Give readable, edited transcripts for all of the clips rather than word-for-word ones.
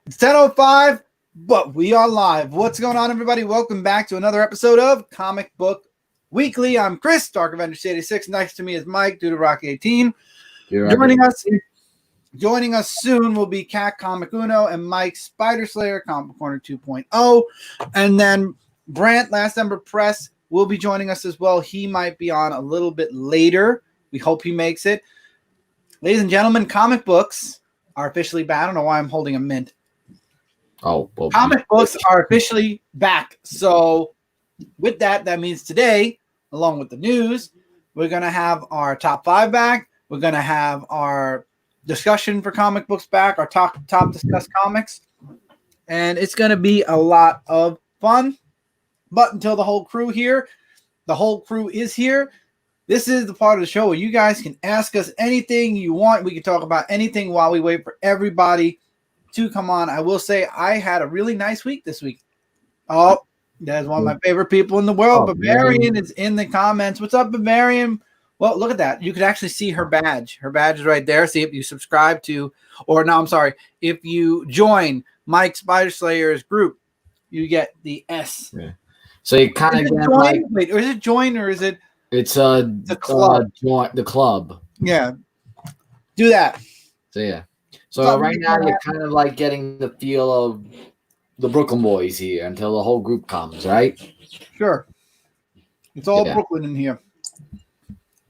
It's 10:05, but we are live. What's going on, everybody? Welcome back to another episode of Comic Book Weekly. I'm Chris, Dark Avengers 86. Next to me is Mike, Dude Rocky 18. Joining us soon will be Cat Comic Uno and Mike Spider Slayer, Comic Corner 2.0. And then Brant, Last Ember Press, will be joining us as well. He might be on a little bit later. We hope he makes it. Ladies and gentlemen, comic books are officially back. I don't know why I'm holding a mint. Oh, well, comic books are officially back. So with that, that means today, along with the news, we're going to have our top 5 back. We're going to have our discussion for comic books back, our top discussed comics. And it's going to be a lot of fun. But until the whole crew is here, this is the part of the show where you guys can ask us anything you want. We can talk about anything while we wait for everybody to come on. I will say I had a really nice week this week. Oh, that's one of my favorite people in the world. Bavarian is in the comments. What's up, Bavarian? Well, look at that. You can actually see her badge. Her badge is right there. See if you subscribe to, or no, I'm sorry. If you join Mike Spider Slayer's group, you get the S. Yeah. So you kind of get like, wait, or is it join or is it? It's the club. The club. Yeah. Do that. So yeah. So right now you're kind of like getting the feel of the Brooklyn boys here until the whole group comes, right? Sure. It's all Brooklyn in here.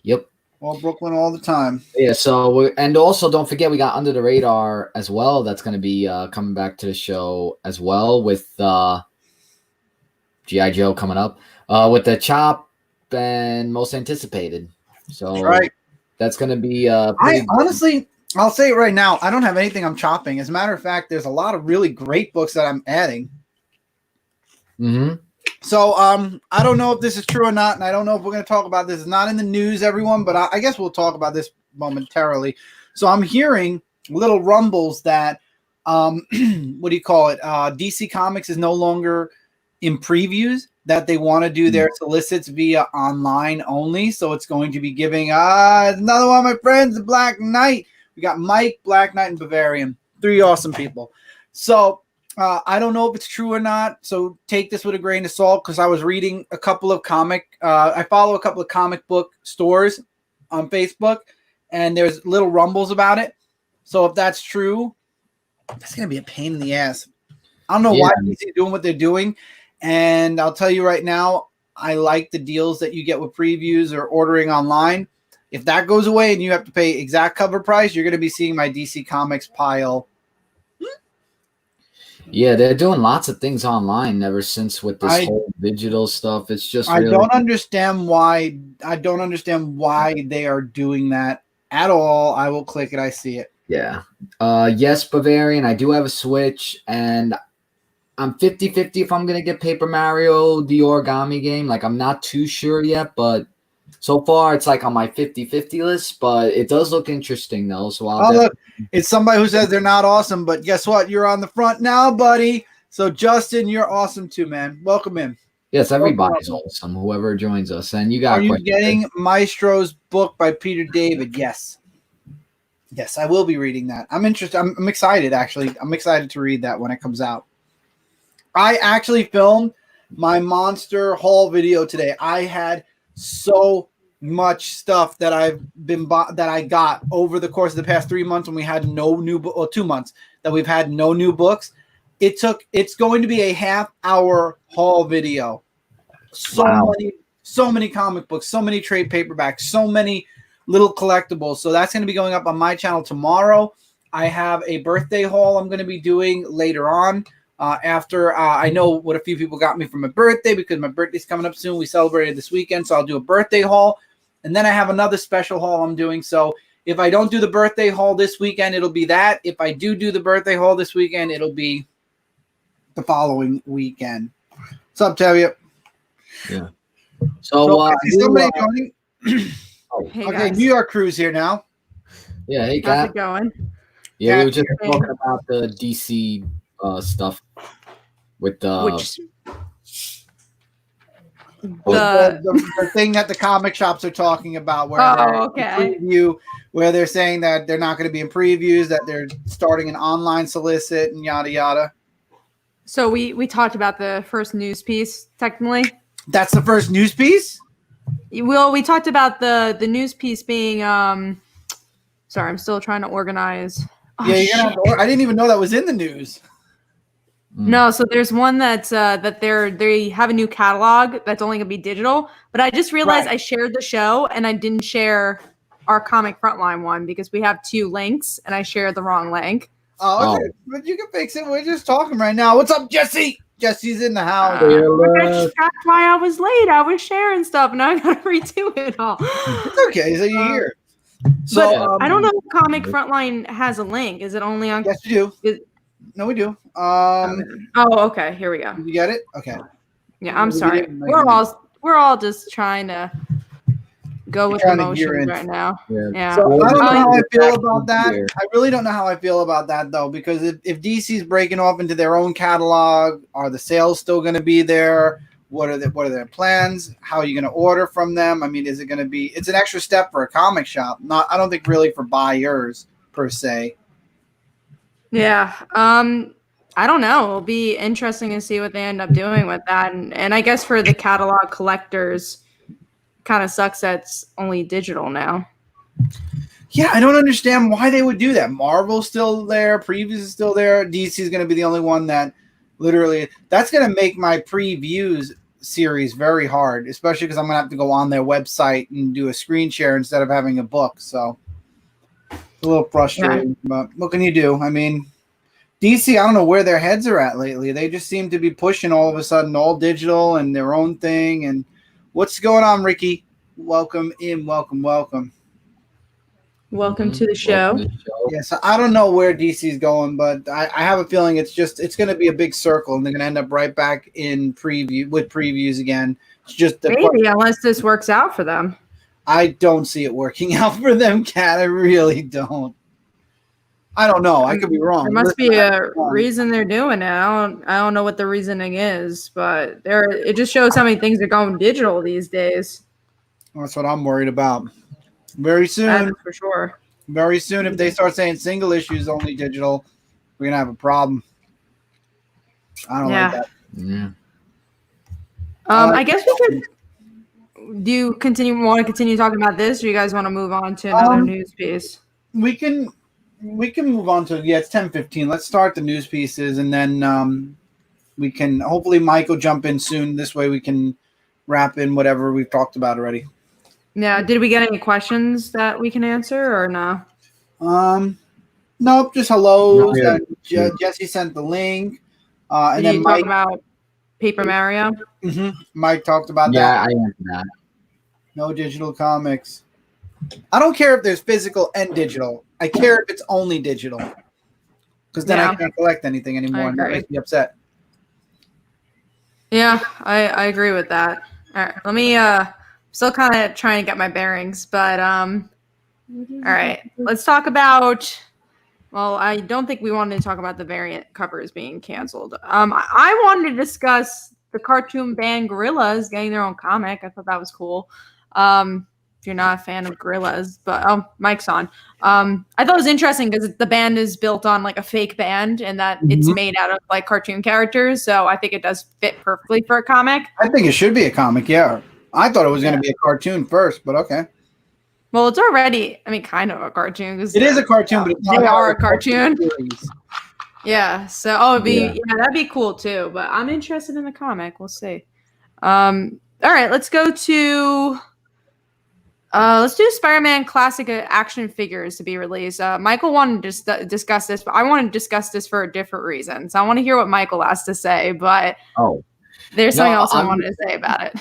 Yep. All Brooklyn all the time. Yeah, so and also don't forget we got Under the Radar as well. That's going to be coming back to the show as well with G.I. Joe coming up with the Chop and Most Anticipated. So right. That's going to be I'll say it right now. I don't have anything I'm chopping. As a matter of fact, there's a lot of really great books that I'm adding. Mm-hmm. So I don't know if this is true or not, and I don't know if we're going to talk about this. It's not in the news, everyone, but I guess we'll talk about this momentarily. So I'm hearing little rumbles that, what do you call it? DC Comics is no longer in previews, that they want to do their solicits via online only. So it's going to be giving another one of my friends, the Black Knight. We got Mike, Black Knight, and Bavarian. 3 awesome people. So I don't know if it's true or not. So take this with a grain of salt because I was reading a couple of I follow a couple of comic book stores on Facebook, and there's little rumbles about it. So if that's true, that's going to be a pain in the ass. I don't know why DC is doing what they're doing. And I'll tell you right now, I like the deals that you get with previews or ordering online. If that goes away and you have to pay exact cover price, you're going to be seeing my DC Comics pile. Yeah, they're doing lots of things online ever since with this whole digital stuff. It's just I don't understand why they are doing that at all. I will click it. I see it. Yeah. Yes, Bavarian. I do have a Switch, and I'm 50-50 if I'm going to get Paper Mario, the origami game. Like, I'm not too sure yet, but so far it's like on my 50-50 list, but it does look interesting, though. So look, it's somebody who says they're not awesome, but guess what? You're on the front now, buddy. So, Justin, you're awesome too, man. Welcome in. Yes, everybody's awesome, whoever joins us. And you got Are you getting Maestro's book by Peter David? Yes. Yes, I will be reading that. I'm interested. I'm excited, actually. I'm excited to read that when it comes out. I actually filmed my Monster haul video today. I had so much stuff that I got over the course of the past 3 months when we had no new 2 months that we've had no new books. It's going to be a half-hour haul video. So many comic books, so many trade paperbacks, so many little collectibles. So that's going to be going up on my channel tomorrow. I have a birthday haul I'm going to be doing later on. After I know what a few people got me for my birthday because my birthday's coming up soon. We celebrated this weekend, so I'll do a birthday haul. And then I have another special haul I'm doing. So if I don't do the birthday haul this weekend, it'll be that. If I do the birthday haul this weekend, it'll be the following weekend. What's up, Tavia? Yeah. So somebody joining. Hey, okay, guys. New York crew's here now. Yeah, hey, How's Kat. it going? Yeah, we were just talking about the DC stuff with Which The thing that the comic shops are talking about, where preview, where they're saying that they're not going to be in previews, that they're starting an online solicit and yada yada. So we talked about the first news piece. Technically, that's the first news piece. Well, we talked about the news piece being. Sorry, I'm still trying to organize. Oh, yeah, you're gonna have to, I didn't even know that was in the news. No, so there's one that's that they have a new catalog that's only gonna be digital. But I just realized I shared the show and I didn't share our Comic Frontline one because we have 2 links and I shared the wrong link. Oh, okay. But you can fix it. We're just talking right now. What's up, Jesse? Jesse's in the house. That's why I was late. I was sharing stuff, and I gotta redo it all. It's okay. So you're here. So I don't know if Comic Frontline has a link. Is it only on? Yes, you do. No, we do. Oh, okay. Here we go. Did you get it? Okay. Yeah, I'm sorry. We're all just trying to go with the motions right now. Yeah. So I don't know how I feel about that. I really don't know how I feel about that though, because if DC's breaking off into their own catalog, are the sales still going to be there? What are their plans? How are you going to order from them? I mean, is it going to be? It's an extra step for a comic shop. I don't think really for buyers per se. Yeah. I don't know. It'll be interesting to see what they end up doing with that, and I guess for the catalog collectors. Kind of sucks that's only digital now. Yeah, I don't understand why they would do that. Marvel's still there, Previews is still there. DC is going to be the only one that literally that's going to make my previews series very hard, especially because I'm going to have to go on their website and do a screen share instead of having a book. So it's a little frustrating, but what can you do? I mean, DC, I don't know where their heads are at lately. They just seem to be pushing all of a sudden all digital and their own thing. And what's going on, Ricky? Welcome in. Welcome. Welcome to the show. Yes, I don't know where DC's going, but I have a feeling it's going to be a big circle, and they're going to end up right back in previews again. It's just maybe unless this works out for them. I don't see it working out for them, Kat. I really don't. I don't know. I could be wrong. There must be a reason they're doing it. I don't know what the reasoning is, but it just shows how many things are going digital these days. That's what I'm worried about. Very soon. That's for sure. Very soon, if they start saying single issues only digital, we're going to have a problem. I don't like that. Yeah. I guess we could. Do you want to continue talking about this, or you guys want to move on to another news piece? We can move on to it's 10:15. Let's start the news pieces, and then we can hopefully Mike will jump in soon. This way we can wrap in whatever we've talked about already. Yeah. Did we get any questions that we can answer or no? Nope. Just hello. Jesse sent the link. And then Mike talked about Paper Mario. Mm-hmm. Mike talked about that. Yeah, I answered that. No digital comics. I don't care if there's physical and digital. I care if it's only digital, because then I can't collect anything anymore, and that makes me upset. Yeah, I agree with that. All right, let me. Still kind of trying to get my bearings, but all right, let's talk about. Well, I don't think we wanted to talk about the variant covers being canceled. I wanted to discuss the cartoon band Gorillaz getting their own comic. I thought that was cool. If you're not a fan of Gorillaz, but Mike's on. I thought it was interesting because the band is built on like a fake band and that it's made out of like cartoon characters. So I think it does fit perfectly for a comic. I think it should be a comic. Yeah. I thought it was going to be a cartoon first, but okay. Well, it's already, kind of a cartoon. It is a cartoon, but it's not they are a cartoon. Yeah. So, that'd be cool too. But I'm interested in the comic. We'll see. All right, let's go to. Let's do Spider-Man classic action figures to be released. Michael wanted to discuss this, but I want to discuss this for a different reason. So I want to hear what Michael has to say, but there's something else I wanted to say about it.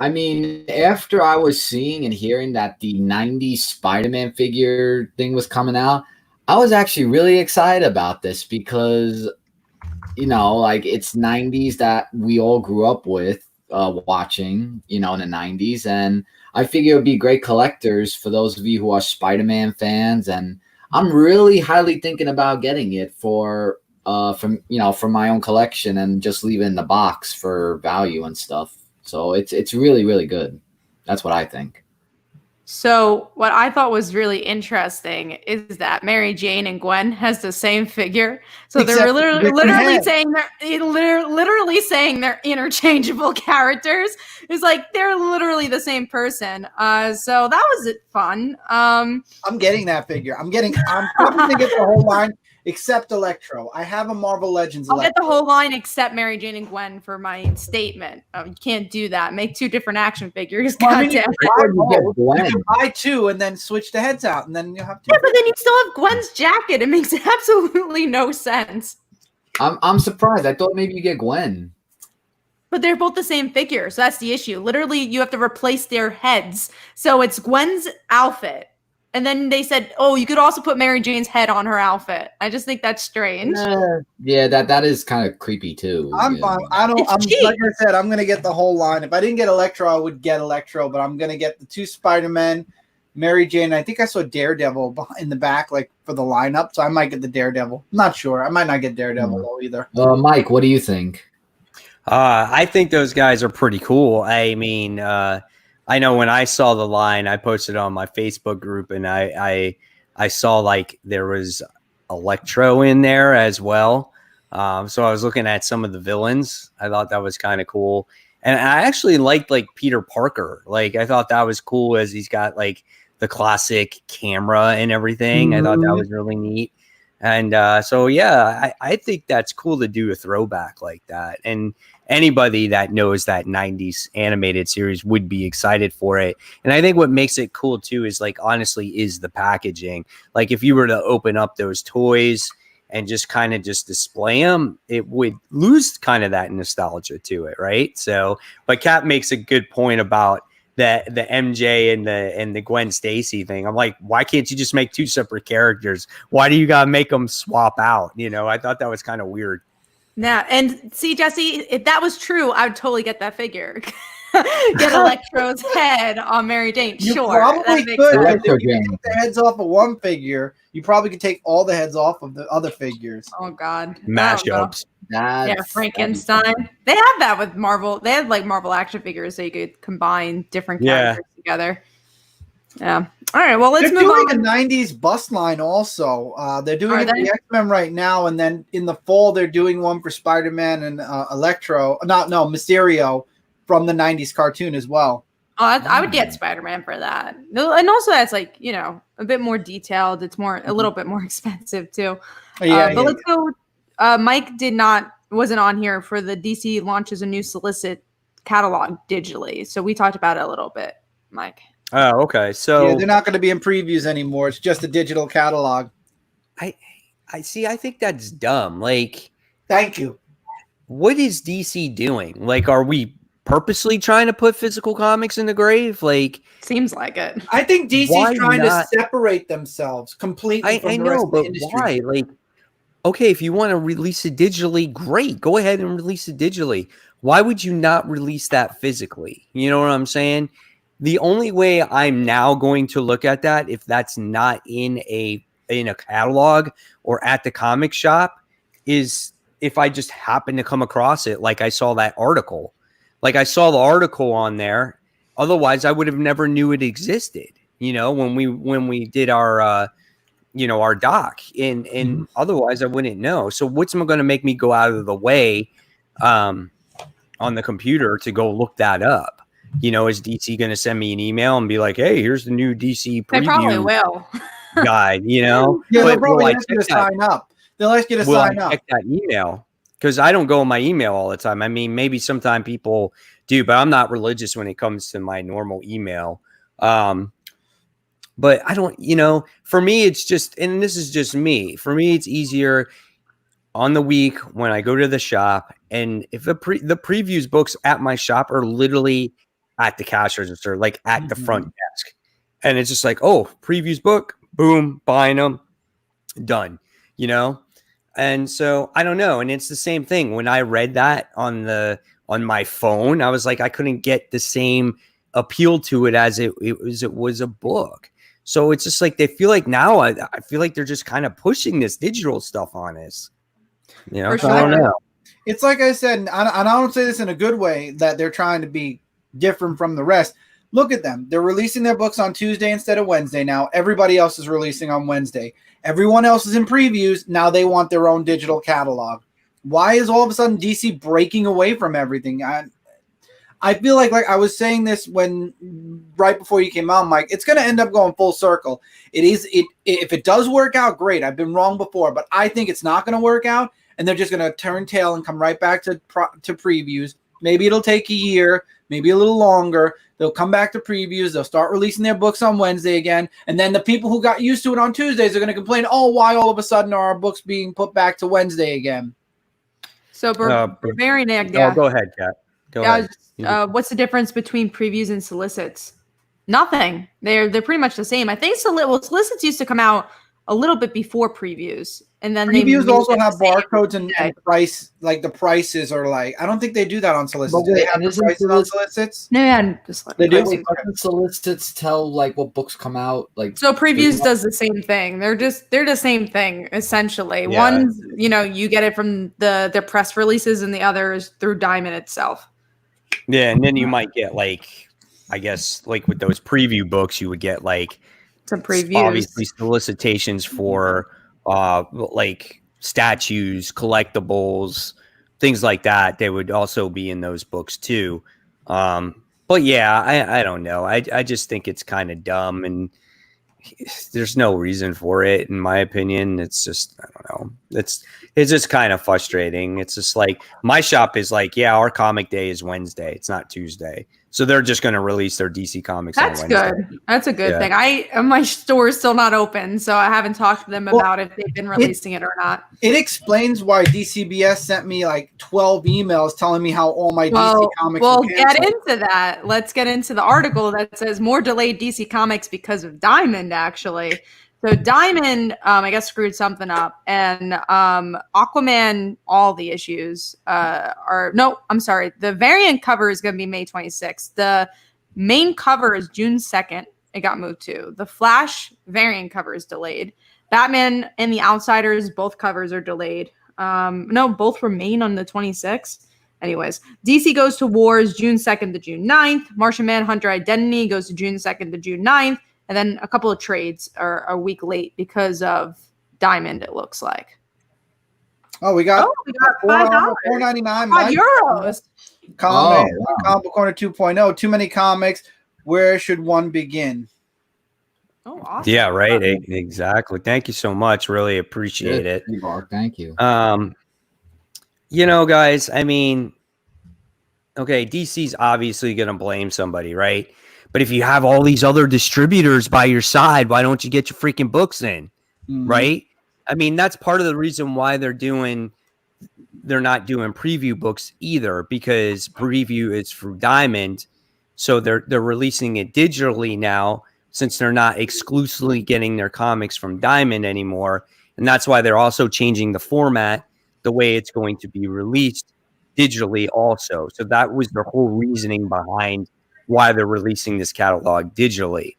I mean, after I was seeing and hearing that the 90s Spider-Man figure thing was coming out, I was actually really excited about this because, it's 90s that we all grew up with watching, in the 90s. And I figure it would be great collectors for those of you who are Spider-Man fans. And I'm really highly thinking about getting it for from my own collection and just leave it in the box for value and stuff. So it's really, really good. That's what I think. So what I thought was really interesting is that Mary Jane and Gwen has the same figure. So they're literally saying they're interchangeable characters. It's like they're literally the same person. So that was fun. I'm getting that figure. I'm probably gonna get the whole line except Electro. I have a Marvel Legends. I'll get the whole line except Mary Jane and Gwen for my statement. You can't do that. Make 2 different action figures. Well, Goddamn. you can buy 2 and then switch the heads out, and then you'll have 2. Yeah, but then you still have Gwen's jacket. It makes absolutely no sense. I'm surprised. I thought maybe you get Gwen. But they're both the same figure, so that's the issue. Literally, you have to replace their heads. So it's Gwen's outfit. And then they said, oh, you could also put Mary Jane's head on her outfit. I just think that's strange. Yeah, that is kind of creepy too. I'm fine. Like I said, I'm gonna get the whole line. If I didn't get Electro, I would get Electro, but I'm gonna get the 2 Spider-Men, Mary Jane. I think I saw Daredevil in the back, like for the lineup. So I might get the Daredevil. I'm not sure. I might not get Daredevil though either. Mike, what do you think? I think those guys are pretty cool. I mean, I know when I saw the line, I posted on my Facebook group, and I saw like there was Electro in there as well. So I was looking at some of the villains. I thought that was kind of cool, and I actually liked like Peter Parker. Like I thought that was cool as he's got like the classic camera and everything. I thought that was really neat. And so yeah, I think that's cool to do a throwback like that. And anybody that knows that 90s animated series would be excited for it. And I think what makes it cool too is like honestly is the packaging. Like if you were to open up those toys and just kind of just display them, it would lose kind of that nostalgia to it, right? So, but Kat makes a good point about the MJ and the Gwen Stacy thing. I'm like, why can't you just make 2 separate characters? Why do you gotta make them swap out? You know, I thought that was kind of weird. Yeah, and see, Jesse, if that was true, I would totally get that figure. Get Electro's head on Mary Jane. You sure, probably could. If you take the heads off of one figure, you probably could take all the heads off of the other figures. Oh God, Mashups. Yeah, Frankenstein. They have that with Marvel. They have like Marvel action figures, so you could combine different characters together. Yeah. All right. Well, let's move on. They're doing a 90s bus line also. They're doing the X-Men right now, and then in the fall they're doing one for Spider-Man and Electro. Mysterio from the 90s cartoon as well. Oh, I would get Spider-Man for that. And also that's like, you know, a bit more detailed. It's a little bit more expensive too. Let's go. Mike wasn't on here for the DC launches a new Solicit catalog digitally. So we talked about it a little bit, Mike. Oh, okay. So they're not going to be in previews anymore. It's just a digital catalog. I see. I think that's dumb. Like, thank you. What is DC doing? Like, are we purposely trying to put physical comics in the grave? Like, seems like it. I think DC's trying to separate themselves completely from the rest of the industry. Why? Like, okay, if you want to release it digitally, great. Go ahead and release it digitally. Why would you not release that physically? You know what I'm saying? The only way I'm now going to look at that, if that's not in a catalog or at the comic shop, is if I just happen to come across it. Like I saw that article. Like I saw the article on there. Otherwise, I would have never knew it existed. You know, when we did our our doc, and otherwise I wouldn't know. So what's going to make me go out of the way on the computer to go look that up? You know, is DC going to send me an email and be like, "Hey, here's the new DC preview"? They probably will. Guide, you know. Yeah, they'll probably ask you to sign up. They'll ask you to sign up. Check that email because I don't go in my email all the time. I mean, maybe sometimes people do, but I'm not religious when it comes to my normal email. But I don't, for me, it's just, and this is just me. For me, it's easier on the week when I go to the shop, and if the previews books at my shop are literally at the cash register, like at the front desk, and it's just like, oh, previews book, boom, buying them, done, And so I don't know, and it's the same thing. When I read that on my phone, I was like, I couldn't get the same appeal to it as it was a book. So it's just like they feel like now I feel like they're just kind of pushing this digital stuff on us. You know, For so I don't sure. know. It's like I said, and I don't say this in a good way, that they're trying to be different from the rest. Look at them. They're releasing their books on Tuesday instead of Wednesday now. Everybody else is releasing on Wednesday. Everyone else is in previews. Now they want their own digital catalog. Why is all of a sudden DC breaking away from everything? I feel like I was saying this right before you came on, Mike. It's going to end up going full circle. If it does work out, great. I've been wrong before, but I think it's not going to work out, and they're just going to turn tail and come right back to previews. Maybe it'll take a year, maybe a little longer. They'll come back to previews. They'll start releasing their books on Wednesday again, and then the people who got used to it on Tuesdays are going to complain, "Oh, why all of a sudden are our books being put back to Wednesday again?" So Bavarian Egg, Oh, go ahead, Kat. Go ahead. What's the difference between previews and solicits? Nothing. They're pretty much the same. I think solicits used to come out a little bit before previews, and then previews also have the same barcodes and price, like the prices are like. I don't think they do that on solicits. But Do they wait, have and the prices on solicits? No, yeah, just They do? Wait, doesn't solicits tell like what books come out? Like, so previews does the same thing. They're the same thing essentially. Yeah. One's, you get it from the press releases, and the other is through Diamond itself. Yeah, and then you might get like, I guess, like with those preview books, you would get like Some previews. obviously solicitations for like statues, collectibles, things like that. They would also be in those books too. But yeah, I don't know. I just think it's kind of dumb, and there's no reason for it, in my opinion. It's just, I don't know. It's just kind of frustrating. It's just like my shop is like, yeah, our comic day is Wednesday. It's not Tuesday. So they're just going to release their DC comics That's on Wednesday. good. That's a good Yeah. thing. My store is still not open, so I haven't talked to them about if they've been releasing it or not. It explains why DCBS sent me like 12 emails telling me how all my DC comics We'll were get canceled. into that. Let's get into the article that says more delayed DC comics because of Diamond, actually. So Diamond, I guess, screwed something up, and Aquaman, all the issues I'm sorry. The variant cover is going to be May 26th. The main cover is June 2nd. It got moved to. The Flash variant cover is delayed. Batman and the Outsiders, both covers are delayed. Both remain on the 26th. Anyways, DC Goes to Wars, June 2nd to June 9th. Martian Manhunter Identity goes to June 2nd to June 9th. And then a couple of trades are a week late because of Diamond, it looks like. Oh, we got $5. $4.99. €5. Comic wow. Book Corner 2.0. Too many comics. Where should one begin? Oh, awesome. Yeah, right. Exactly. Thank you so much. Really appreciate it. Thank you. Guys, I mean, okay, DC's obviously going to blame somebody, right? But if you have all these other distributors by your side, why don't you get your freaking books in, right? I mean, that's part of the reason why they're not doing preview books either, because preview is through Diamond, so they're releasing it digitally now, since they're not exclusively getting their comics from Diamond anymore, and that's why they're also changing the format, the way it's going to be released digitally also. So that was their whole reasoning behind why they're releasing this catalog digitally,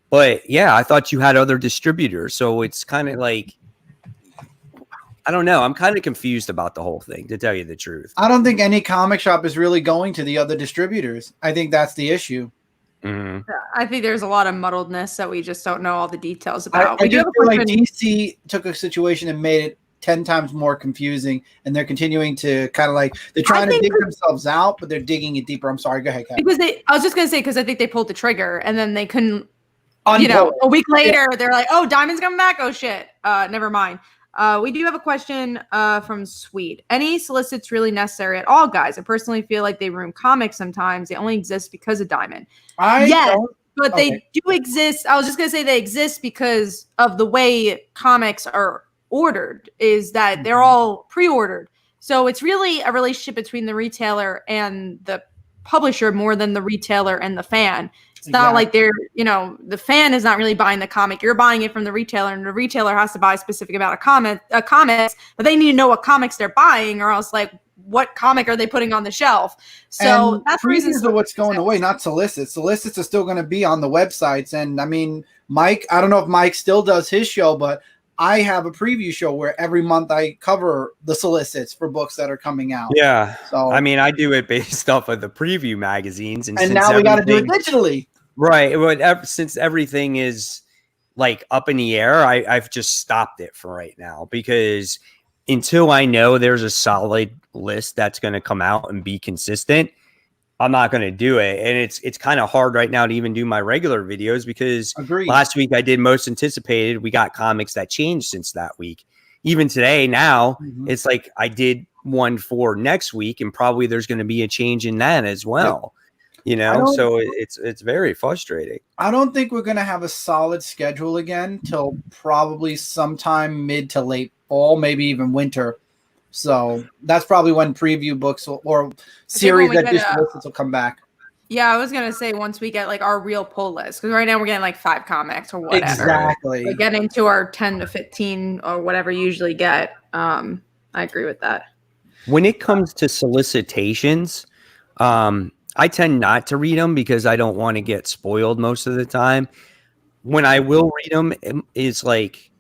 But yeah, I thought you had other distributors, so it's kind of like, I don't know. I'm kind of confused about the whole thing, to tell you the truth. I don't think any comic shop is really going to the other distributors. I think that's the issue. Mm-hmm. I think there's a lot of muddledness that we just don't know all the details about. I just feel like DC took a situation and made it 10 times more confusing, and they're continuing to kind of like, they're trying to dig themselves out, but they're digging it deeper. I'm sorry, go ahead, Kat. I was just going to say, because I think they pulled the trigger and then they couldn't, a week later, they're like, oh, Diamond's coming back. Oh shit. Never mind. We do have a question from Sweet. Any solicits really necessary at all, guys? I personally feel like they ruin comics sometimes. They only exist because of Diamond. But they do exist. I was just going to say they exist because of the way comics are ordered, is that they're all pre-ordered. So it's really a relationship between the retailer and the publisher more than the retailer and the fan. It's not like they're, the fan is not really buying the comic. You're buying it from the retailer, and the retailer has to buy a specific amount of comics, but they need to know what comics they're buying, or else like, what comic are they putting on the shelf? So that's the reason. Previews are what's going away, not solicits. Solicits are still going to be on the websites. And I mean, Mike, I don't know if Mike still does his show, but I have a preview show where every month I cover the solicits for books that are coming out. Yeah. So I mean, I do it based off of the preview magazines, and since now we got to do it everything- digitally. right. But since everything is like up in the air, I've just stopped it for right now, because until I know there's a solid list that's going to come out and be consistent, I'm not going to do it. And it's kind of hard right now to even do my regular videos, because Agreed. last week I did most anticipated. We got comics that changed since that week. Even today, now it's like I did one for next week, and probably there's going to be a change in that as well. You know, so it's very frustrating. I don't think we're going to have a solid schedule again till probably sometime mid to late fall, maybe even winter. So that's probably when preview books or series that just will come back. Yeah, I was gonna say once we get like our real pull list, because right now we're getting like 5 comics or whatever. Exactly. We're getting to our 10 to 15 or whatever you usually get. I agree with that. When it comes to solicitations, I tend not to read them because I don't want to get spoiled most of the time. When I will read them, it's like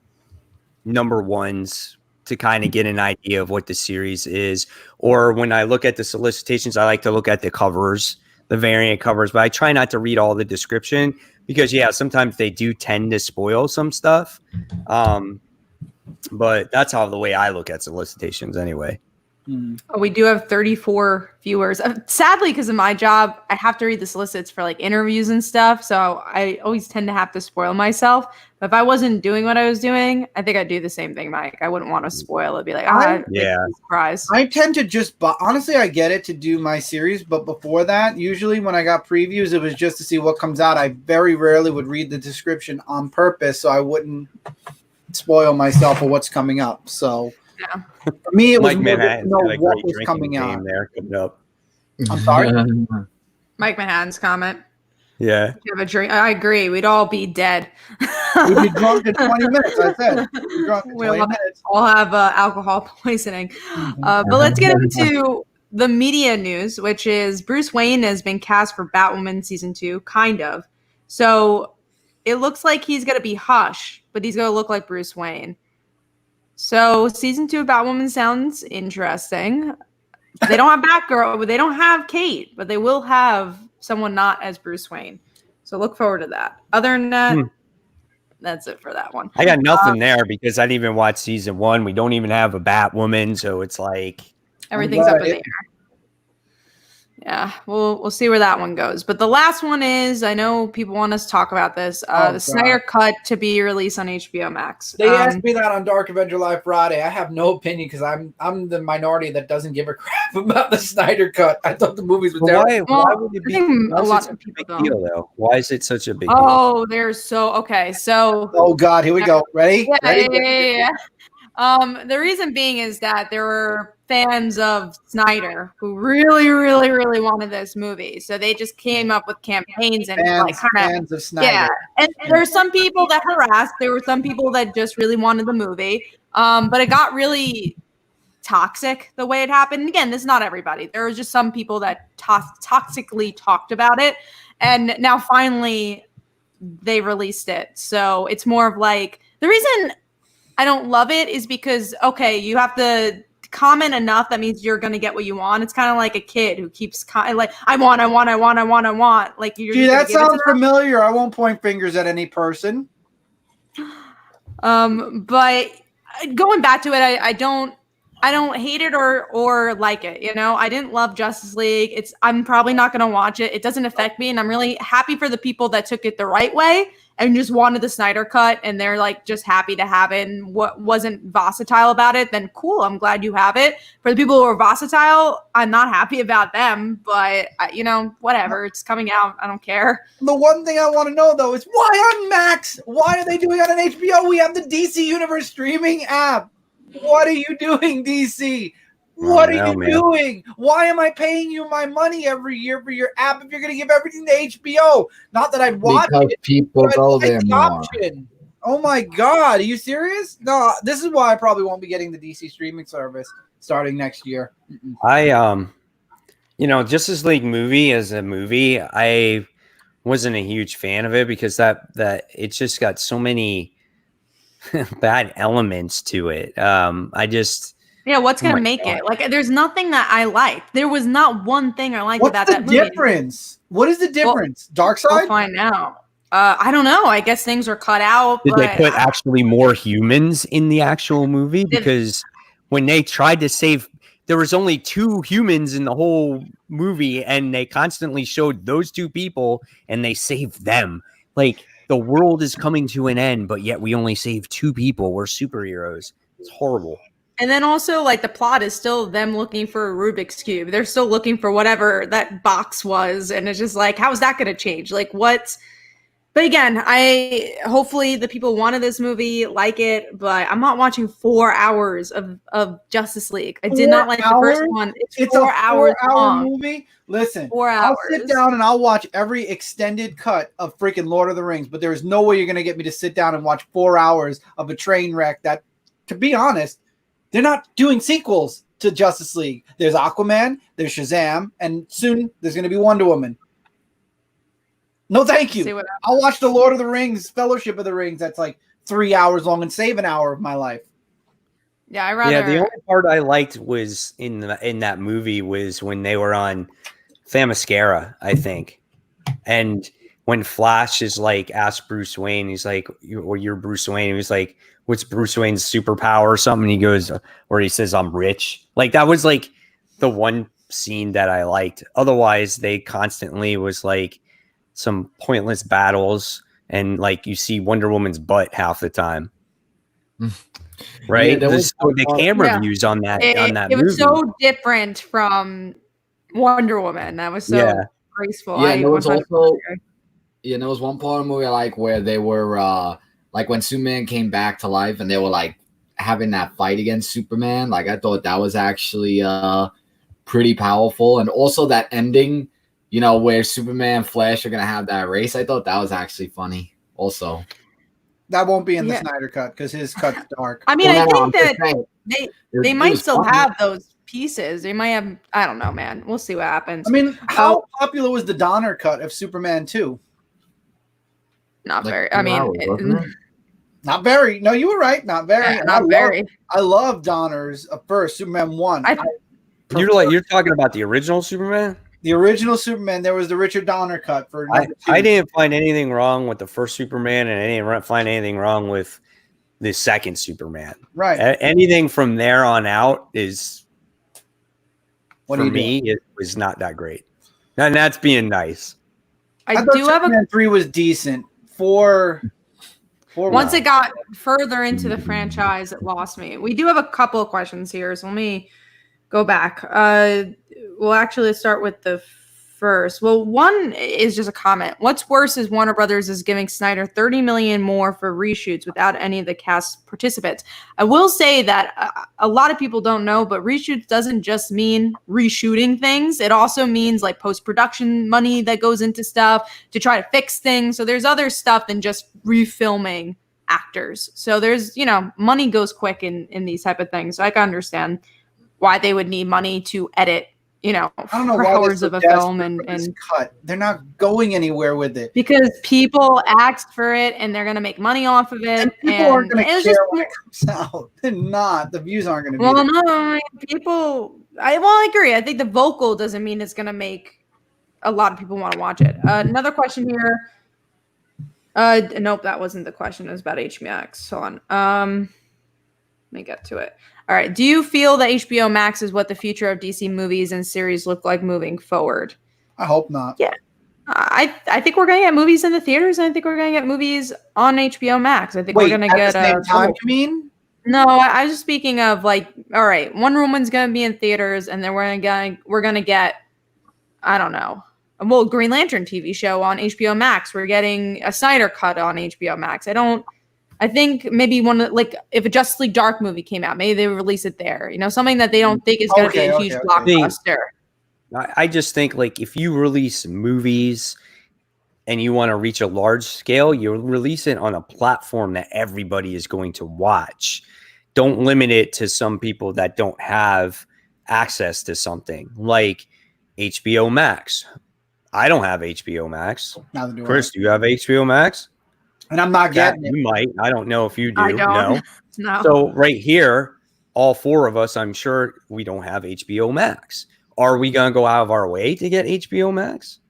number ones to kind of get an idea of what the series is. Or when I look at the solicitations, I like to look at the covers, the variant covers, but I try not to read all the description because, yeah, sometimes they do tend to spoil some stuff. But that's how the way I look at solicitations anyway. Oh, we do have 34 viewers. Sadly, because of my job, I have to read the solicits for like interviews and stuff. So I always tend to have to spoil myself. But if I wasn't doing what I was doing, I think I'd do the same thing, Mike. I wouldn't want to spoil it. Be like, surprise. I tend to just, honestly, I get it to do my series. But before that, usually when I got previews, it was just to see what comes out. I very rarely would read the description on purpose so I wouldn't spoil myself for what's coming up. So yeah. For me, it was Mike more to Manhattan's know got a what great was drinking coming out. game there coming up. I'm sorry? Mike Manhattan's comment. Yeah. You have a drink. I agree. We'd all be dead. We'd be drunk in 20 minutes, I said. We'd be drunk in 20 minutes. We'll have alcohol poisoning. But let's get into the media news, which is Bruce Wayne has been cast for Batwoman season 2, kind of. So it looks like he's going to be Hush, but he's going to look like Bruce Wayne. So season 2 of Batwoman sounds interesting. They don't have Batgirl, they don't have Kate, but they will have someone not as Bruce Wayne. So look forward to that. Other than that, that's it for that one. I got nothing there because I didn't even watch season 1. We don't even have a Batwoman, so it's like everything's up in the air. Yeah, we'll see where that one goes. But the last one is, I know people want us to talk about this, the Snyder Cut to be released on HBO Max. They asked me that on Dark Avenger Live Friday. I have no opinion because I'm the minority that doesn't give a crap about the Snyder Cut. I thought the movies were terrible. Why would it be a lot of people don't. Deal, though? Why is it such a big deal? Oh, there's so. Oh God, here we go. Ready? Yeah, Ready? yeah. The reason being is that there were fans of Snyder who really wanted this movie, so they just came up with campaigns and fans of Snyder. Yeah. And there's some people that harassed. There were some people that just really wanted the movie, but it got really toxic the way it happened. And again, this is not everybody. There was just some people that toxically talked about it, and now finally they released it. So it's more of like the reason I don't love it is because, okay, you have to comment enough. That means you're going to get what you want. It's kind of like a kid who keeps like, I want. Like, you're Gee, that sounds familiar. I won't point fingers at any person. But going back to it, I don't hate it or like it. You know, I didn't love Justice League. I'm probably not going to watch it. It doesn't affect me. And I'm really happy for the people that took it the right way and just wanted the Snyder Cut, and they're like just happy to have it and what wasn't versatile about it, then cool, I'm glad you have it. For the people who are versatile, I'm not happy about them, but whatever, it's coming out, I don't care. The one thing I want to know though is why on Max? Why are they doing it on HBO? We have the DC Universe streaming app. What are you doing, DC? What are you doing? Why am I paying you my money every year for your app if you're going to give everything to HBO? Not that I'd watch because it. People go there more. Option. Oh my God. Are you serious? No, this is why I probably won't be getting the DC streaming service starting next year. Justice League movie as a movie, I wasn't a huge fan of it because that it just got so many bad elements to it. I just what's Oh gonna my make God. it? Like, there's nothing that I liked. There was not one thing I liked What's about the that movie. difference? What is the difference? Dark We'll side? find out. I don't know. I guess things are cut out. Did they but put actually more humans in the actual movie? Because when they tried to save, there was only 2 humans in the whole movie, and they constantly showed those 2 people, and they saved them. Like, the world is coming to an end, but yet we only saved 2 people. We're superheroes. It's horrible. And then also, like, the plot is still them looking for a Rubik's Cube. They're still looking for whatever that box was. And it's just like, how is that going to change? Like, what? But again, hopefully the people wanted this movie, like it, but I'm not watching 4 hours of Justice League. I did not like the first one. It's 4 hours a 4-hour long. movie. Listen, 4 hours. I'll sit down and I'll watch every extended cut of freaking Lord of the Rings, but there is no way you're going to get me to sit down and watch 4 hours of a train wreck that, to be honest, they're not doing sequels to Justice League. There's Aquaman, there's Shazam, and soon there's going to be Wonder Woman. No, thank you. I'll watch the Lord of the Rings, Fellowship of the Rings. That's like 3 hours long and save an hour of my life. Yeah, I rather. Yeah, the only part I liked was in that movie was when they were on Themyscira, I think, and when Flash is like asked Bruce Wayne, he's like, "You're Bruce Wayne." He was like, "What's Bruce Wayne's superpower?" or something. He goes, or he says, "I'm rich." Like that was like the one scene that I liked. Otherwise, they constantly was like some pointless battles, and like you see Wonder Woman's butt half the time. Right? Yeah, the camera views on that it was so different from Wonder Woman. That was so graceful. Yeah, there was also there was one part of the movie I like where they were like when Superman came back to life and they were like having that fight against Superman. Like I thought that was actually pretty powerful, and also that ending, where Superman and Flash are gonna have that race. I thought that was actually funny. Also, that won't be in the Snyder cut because his cut's dark. I mean, I think that they might still have those pieces. They might have. I don't know, man. We'll see what happens. I mean, how popular was the Donner cut of Superman 2? Not very. I mean, not very. No, you were right. Not very. Yeah, not very. I love Donner's first Superman 1. You're talking about the original Superman? The original Superman, there was the Richard Donner cut for number 2. I didn't find anything wrong with the first Superman, and I didn't find anything wrong with the second Superman. Right. Anything from there on out is, for me, it was not that great. And that's being nice. I thought Superman 3 was decent. 4 once it got further into the franchise, it lost me. We do have a couple of questions here, so let me go back. Let's start with the first. Well, one is just a comment. What's worse is Warner Brothers is giving Snyder $30 million more for reshoots without any of the cast participants. I will say that a lot of people don't know, but reshoots doesn't just mean reshooting things. It also means like post-production money that goes into stuff to try to fix things. So there's other stuff than just refilming actors. So there's, money goes quick in these type of things. So I can understand why they would need money to edit, I don't know why hours of a film and cut. They're not going anywhere with it because people asked for it and they're going to make money off of it. And people aren't going to care when it comes out. They're not. The views aren't going to be. Well, no, people. I agree. I think the vocal doesn't mean it's going to make a lot of people want to watch it. Another question here. Nope, that wasn't the question. It was about HBO Max. Hold on. Let me get to it. All right. Do you feel that HBO Max is what the future of DC movies and series look like moving forward? I hope not. Yeah. I think we're going to get movies in the theaters, and I think we're going to get movies on HBO Max. I think we're going to get at the same time, you mean? No, I was just speaking of like, all right, Wonder Woman's going to be in theaters, and then we're going to get, I don't know, well, Green Lantern TV show on HBO Max. We're getting a Snyder Cut on HBO Max. I think maybe if a Justice League Dark movie came out, maybe they would release it there. Something that they don't think is going to be a huge blockbuster. I just think like if you release movies and you want to reach a large scale, you release it on a platform that everybody is going to watch. Don't limit it to some people that don't have access to something like HBO Max. I don't have HBO Max. Neither do Chris, do you have HBO Max? and I'm not That getting it. you might. I don't know if you do. I don't. No. No. So right here, all four of us, I'm sure we don't have HBO Max. Are we going to go out of our way to get HBO Max?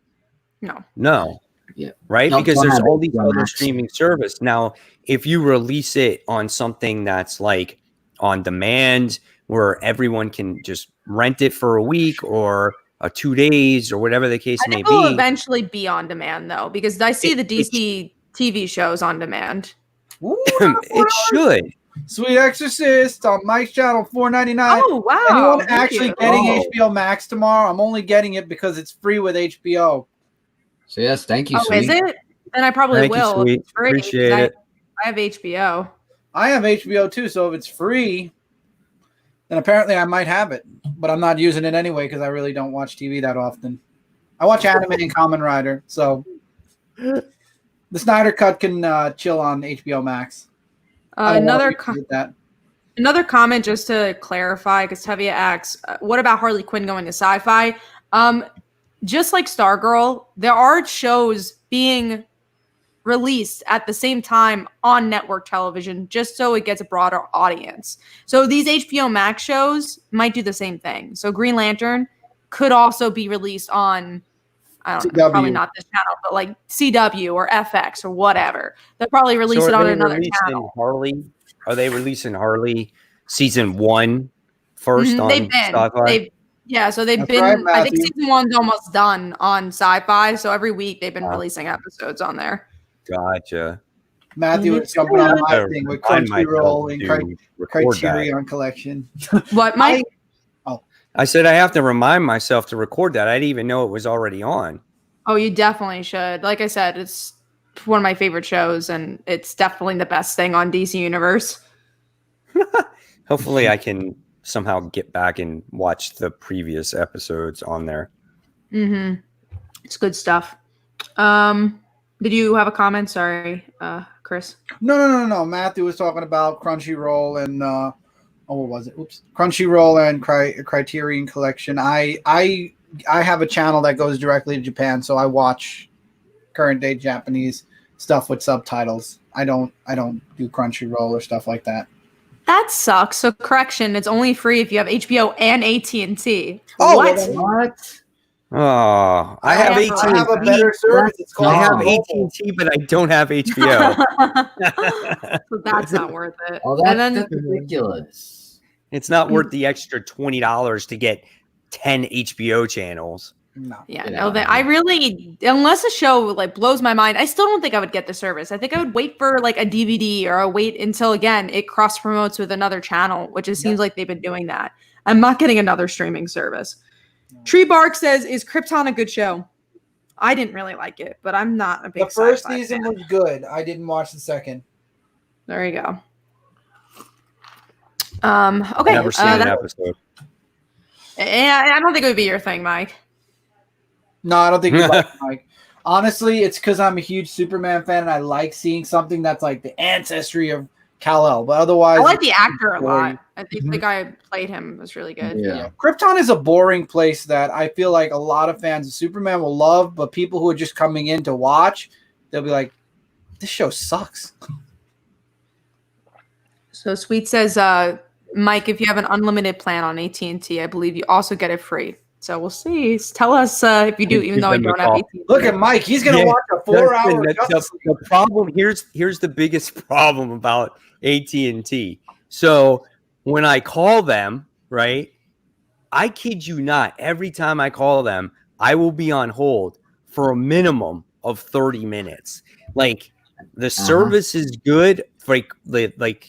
No. No. Yeah. Right? No, Because don't there's have all these HBO other Max. streaming service. Now, if you release it on something that's like on demand where everyone can just rent it for a week or 2 days or whatever the case I may think it will be. eventually be on demand though, because I see the DC TV shows on demand. Ooh, It should. Sweet Exorcist on Mike's channel, $4.99. Oh wow! Anyone Thank actually you. getting Oh. HBO Max tomorrow? I'm only getting it because it's free with HBO. So yes, thank you, Oh, sweet. is it? Then I probably Thank you, will. sweet. If it's free, Appreciate 'cause it. I have HBO. I have HBO too, so if it's free, then apparently I might have it. But I'm not using it anyway because I really don't watch TV that often. I watch anime and Kamen Rider, so the Snyder Cut can chill on HBO Max. I don't Another wanna read that. another comment just to clarify, because Tevia asks, "What about Harley Quinn going to Sci-Fi?" Just like Stargirl, there are shows being released at the same time on network television, just so it gets a broader audience. So these HBO Max shows might do the same thing. So Green Lantern could also be released on, I don't know, probably CW. not this channel, but like CW or FX or whatever. They'll probably release So it are on they another releasing channel. Harley? Are they releasing Harley season 1 first on They've been. Sci-Fi? So they've That's been. right, I think Matthew. season 1's almost done on Sci-Fi. So every week they've been Wow. releasing episodes on there. Gotcha. Matthew is jumping on my thing with Crunchyroll and Criterion Collection. What, Mike? I said I have to remind myself to record that. I didn't even know it was already on. Oh, you definitely should. Like I said, it's one of my favorite shows, and it's definitely the best thing on DC Universe. Hopefully I can somehow get back and watch the previous episodes on there. Mm-hmm. It's good stuff. Did you have a comment? Sorry, Chris. No. Matthew was talking about Crunchyroll and what was it? Oops, Crunchyroll and Criterion Collection. I have a channel that goes directly to Japan, so I watch current day Japanese stuff with subtitles. I don't do Crunchyroll or stuff like that. That sucks. So correction, it's only free if you have HBO and AT&T. Oh, what? well, What? Oh, I have Yeah, I have a AT&T. better service. It's called I have Mobile. AT&T, but I don't have HBO. So that's not worth it. Oh, And then that's ridiculous. It's not worth the extra $20 to get 10 HBO channels. No. yeah, Yeah. no, that I really, unless a show like blows my mind, I still don't think I would get the service. I think I would wait for like a DVD, or I'll wait until again it cross promotes with another channel, which it seems like they've been doing that. I'm not getting another streaming service. Tree Bark says, "Is Krypton a good show?" I didn't really like it, but I'm not a big. The first sci-fi season fan. was good. I didn't watch the second. There you go. Okay. Never seen an episode. Yeah, I don't think it would be your thing, Mike. No, I don't think you like Mike. Honestly, it's because I'm a huge Superman fan and I like seeing something that's like the ancestry of Kal-El. But otherwise, I like the actor a boring. lot. I think the guy who played him was really good. Yeah. Krypton is a boring place that I feel like a lot of fans of Superman will love, but people who are just coming in to watch, they'll be like, "This show sucks." So Sweet says, Mike, if you have an unlimited plan on AT&T, I believe you also get it free. So we'll see. Tell us if you do, even though I don't have AT&T. Look at Mike; he's gonna Yeah, watch a 4-hour. The problem here's the biggest problem about AT&T. So when I call them, right, I kid you not, every time I call them, I will be on hold for a minimum of 30 minutes. Like the service is good for like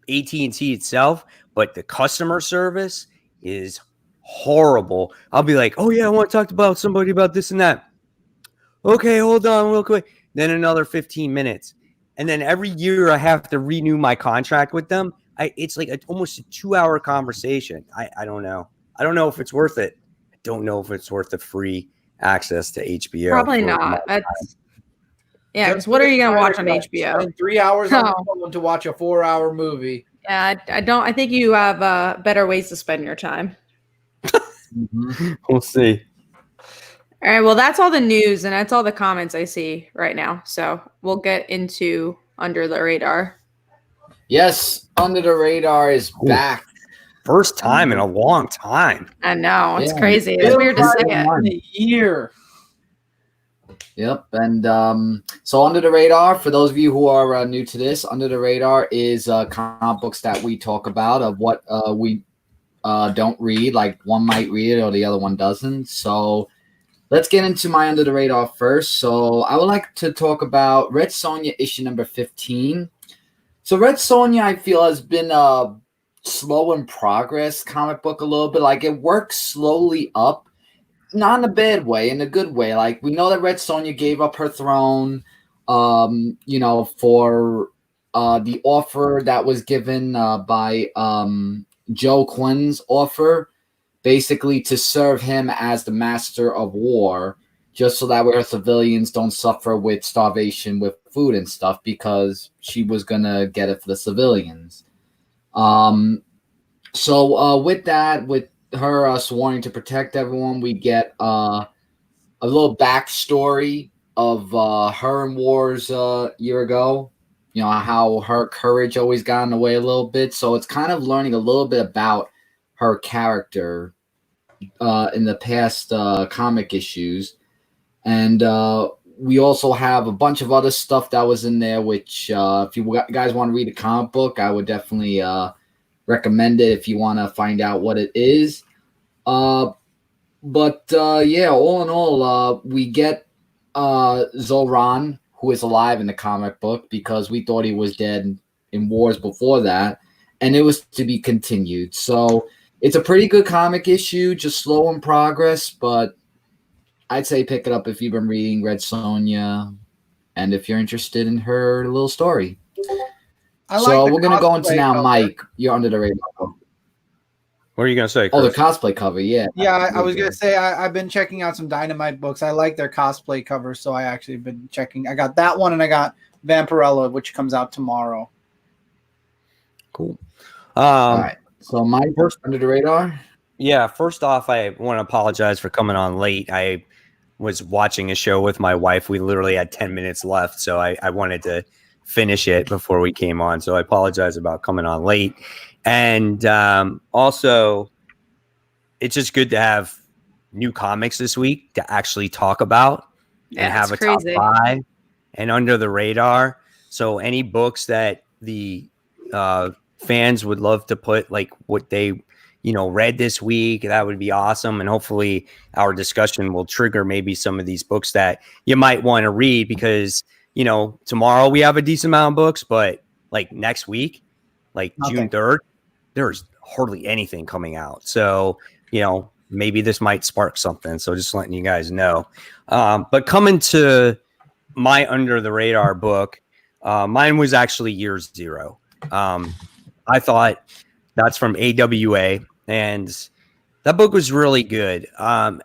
AT&T itself, but the customer service is horrible. I'll be like, "Oh yeah, I want to talk about somebody about this and that." Okay, hold on real quick. Then another 15 minutes. And then every year I have to renew my contract with them. It's like almost a 2-hour conversation. I don't know. I don't know if it's worth it. I don't know if it's worth the free access to HBO. Probably not. Yeah, because what are you going to watch on HBO? Spend 3 hours on the phone to watch a 4-hour movie. Yeah, I don't. I think you have better ways to spend your time. We'll see. All right, well, that's all the news and that's all the comments I see right now. So we'll get into Under the Radar. Yes, Under the Radar is back. First time in a long time. I know, it's Yeah. crazy. It's weird to say it. In a year. Yep, and so Under the Radar, for those of you who are new to this, Under the Radar is comic books that we talk about of what we don't read. Like one might read it or the other one doesn't. So let's get into my Under the Radar first. So I would like to talk about Red Sonja issue number 15. So Red Sonja, I feel, has been a slow in progress comic book a little bit. Like it works slowly up, not in a bad way, in a good way. Like we know that Red Sonja gave up her throne, you know, for the offer that was given by Joe Quinn's offer, basically to serve him as the master of war, just so that way her civilians don't suffer with starvation with food and stuff, because she was going to get it for the civilians. So with that, with her sworn to protect everyone, we get a little backstory of her in wars a year ago. You know, how her courage always got in the way a little bit. So it's kind of learning a little bit about her character in the past comic issues. And we also have a bunch of other stuff that was in there, which if you guys want to read a comic book, I would definitely recommend it if you want to find out what it is. Yeah, all in all, we get Zoran, who is alive in the comic book, because we thought he was dead in wars before that, and it was to be continued. So it's a pretty good comic issue, just slow in progress, but I'd say pick it up if you've been reading Red Sonja and if you're interested in her little story. So we're going to go into now, Mike. You're Under the Radar. What are you going to say, Chris? Oh, the cosplay cover, yeah. Yeah, I was going to say I've been checking out some Dynamite books. I like their cosplay covers, so I actually been checking. I got that one, and I got Vampirella, which comes out tomorrow. Cool. All right. So my first Under the Radar. Yeah, first off, I want to apologize for coming on late. I was watching a show with my wife. We literally had 10 minutes left, so I wanted to finish it before we came on. So I apologize about coming on late. And also, it's just good to have new comics this week to actually talk about and have a crazy. top 5 and Under the Radar. So any books that the fans would love to put, like what they read this week, that would be awesome. And hopefully our discussion will trigger maybe some of these books that you might want to read, because tomorrow we have a decent amount of books, but like next week, like June 3rd, there's hardly anything coming out. So, maybe this might spark something. So just letting you guys know. But coming to my Under the Radar book, mine was actually Year Zero. I thought that's from AWA, and that book was really good. And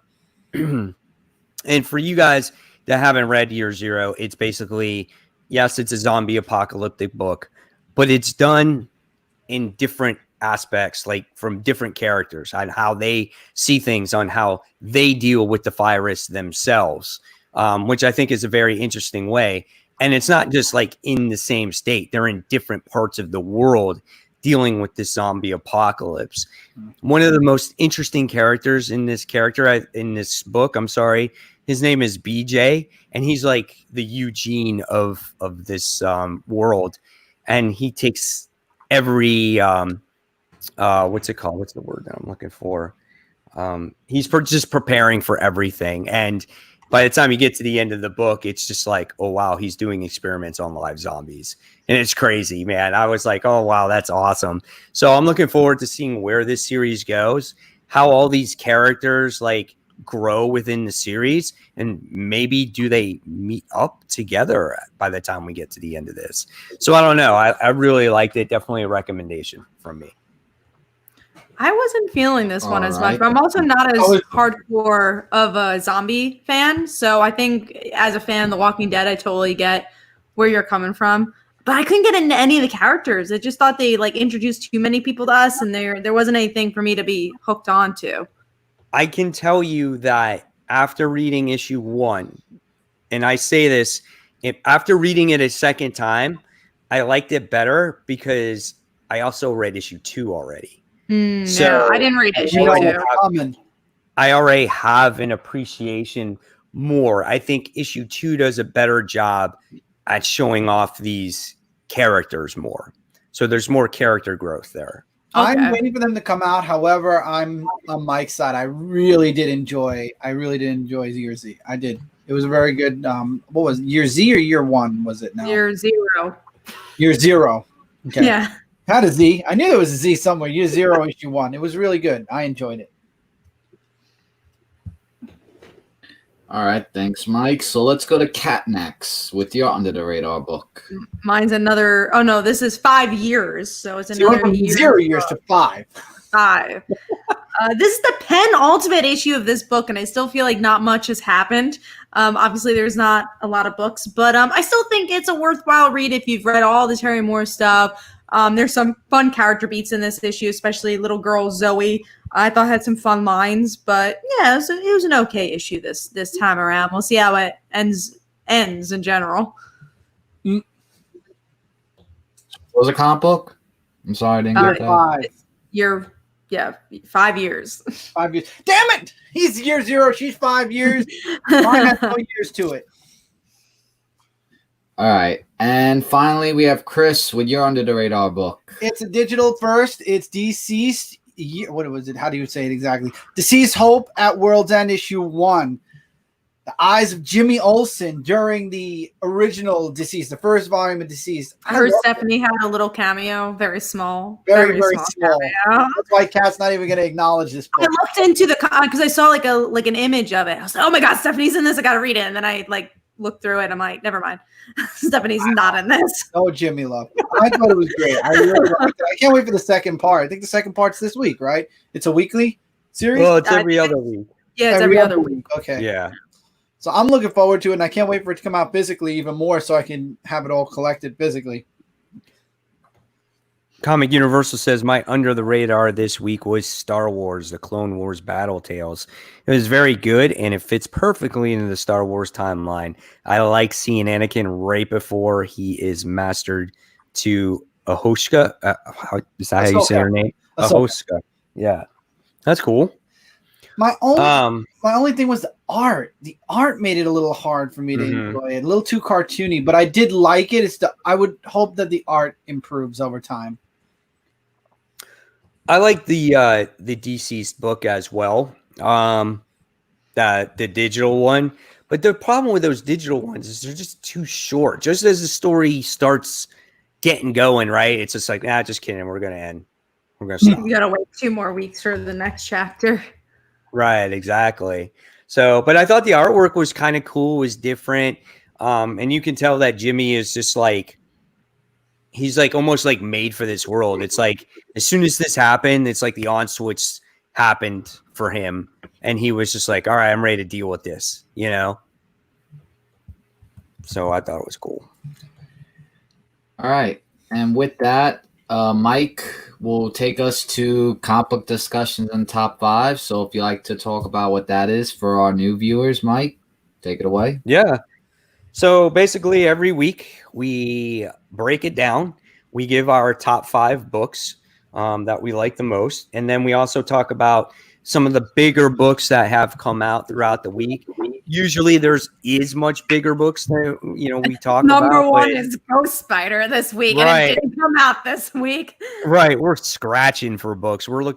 for you guys that haven't read Year Zero, it's basically, yes, it's a zombie apocalyptic book, but it's done in different aspects, like from different characters on how they see things, on how they deal with the virus themselves, which I think is a very interesting way. And it's not just like in the same state. They're in different parts of the world dealing with this zombie apocalypse. One of the most interesting characters in this book, his name is BJ, and he's like the Eugene of this world. And he takes every what's it called? What's the word that I'm looking for? He's just preparing for everything. And by the time you get to the end of the book, it's just like, oh, wow, he's doing experiments on live zombies. And it's crazy, man. I was like, oh, wow, that's awesome. So I'm looking forward to seeing where this series goes, how all these characters like grow within the series, and maybe do they meet up together by the time we get to the end of this. So I don't know. I really liked it. Definitely a recommendation from me. I wasn't feeling this one as much, right. but I'm also not as hardcore of a zombie fan. So I think as a fan of The Walking Dead, I totally get where you're coming from. But I couldn't get into any of the characters. I just thought they like introduced too many people to us, and there wasn't anything for me to be hooked on to. I can tell you that after reading issue 1, and I say this, after reading it a second time, I liked it better because I also read issue 2 already. Yeah, I didn't read issue 2. I already have an appreciation more. I think issue 2 does a better job at showing off these characters more. So there's more character growth there. Okay. I'm waiting for them to come out. However, I'm on Mike's side. I really did enjoy Year Z. I did. It was a very good. What was it, Year Z or Year 1? Was it now? Year 0. Year 0. Okay. Yeah. Had a Z. I knew there was a Z somewhere. Year 0, issue 1. It was really good. I enjoyed it. All right, thanks, Mike. So let's go to Kat next with your Under the Radar book. Mine's another. Oh no, this is 5 years, so it's So you went another from year. 0 years to 5. 5. This is the penultimate issue of this book, and I still feel like not much has happened. Obviously, there's not a lot of books, but I still think it's a worthwhile read if you've read all the Terry Moore stuff. There's some fun character beats in this issue, especially little girl Zoe. I thought had some fun lines, but yeah, it was an okay issue this time around. We'll see how it ends in general. What was a comic book? I'm sorry, I didn't get that. 5. 5 years. 5 years. Damn it! He's Year 0. She's 5 years. Mine has no years to it. All right. And finally, we have Chris with your Under the Radar book. It's a digital first. It's Deceased. What was it? How do you say it exactly? Deceased Hope at World's End, issue 1. The eyes of Jimmy Olsen during the original Deceased, the first volume of Deceased. I heard Stephanie had a little cameo, very small. Very small. That's why Kat's not even going to acknowledge this book. I looked into because I saw like an image of it. I was like, oh my God, Stephanie's in this. I got to read it. And then I looked through it. I'm like, never mind. Stephanie's not in this. Oh, Jimmy love. I thought it was great. I really liked it. I can't wait for the second part. I think the second part's this week, right? It's a weekly series? Well, it's every other week. Yeah, it's every other week. Okay. Yeah. So I'm looking forward to it, and I can't wait for it to come out physically even more so I can have it all collected physically. Comic Universal says my Under the Radar this week was Star Wars, the Clone Wars Battle Tales. It was very good, and it fits perfectly into the Star Wars timeline. I like seeing Anakin right before he is mastered to Ahoshka. Is that how you say her name? Ahoshka. Yeah, that's cool. My only thing was the art. The art made it a little hard for me to enjoy it. A little too cartoony, but I did like it. I would hope that the art improves over time. I like the deceased book as well. The digital one. But the problem with those digital ones is they're just too short. Just as the story starts getting going, right? It's just like, just kidding. We're gonna end. We're gonna stop. You gotta wait 2 more weeks for the next chapter. Right, exactly. So, but I thought the artwork was kind of cool, was different. And you can tell that Jimmy is just like, he's like almost like made for this world. It's like as soon as this happened, it's like the on switch happened for him. And he was just like, all right, I'm ready to deal with this, you know? So I thought it was cool. All right. And with that, Mike will take us to comic book discussions and top 5. So if you like to talk about what that is for our new viewers, Mike, take it away. Yeah. So basically every week we break it down. We give our top 5 books that we like the most. And then we also talk about some of the bigger books that have come out throughout the week. Usually there's much bigger books that, we talk about. Number 1 is Ghost Spider this week. Right. And it didn't come out this week. Right. We're scratching for books. We're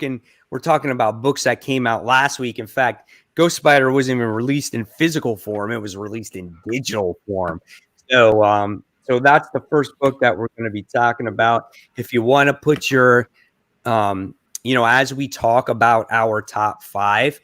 talking about books that came out last week. In fact, Ghost Spider wasn't even released in physical form. It was released in digital form. So that's the first book that we're going to be talking about. If you want to put your, as we talk about our top 5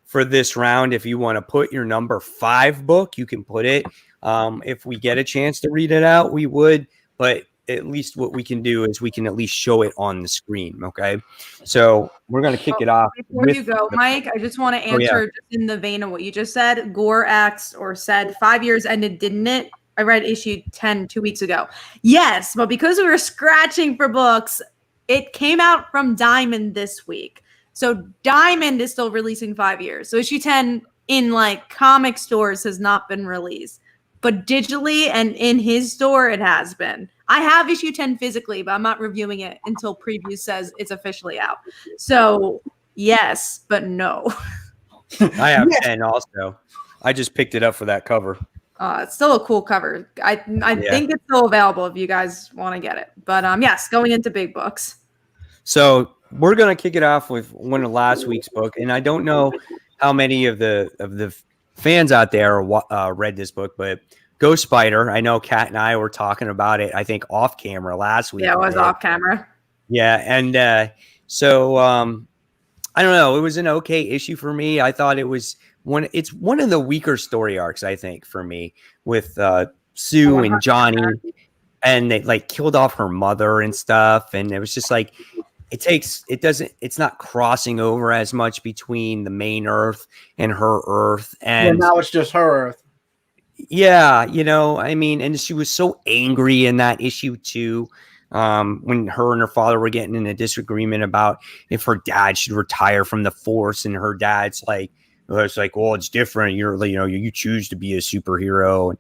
for this round, if you want to put your number 5 book, you can put it. If we get a chance to read it out, we would, but at least what we can do is we can at least show it on the screen. Okay. So we're going to kick it off. Before you go, Mike, I just want to answer just in the vein of what you just said. Gore asked or said 5 years ended, didn't it? I read issue 10 2 weeks ago. Yes, but because we were scratching for books, it came out from Diamond this week. So Diamond is still releasing 5 years. So issue 10 in like comic stores has not been released, but digitally and in his store it has been. I have issue 10 physically, but I'm not reviewing it until preview says it's officially out. So yes, but no. I have 10 also. I just picked it up for that cover. It's still a cool cover. I think it's still available if you guys want to get it. But yes, going into big books. So we're gonna kick it off with one of last week's book, and I don't know how many of the fans out there read this book, but Ghost Spider. I know Kat and I were talking about it. I think off camera last week. Yeah, it was off camera. Yeah, and so I don't know. It was an okay issue for me. I thought it was it's one of the weaker story arcs, I think, for me, with Sue and Johnny, and they like killed off her mother and stuff, and it was just like it's not crossing over as much between the main Earth and her Earth, and now it's just her Earth. Yeah, I mean, and she was so angry in that issue too. When her and her father were getting in a disagreement about if her dad should retire from the force, and her dad's like, well, it's different. You choose to be a superhero,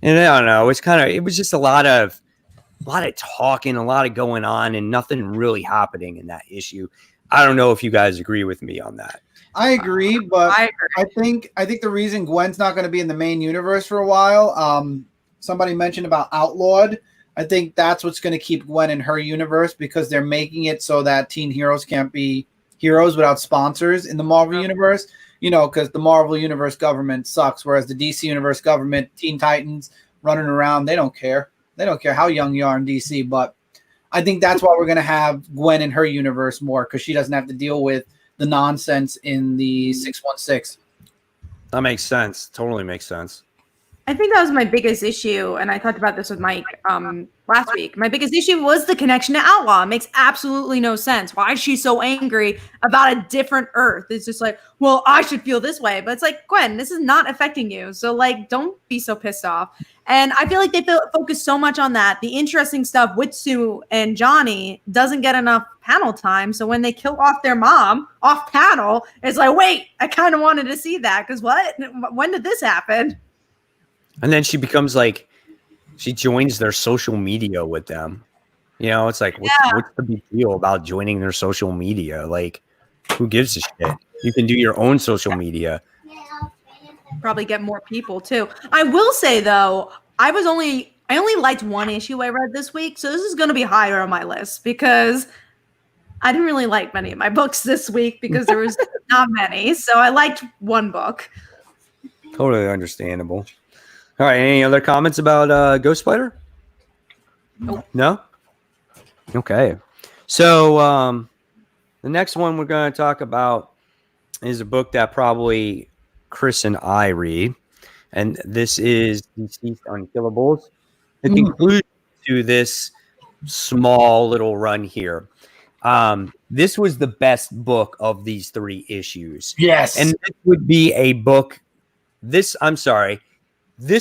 and I don't know. It was just a lot of talking, a lot of going on, and nothing really happening in that issue. I don't know if you guys agree with me on that. I agree, but I think the reason Gwen's not going to be in the main universe for a while. Somebody mentioned about Outlawed. I think that's what's going to keep Gwen in her universe, because they're making it so that teen heroes can't be heroes without sponsors in the Marvel universe. Because the Marvel universe government sucks, whereas the DC universe government, Teen Titans running around, they don't care. They don't care how young you are in DC. But I think that's why we're going to have Gwen in her universe more, because she doesn't have to deal with the nonsense in the 616. That makes sense. Totally makes sense. I think that was my biggest issue, and I talked about this with Mike last week. My biggest issue was the connection to Outlaw. It makes absolutely no sense. Why is she so angry about a different Earth? It's just like, well, I should feel this way. But it's like, Gwen, this is not affecting you. So, like, don't be so pissed off. And I feel like they focus so much on that. The interesting stuff with Sue and Johnny doesn't get enough panel time. So when they kill off their mom off panel, it's like, wait, I kind of wanted to see that. Because when did this happen? And then she becomes like, she joins their social media with them. It's like, what's the big deal about joining their social media? Like, who gives a shit? You can do your own social media. Probably get more people too. I will say though, I only liked one issue I read this week, so this is going to be higher on my list, because I didn't really like many of my books this week because there was not many. So I liked one book. Totally understandable. All right. Any other comments about Ghost Spider? Nope. No? Okay. So the next one we're going to talk about is a book that probably Chris and I read. And this is Deceased Unkillables. The conclusion to this small little run here. This was the best book of these 3 issues. Yes. And this would be a book. This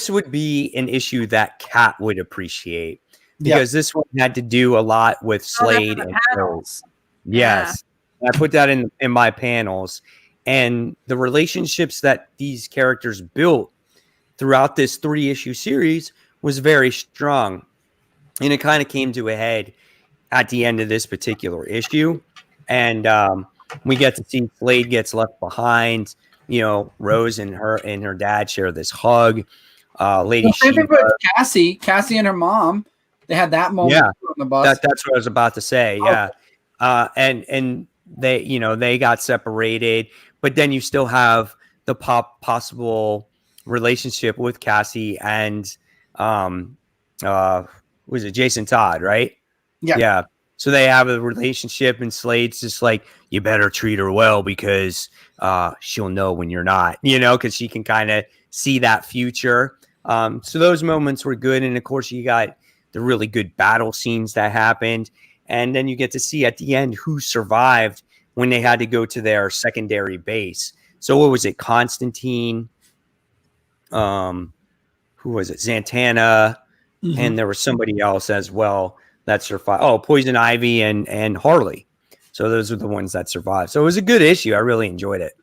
would be an issue that Kat would appreciate, because this one had to do a lot with Slade and Rose. Yes. Yeah. I put that in my panels, and the relationships that these characters built throughout this 3-issue series was very strong. And it kind of came to a head at the end of this particular issue. And we get to see Slade gets left behind. Rose and her dad share this hug. Lady Shiva. Cassie and her mom, they had that moment on the bus. That's what I was about to say. Yeah. And they got separated, but then you still have the possible relationship with Cassie and was it Jason Todd, right? Yeah. So they have a relationship, and Slade's just like, you better treat her well, because she'll know when you're not, because she can kind of see that future. So those moments were good. And of course, you got the really good battle scenes that happened. And then you get to see at the end who survived when they had to go to their secondary base. So what was it? Constantine, who was it? Zantana. And there was somebody else as well that survived. Oh, Poison Ivy and Harley. So those are the ones that survived. So it was a good issue. I really enjoyed it.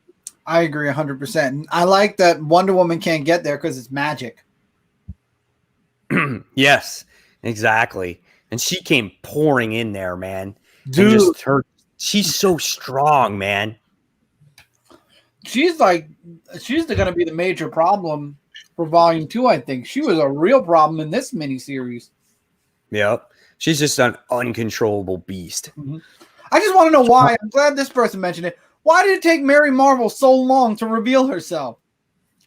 I agree 100%. I like that Wonder Woman can't get there because it's magic. Yes, exactly. And she came pouring in there, man. Dude. And just she's so strong, man. She's going to be the major problem for Volume 2, I think. She was a real problem in this miniseries. Yep. She's just an uncontrollable beast. Mm-hmm. I just want to know why. I'm glad this person mentioned it. Why did it take Mary Marvel so long to reveal herself?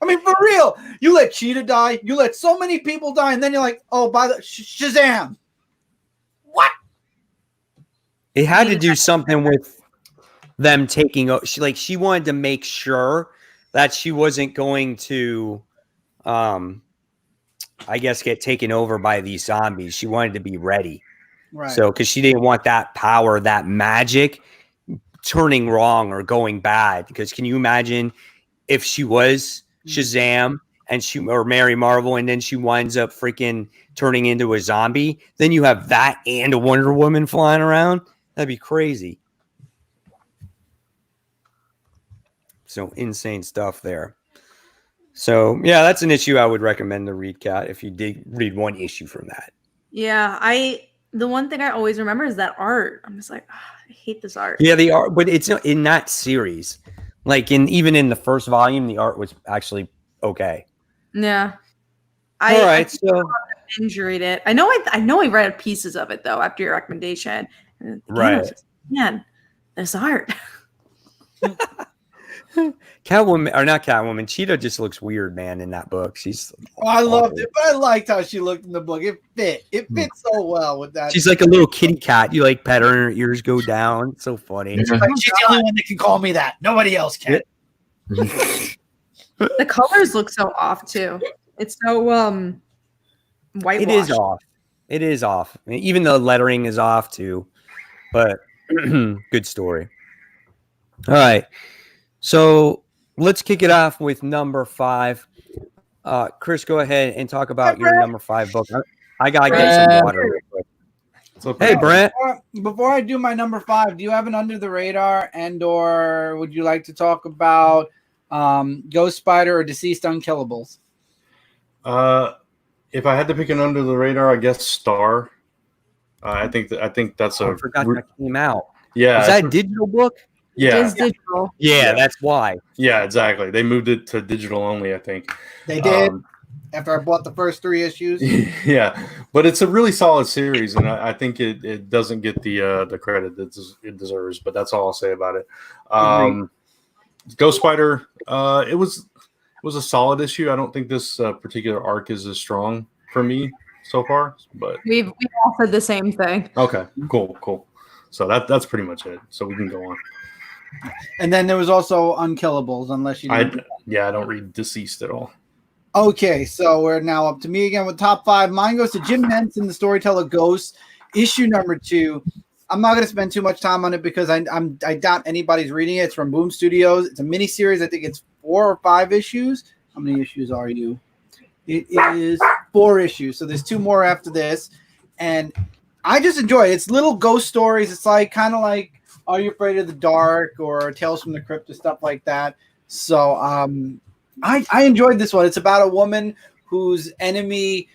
I mean, for real. You let Cheetah die. You let so many people die. And then you're like, oh, by the Shazam. What? It had to do something with them taking over. She wanted to make sure that she wasn't going to, I guess, get taken over by these zombies. She wanted to be ready. Right. So, because she didn't want that power, that magic turning wrong or going bad. Because can you imagine if she was Shazam or Mary Marvel and then she winds up freaking turning into a zombie? Then you have that and a Wonder Woman flying around. That'd be crazy. So insane stuff there. So yeah, that's an issue I would recommend to read, Kat, if you did read one issue from that. Yeah, the one thing I always remember is that art. I'm just like, I hate this art. Yeah, the art, but it's in that series. Like even in the first volume, the art was actually okay. Yeah. All right, so binge read it. I know I read pieces of it though after your recommendation. And again, right. I was just, man, this art. Catwoman, or not Catwoman, Cheetah just looks weird, man, in that book. She's I loved it, but I liked how she looked in the book. It fit. It fit so well with that. She's like a little kitty cat. You like pet her and her ears go down. It's so funny. She's the only one that can call me that. Nobody else can. The colors look so off too. It's so whitewashed. It is off. It is off. I mean, even the lettering is off too. But good story. All right. So let's kick it off with number 5. Chris, go ahead and talk about your number 5 book. I gotta get some water real quick. Hey, Brent. Before I do my number 5, do you have an under the radar, and/or would you like to talk about Ghost Spider or Deceased Unkillables? If I had to pick an under the radar, I guess Star. I think that's I forgot that came out. Yeah, is that a digital book? Yeah. It is digital. Yeah, that's why. Yeah, exactly. They moved it to digital only, I think. They did. After I bought the first 3 issues. Yeah, but it's a really solid series, and I think it doesn't get the credit that it deserves. But that's all I'll say about it. Ghost Spider, it was a solid issue. I don't think this particular arc is as strong for me so far, but we've all said the same thing. Okay, cool. So that's pretty much it. So we can go on. And then there was also Unkillables, unless you I don't read Deceased at all. Okay, so we're now up to me again with top 5. Mine goes to Jim Henson, The Storyteller Ghost, issue number 2. I'm not going to spend too much time on it because I doubt anybody's reading it. It's from Boom Studios. It's a mini series. I think it's 4 or 5 issues. How many issues are you? It is 4 issues. So there's 2 more after this, and I just enjoy it. It's little ghost stories. It's like kind of like Are You Afraid of the Dark or Tales from the Crypt or stuff like that. So I enjoyed this one. It's about a woman whose enemy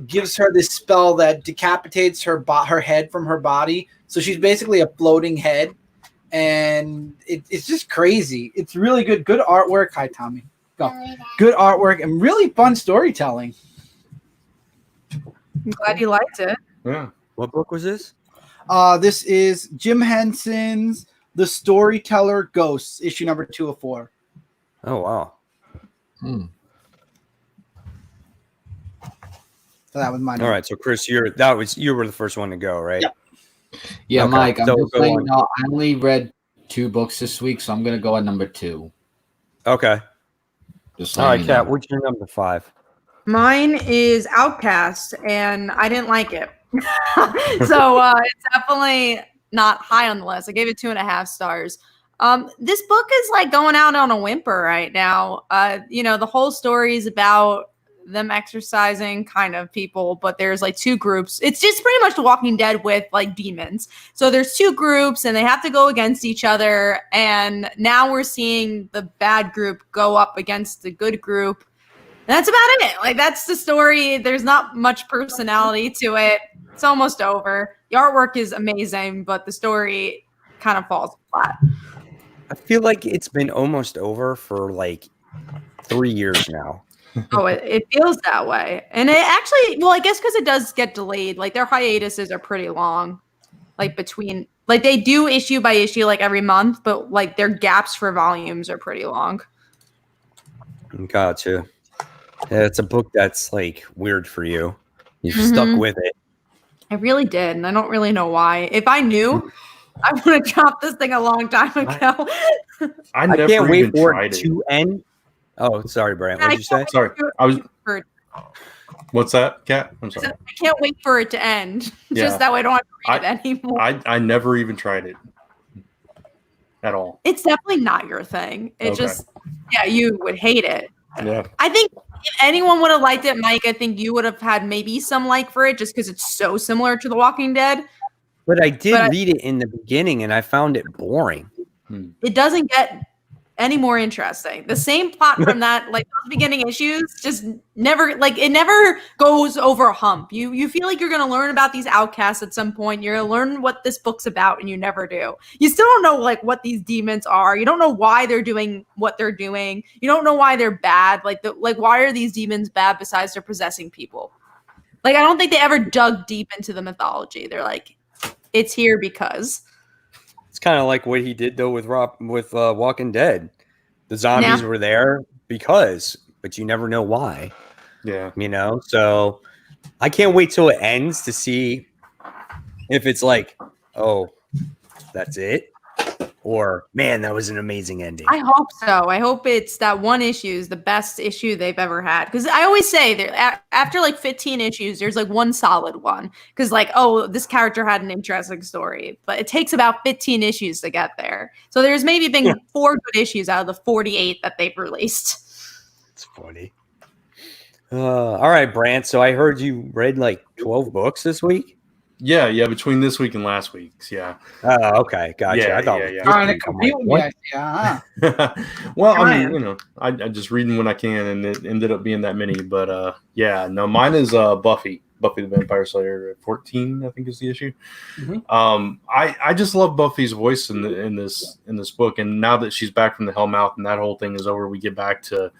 gives her this spell that decapitates her head from her body. So she's basically a floating head, and it's just crazy. It's really good. Good artwork. Hi, Tommy. Go. Good artwork and really fun storytelling. I'm glad you liked it. Yeah. What book was this? This is Jim Henson's The Storyteller Ghosts, issue number 2 of 4. Oh, wow. So that was mine. All right, so Chris, you were the first one to go, right? Yep. Yeah, Okay, Mike, I'm so just go letting you on. know, I only read 2 books this week, so I'm going to go at number 2. Okay. Just All right, letting you Kat, know. what's your number 5? Mine is Outcast, and I didn't like it. So it's definitely not high on the list. I gave it 2.5 stars. This book is like going out on a whimper right now. The whole story is about them exercising kind of people, but there's like two groups. It's just pretty much The Walking Dead with like demons. So there's two groups and they have to go against each other. And now we're seeing the bad group go up against the good group. And that's about it. Like, that's the story. There's not much personality to it. It's almost over. The artwork is amazing, but the story kind of falls flat. I feel like it's been almost over for like 3 years now. Oh, it feels that way. And it actually, well, I guess because it does get delayed. Like, their hiatuses are pretty long. Like, between, like, they do issue by issue, like, every month, but, like, their gaps for volumes are pretty long. Gotcha. Yeah, it's a book that's, like, weird for you. You stuck with it. I really did, and I don't really know why. If I knew, I would have dropped this thing a long time ago. I I never can't wait even for tried it it. to end. Oh, sorry, Brant. What did you say? Sorry, I was. What's that, Kat? I'm sorry. I can't wait for it to end. Yeah. Just that way I don't have to read it anymore. I never even tried it at all. It's definitely not your thing. It Okay. just, yeah, you would hate it. Yeah. I think if anyone would have liked it, Mike, I think you would have had maybe some like for it just because it's so similar to The Walking Dead. But I did read it in the beginning, and I found it boring. It doesn't get any more interesting. The same plot from that, like those beginning issues, just never, like it never goes over a hump. You feel like you're gonna learn about these outcasts at some point. You're gonna learn what this book's about, and you never do. You still don't know like what these demons are. You don't know why they're doing what they're doing. You don't know why they're bad. Like why are these demons bad besides they're possessing people? Like I don't think they ever dug deep into the mythology. They're like, it's here because. It's kind of like what he did though with Walking Dead. The zombies were there because, but you never know why. Yeah. You know, so I can't wait till it ends to see if it's like, oh, that's it, or man, that was an amazing ending. I hope so. I hope it's that one issue is the best issue they've ever had. Because I always say that after like 15 issues, there's like one solid one. Because like, oh, this character had an interesting story, but it takes about 15 issues to get there. So there's maybe been 4 good issues out of the 48 that they've released. It's funny. All right, Brant. So I heard you read like 12 books this week. Yeah, between this week and last week's, yeah. Oh, okay, gotcha. Yeah, I thought yeah. Trying to compete with you guys. Yeah. Well, I mean, you know, I just reading when I can, and it ended up being that many. But yeah, no, mine is Buffy the Vampire Slayer 14, I think is the issue. I just love Buffy's voice in this book, and now that she's back from the Hellmouth and that whole thing is over, we get back to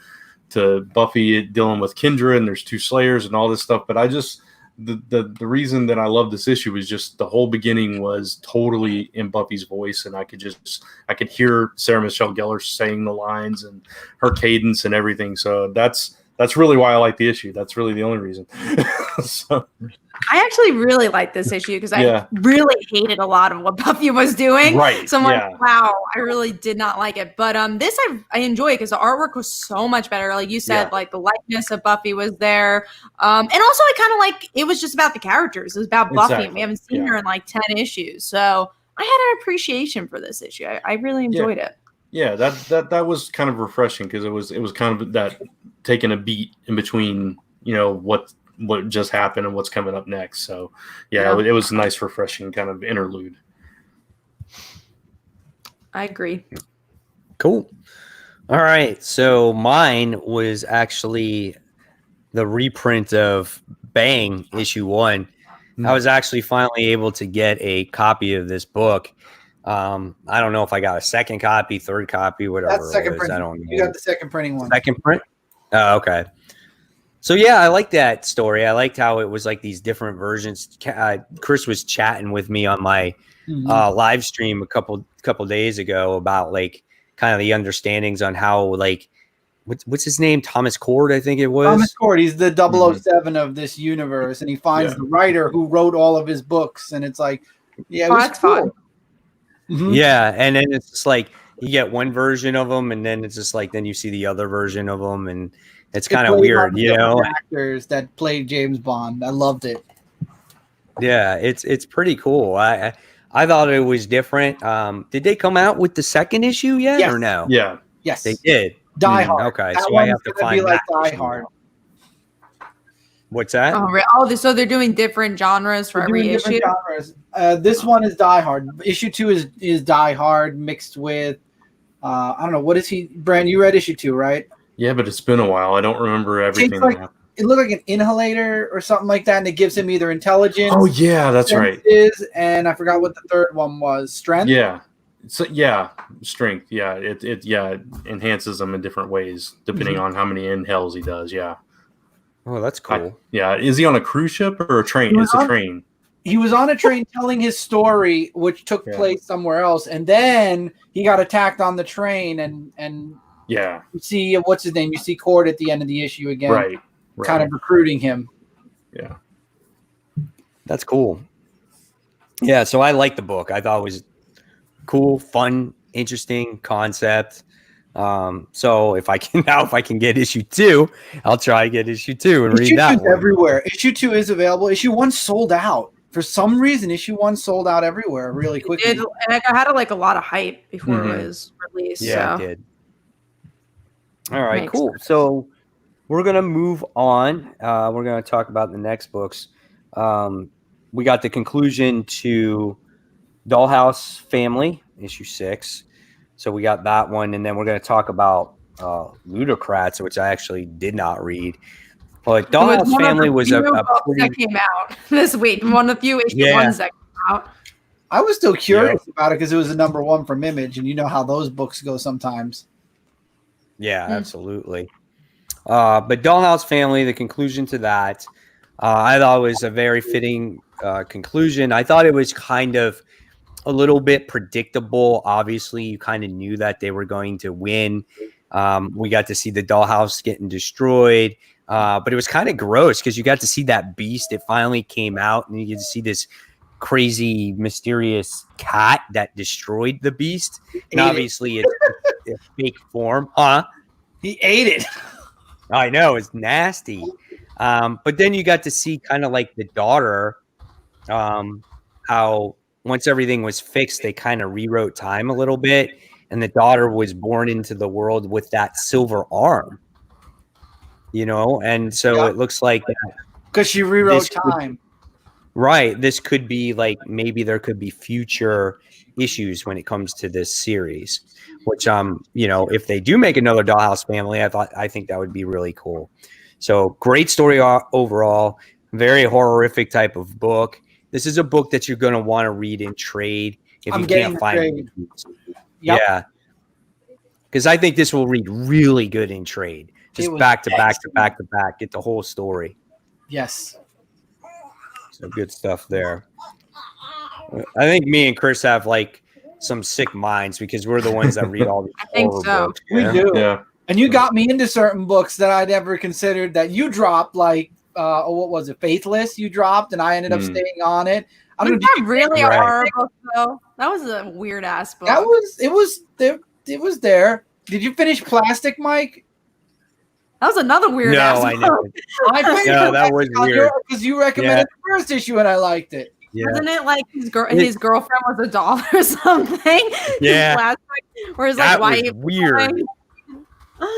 Buffy dealing with Kendra, and there's 2 Slayers and all this stuff. But I just the reason that I love this issue is just the whole beginning was totally in Buffy's voice, and I could hear Sarah Michelle Gellar saying the lines and her cadence and everything. So that's really why I like the issue. That's really the only reason. So. I actually really like this issue because I really hated a lot of what Buffy was doing. Right. So I'm like, wow, I really did not like it. But this I enjoy because the artwork was so much better. Like you said, like the likeness of Buffy was there. And also I kind of like it was just about the characters. It was about Buffy. Exactly. And we haven't seen her in like 10 issues. So I had an appreciation for this issue. I really enjoyed it. Yeah, that was kind of refreshing because it was kind of that taking a beat in between, you know, what just happened and what's coming up next. So yeah. It was a nice, refreshing kind of interlude. I agree. Cool. All right. So mine was actually the reprint of Bang issue 1. I was actually finally able to get a copy of this book. I don't know if I got a second copy, third copy, whatever. That's second it was. print. I don't know. You got the second printing one. Second print? Oh, okay. So yeah, I like that story. I liked how it was like these different versions. Chris was chatting with me on my live stream a couple days ago about like kind of the understandings on how like what's his name? Thomas Cord, I think it was. Thomas Cord. He's the 007 of this universe, and he finds the writer who wrote all of his books, and it's like, yeah, it was that's cool. fun. Yeah, and then it's just like you get one version of them, and then it's just like then you see the other version of them, and it's kind of weird, you know. Actors that played James Bond, I loved it. Yeah, it's pretty cool. I thought it was different. Did they come out with the second issue yet, or no? Yeah, yes, they did. Die Hard. Okay, that so I have to gonna be find like that Die issue. Hard. What's that? So they're doing different genres for every issue. Genres. This one is Die Hard. Issue 2 is Die Hard mixed with I don't know, what is he? Brand, you read issue 2, right? Yeah, but it's been a while. I don't remember everything. Like, it looked like an inhalator or something like that, and it gives him either intelligence. Oh yeah, that's right. And I forgot what the third one was. Strength. Yeah. So strength. Yeah, it enhances them in different ways depending on how many inhales he does. Yeah. Oh, that's cool. Is he on a cruise ship or a train? It's a train. He was on a train telling his story, which took place somewhere else, and then he got attacked on the train, and you see what's his name? You see Cord at the end of the issue again, right. Kind of recruiting him. Yeah, that's cool. Yeah, so I like the book. I thought it was cool, fun, interesting concept. So if I can get issue 2, I'll try to get issue 2 and read that one. Everywhere. Issue 2 is available. Issue 1 sold out. For some reason, issue 1 sold out everywhere really quickly. And I had a lot of hype before it was released. Yeah, so. it did. All right, cool. So we're going to move on. We're going to talk about the next books. We got the conclusion to Dollhouse Family, issue 6. So we got that one. And then we're going to talk about Ludocrats, which I actually did not read. But Dollhouse Family was a pretty... that came out this week. One of the few issue ones that came out. I was still curious about it because it was a #1 from Image, and you know how those books go sometimes. Yeah, absolutely. But Dollhouse Family, the conclusion to that, I thought was a very fitting conclusion. I thought it was kind of a little bit predictable. Obviously, you kind of knew that they were going to win. We got to see the dollhouse getting destroyed. But it was kind of gross because you got to see that beast. It finally came out, and you get to see this crazy, mysterious cat that destroyed the beast. And obviously, it's a fake form. He ate it. I know, it's nasty. But then you got to see kind of like the daughter, how once everything was fixed, they kind of rewrote time a little bit. And the daughter was born into the world with that silver arm. You know, and so it looks like because she rewrote time. Right. This could be like maybe there could be future issues when it comes to this series, which if they do make another Dollhouse Family, I think that would be really cool. So great story overall, very horrific type of book. This is a book that you're going to want to read in trade if you can't find it. Yep. Yeah. Because I think this will read really good in trade. Just back to back to back to back. Get the whole story. Yes. So good stuff there. I think me and Chris have like some sick minds because we're the ones that read all these horror books. We do. Yeah. And you got me into certain books that I'd never considered that you dropped, like what was it? Faithless you dropped, and I ended up staying on it. I don't know. That really a horror book though? That was a weird ass book. It was there. Did you finish Plastic, Mike? That was another weird ass book. No, that was weird. Because you recommended the first issue and I liked it. Yeah. Wasn't it like his girlfriend was a doll or something? Yeah. Where it's that like was weird.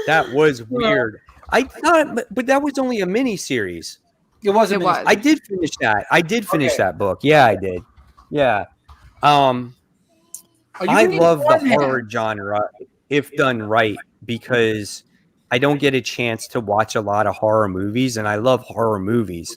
That was weird. I thought, but that was only a mini series. It wasn't. I did finish that. I did finish that book. Yeah, I did. Yeah. I love the horror genre if done right because I don't get a chance to watch a lot of horror movies, and I love horror movies,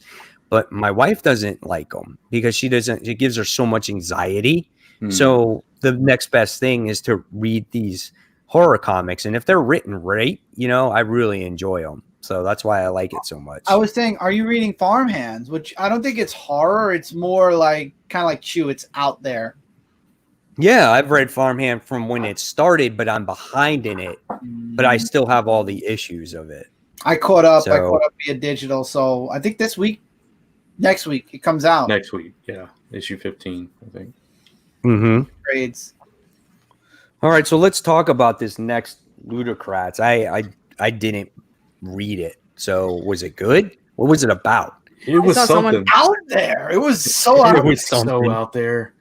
but my wife doesn't like them because it gives her so much anxiety. So the next best thing is to read these horror comics, and if they're written right, I really enjoy them. So that's why I like it so much. I was saying, are you reading Farmhands? Which I don't think it's horror. It's more like kind of like Chew. It's out there. Yeah, I've read Farmhand from when it started, but I'm behind in it. But I still have all the issues of it. I caught up. I caught up via digital. So I think next week, it comes out. Next week, yeah. Issue 15, I think. Mm-hmm. Grades. All right, so let's talk about this next Ludocrats. I didn't read it. So was it good? What was it about? It was something out there. It was so out. It was so out there.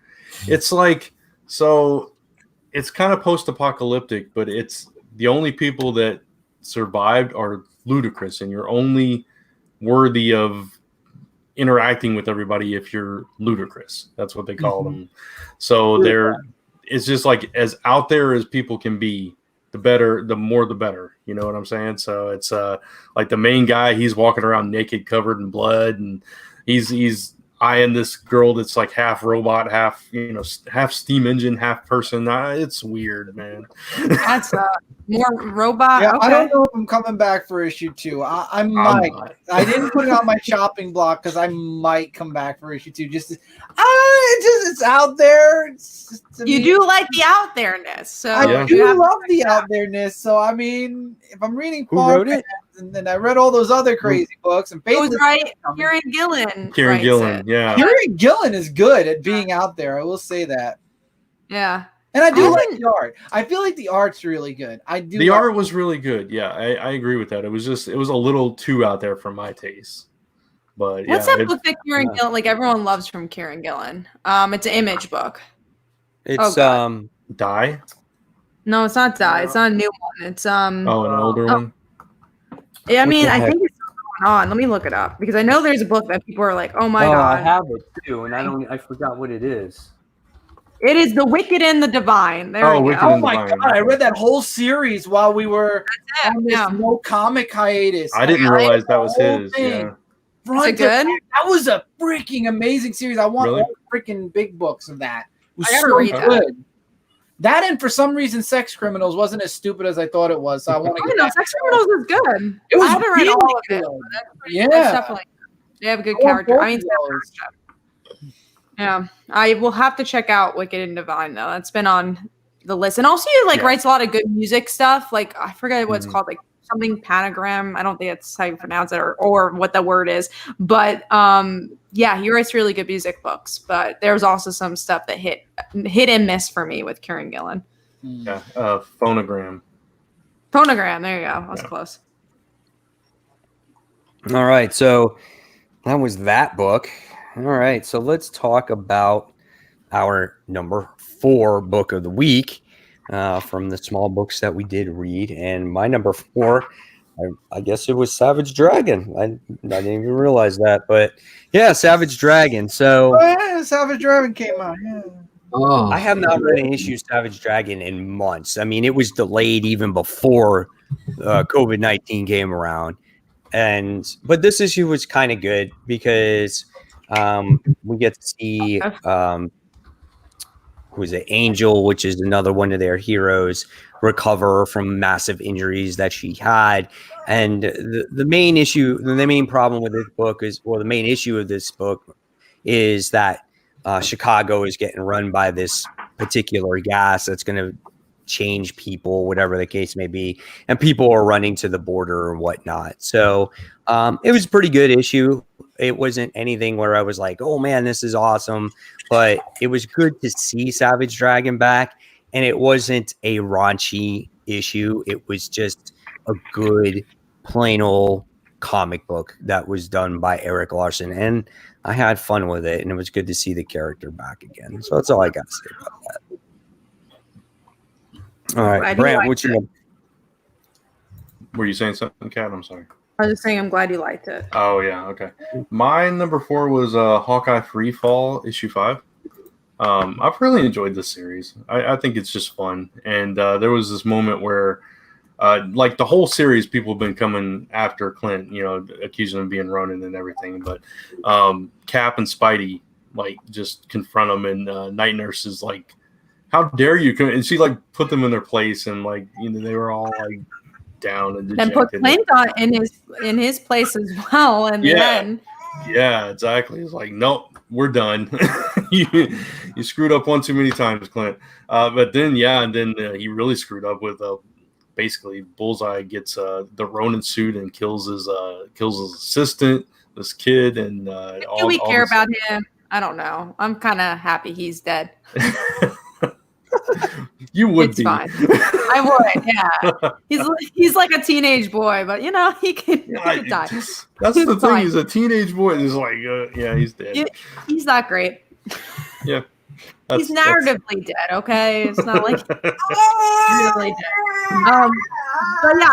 It's like it's kind of post-apocalyptic, but it's the only people that survived are ludicrous, and you're only worthy of interacting with everybody if you're ludicrous. That's what they call them. So it's just like as out there as people can be, the better, the more the better. You know what I'm saying? So it's like the main guy, he's walking around naked, covered in blood, and he's eyeing this girl that's like half robot, half half steam engine, half person. It's weird, man. That's more robot. Yeah, okay. I don't know if I'm coming back for issue 2. I might. I didn't put it on my chopping block because I might come back for issue 2. It's out there. You do like the out there-ness, so I do love the out there-ness. So I mean, if I'm reading Who wrote it? and then I read all those other crazy books, and it was right. Kieran Gillen. Kieran Gillen, yeah. Kieran Gillen is good at being out there. I will say that. Yeah. And I do like the art. I feel like the art's really good. I do. The art was really good. Yeah, I agree with that. It was a little too out there for my taste. But what's that book that Kieran Gillen, like everyone loves from Kieran Gillen? It's an image book. It's Die? No, it's not Die. It's not a new one. It's an older one. Yeah, I mean, I think it's going on. Let me look it up because I know there's a book that people are like, "Oh my god!" I have it too, and I forgot what it is. It is The Wicked and the Divine. There we go. Oh my god! I read that whole series while we were on this no comic hiatus. I didn't realize that was his. Yeah. Is it good? That was a freaking amazing series. I want all the freaking big books of that. It was I gotta so read good. That and for some reason, Sex Criminals wasn't as stupid as I thought it was. So I want to get back. Sex Criminals is good. It was I haven't read all of it. Yeah, that's definitely. They have a good character. I mean, yeah, I will have to check out Wicked and Divine though. That's been on the list, and also he writes a lot of good music stuff. Like I forget what it's called, like something panagram. I don't think that's how you pronounce it, or what the word is. But yeah, he writes really good music books. But there's also some stuff that hit and miss for me with Kieran Gillen. Yeah, Phonogram. Phonogram. There you go. That was close. All right, so that was that book. All right, so let's talk about our number 4 book of the week from the small books that we did read. And my number 4, I guess it was Savage Dragon. I didn't even realize that, but yeah, Savage Dragon. So Savage Dragon came out. Yeah. Oh, I have not read an issue of Savage Dragon in months. I mean, it was delayed even before COVID-19 came around. But this issue was kind of good because we get to see who is it, Angel, which is another one of their heroes, recover from massive injuries that she had. And the main problem with this book is, or the main issue of this book is that Chicago is getting run by this particular gas that's going to change people, whatever the case may be, and people are running to the border and whatnot. So it was a pretty good issue. It wasn't anything where I was like, oh man, this is awesome, but it was good to see Savage Dragon back, and it wasn't a raunchy issue. It was just a good plain old comic book that was done by Eric Larson, and I had fun with it, and it was good to see the character back again. So that's all I got to say about that. All right, Brant, what's your? Were you saying something, Kat? I'm sorry. I was just saying I'm glad you liked it. Oh yeah, okay. My number 4 was Hawkeye Free Fall issue 5. I've really enjoyed this series. I think it's just fun, and there was this moment where, like the whole series, people have been coming after Clint, accusing him of being Ronin and everything. But Cap and Spidey like just confront him, and Night Nurse is like, how dare you come? And she like put them in their place, and like they were all like down and dejected. And put Clint in his place as well. And then exactly. It's like, nope, we're done. you screwed up one too many times, Clint. But then he really screwed up with basically Bullseye gets the Ronin suit and kills his assistant, this kid, and do we care about him? I don't know. I'm kind of happy he's dead. You would it's fine. I would, yeah. He's like a teenage boy, but he can die. That's the thing. He's a teenage boy. He's like, he's dead. He's not great. Yeah. He's narratively dead, okay? It's not like really dead. But yeah,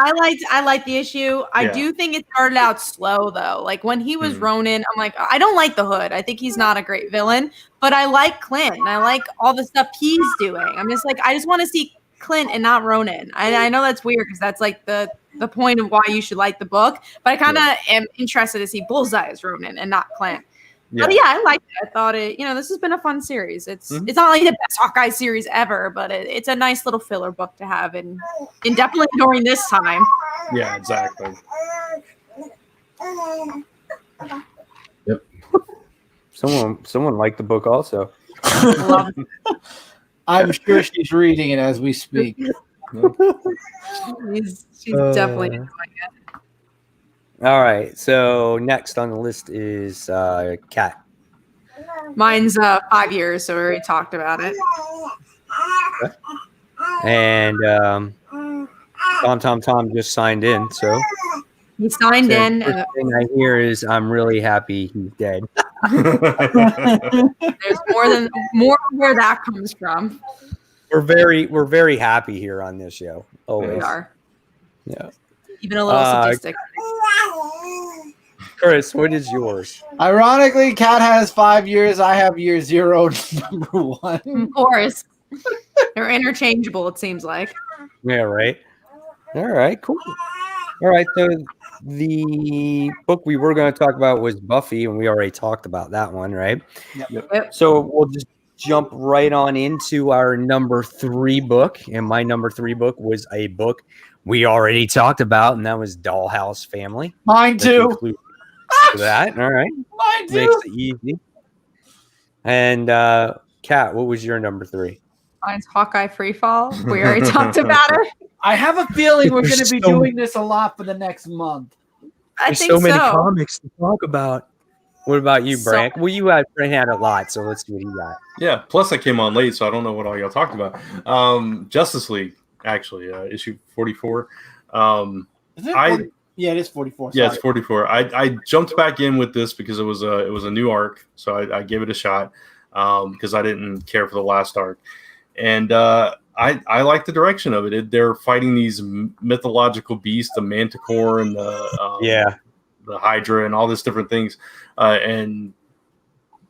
I liked the issue. I do think it started out slow though. Like when he was Ronin, I'm like, I don't like the Hood. I think he's not a great villain, but I like Clint and I like all the stuff he's doing. I'm just like, I just want to see Clint and not Ronin. I know that's weird because that's like the point of why you should like the book, but I kind of am interested to see Bullseye as Ronin and not Clint. Yeah. But yeah, I liked it. I thought this has been a fun series. It's not like the best Hawkeye series ever, but it's a nice little filler book to have, and definitely during this time. Yeah, exactly. Yep. Someone liked the book also. I'm sure she's reading it as we speak. She's definitely enjoying it. All right. So next on the list is Kat. Mine's 5 years, so we already talked about it. And Tom just signed in. So he signed in. The first thing I hear is I'm really happy he's dead. There's more where that comes from. We're very happy here on this show. Always. We are. Yeah. Even a little sadistic. Chris, what is yours? Ironically, Kat has 5 years. I have year 0, number 1. Of course. They're interchangeable, it seems like. Yeah, right. All right, cool. All right, so the book we were going to talk about was Buffy, and we already talked about that one, right? Yep. So we'll just jump right on into our number 3 book, and my number 3 book was a book we already talked about, and that was Dollhouse Family. Mine too. That, all right. Mine too. Makes it easy. And Kat, what was your number 3? Mine's Hawkeye Freefall. We already talked about it. I have a feeling we're going to be doing this a lot for the next month. I think so many comics to talk about. What about you, Brant? Well, Brant had a lot, so let's see what he got. Yeah, plus I came on late, so I don't know what all y'all talked about. Justice League, actually, issue 44. Is it yeah, it is 44. Yeah, it's 44. I jumped back in with this because it was a new arc, so I gave it a shot because I didn't care for the last arc, and I like the direction of it. They're fighting these mythological beasts, the Manticore and the Hydra and all these different things, and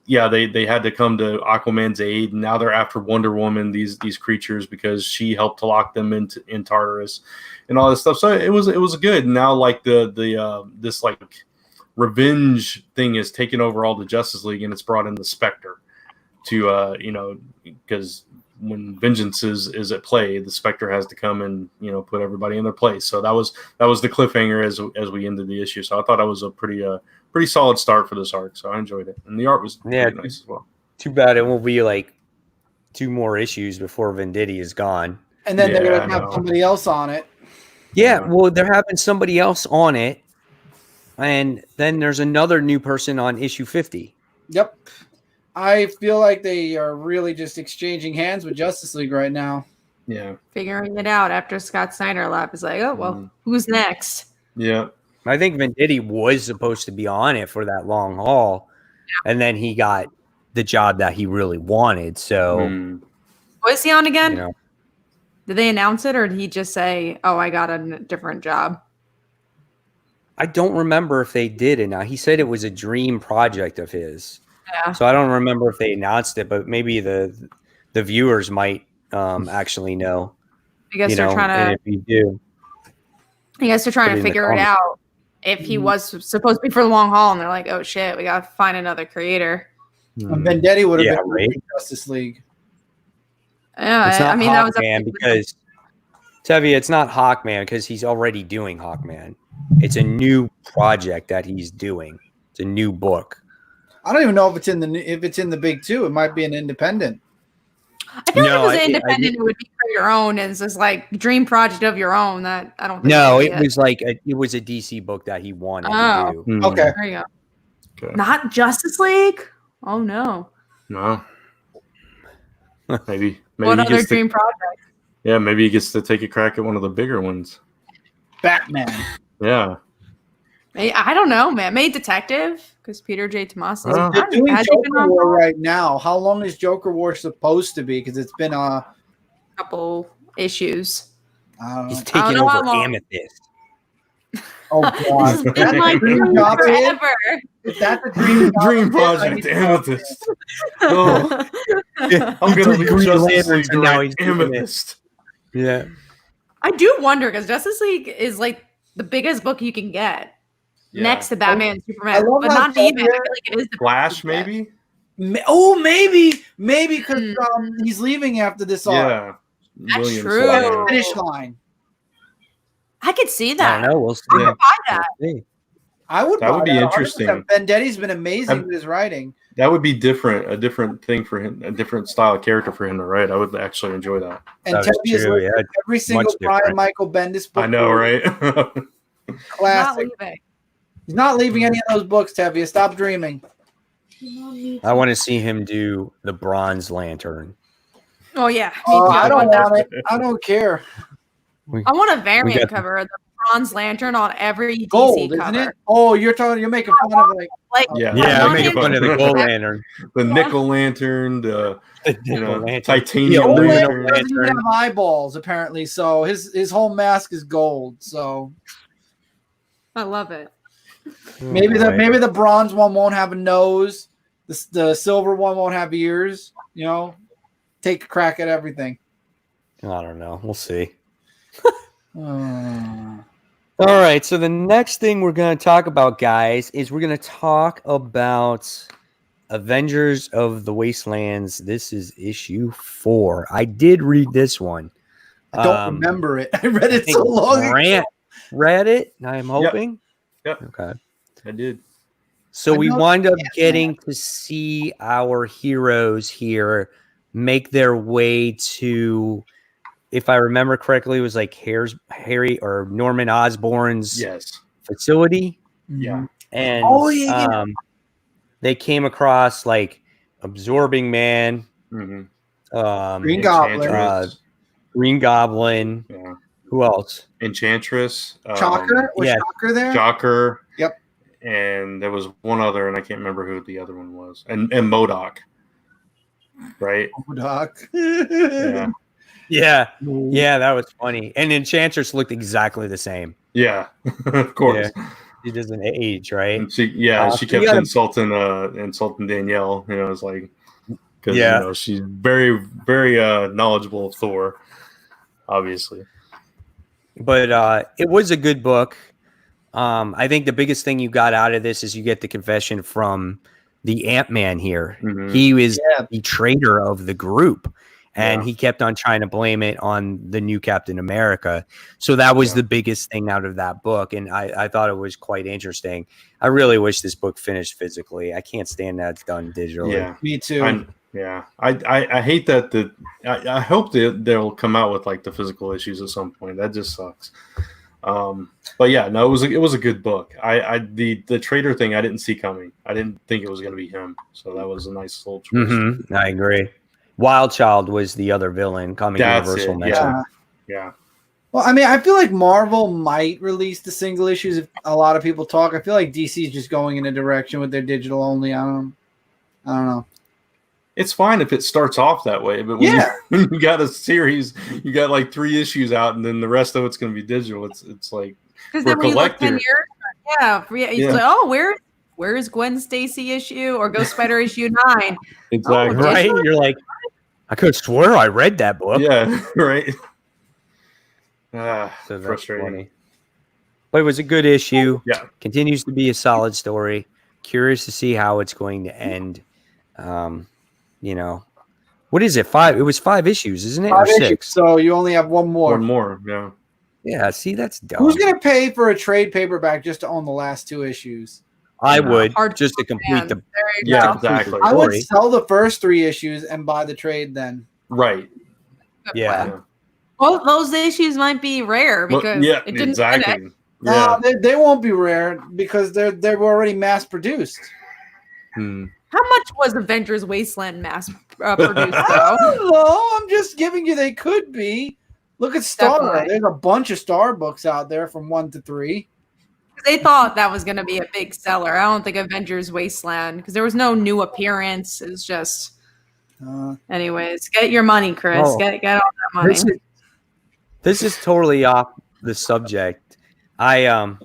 yeah, they had to come to Aquaman's aid, and now they're after Wonder Woman, these creatures, because she helped to lock them in Tartarus and all this stuff. So it was good. Now like the this like revenge thing is taking over all the Justice League, and it's brought in the Spectre to because when vengeance is at play, the Spectre has to come and put everybody in their place. So that was the cliffhanger as we ended the issue. So I thought it was a pretty solid start for this arc. So I enjoyed it, and the art was pretty nice as well. Too bad it won't be like 2 more issues before Venditti is gone, and then they're gonna have somebody else on it. Yeah, well, they're having somebody else on it, and then there's another new person on issue 50. Yep. I feel like they are really just exchanging hands with Justice League right now. Yeah. Figuring it out after Scott Snyder left is like, oh, well, who's next? Yeah. I think Venditti was supposed to be on it for that long haul, and then he got the job that he really wanted. So, was he on again? Did they announce it, or did he just say, oh, I got a different job? I don't remember if they did it now. He said it was a dream project of his. Yeah. So I don't remember if they announced it, but maybe the viewers might actually know. I guess they're trying to. And if you do, I guess they're trying to figure it out. If he was supposed to be for the long haul, and they're like, "Oh shit, we gotta find another creator." Venditti would have been right. Justice League. Yeah, I mean that was Hawkman because Tevye, it's not Hawkman because he's already doing Hawkman. It's a new project that he's doing. It's a new book. I don't even know if it's in the big 2. It might be an independent. I feel like if it was an independent, it would be for your own. And it's just like dream project of your own. That I don't think. No, it was like it was a DC book that he wanted to do. Okay, there you go. Okay. Not Justice League. Oh no. No. Maybe what other dream project? Yeah, maybe he gets to take a crack at one of the bigger ones. Batman. Yeah. I don't know, man. Maybe Detective, because Peter J. Tomasi. They're doing Joker War right now. How long is Joker War supposed to be? Because it's been a couple issues. I don't He's know. taking know how over long. Amethyst. Oh This God, has been my dream dream job is- forever. if that's a dream, job Dream of his, I project, need to know. Amethyst. Oh, I'm He gonna did leave Green Justice Lanterns League to and now write he's doing it. Amethyst. Yeah. I do wonder because Justice League is like the biggest book you can get next to Batman and I Superman, love but how not even. I Xavier- feel like it is the Flash, biggest book you maybe. Oh, maybe because Hmm. he's leaving after this arc. Yeah. That's Williamson, true. yeah. Finish line. get. I could see I that. don't know. We'll see. I would buy that. We'll see. I would. That would buy be 100%. interesting. Vendetti's been amazing I'm- with his writing. That would be a different thing for him, a different style of character for him to write. I would actually enjoy that. And That is Tebby has true, looked yeah. at every single Much Brian different. Michael Bendis book. I know, right? Not Classic. leaving. He's not leaving any of those books, Tevye. Stop dreaming. I want to see him do the Bronze Lantern. Oh yeah. Me Oh, too. I don't that. want it. I don't care. I want a variant got- cover of the Bronze Lantern on every DC Gold, cover. isn't it? Oh, you're making fun of like. Like, Yeah. Yeah, I I'm want making him fun to of the do Gold that. Lantern. The nickel lantern, the Lantern. titanium The Gold aluminum lantern. Lantern doesn't even lantern. have eyeballs apparently, so his whole mask is gold. So I love it. maybe Boy. the bronze one won't have a nose. The silver one won't have ears. You know, take a crack at everything. I don't know. We'll see. Uh, All right. So the next thing we're going to talk about, guys, is we're going to talk about Avengers of the Wastelands. This is issue 4. I did read this one. I don't remember it. I read it so long ago. Grant read it. I'm hoping. Yep. Okay. I did. So I we know- wind up yeah. getting to see our heroes here make their way to, if I remember correctly, it was like Harry or Norman Osborn's Yes. facility. Yeah. And Oh, yeah. they came across like Absorbing Man, Mm-hmm. Green Goblin. Enchantress. Green Goblin. Yeah. Who else? Enchantress. Shocker? Was yeah. Shocker there? Shocker. Yep. And there was one other, and I can't remember who the other one was. And MODOK. Right? Oh, Doc. Yeah. Yeah. Yeah, that was funny. And Enchantress looked exactly the same. Yeah. Of course. She doesn't age, right? And she You kept gotta- insulting Danielle. You know, it's like, because Yeah. you know, she's very, very knowledgeable of Thor, obviously. But it was a good book. I think the biggest thing you got out of this is you get the confession from the Ant-Man here. Mhm. He was Yeah. the traitor of the group, and Yeah. he kept on trying to blame it on the new Captain America. So that was Yeah. the biggest thing out of that book, and I thought it was quite interesting. I really wish this book finished physically. I can't stand that it's done digitally. Yeah. Me too. I hate that I hope that they'll come out with like the physical issues at some point. That just sucks. But yeah, no, it was a good book. The traitor thing I didn't see coming. I didn't think it was going to be him. So that was a nice little twist. Mhm, I agree. Wild Child was the other villain. Comic That's Universal it, mentioned. Yeah. Well, I mean, I feel like Marvel might release the single issues if a lot of people talk. I feel like DC is just going in a direction with their digital only. I don't know. It's fine if it starts off that way, but when, when you got a series, you got like 3 issues out, and then the rest of it's going to be digital. It's like Because for then a when you look 10 collector. years, it's like, oh, where's Gwen Stacy issue or Ghost Spider issue 9? Exactly. Oh, Right? You're like, I could swear I read that book. Yeah. Right. So that's Frustrating. funny. But it was a good issue. Yeah. Continues to be a solid story. Curious to see how it's going to end. You know, what is it? 5? It was 5 issues, isn't it? 5 Or issues, 6? so you only have one more. One more. Yeah. Yeah. See, that's dumb. Who's gonna pay for a trade paperback just to own the last 2 issues? I would Hard just to complete man. the. There you Yeah. go. Exactly. I would Story. sell the first 3 issues and buy the trade then. Right. Good Yeah. plan. Well, those issues might be rare Well, because yeah. it didn't Exactly. finish. Yeah. No, they won't be rare because they were already mass produced. Hmm. How much was Avengers Wasteland mass produced I though? don't know. I'm just giving you they could be. Look at Star. Definitely. There's a bunch of Star books out there from 1 to 3. They thought that was going to be a big seller. I don't think Avengers Wasteland because there was no new appearance. It was just, anyways, get your money, Chris. Oh. Get all that money. This is totally off the subject. I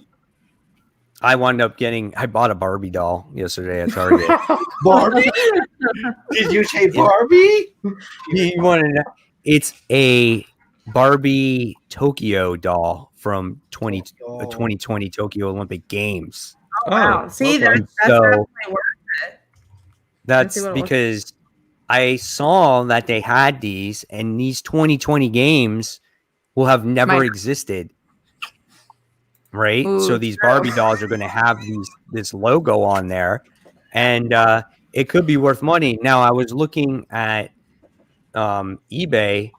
wound up I bought a Barbie doll yesterday at Target. Barbie? Did you say Barbie? You want to know? It's a Barbie Tokyo doll from 2020 Tokyo Olympic Games. Oh, wow. See, okay. that's So- definitely worth it. That's see what it looks because I saw that they had these, and these 2020 games will have never Might- existed. Right? Ooh, So these true. Barbie dolls are going to have this logo on there, and it could be worth money. Now, I was looking at eBay,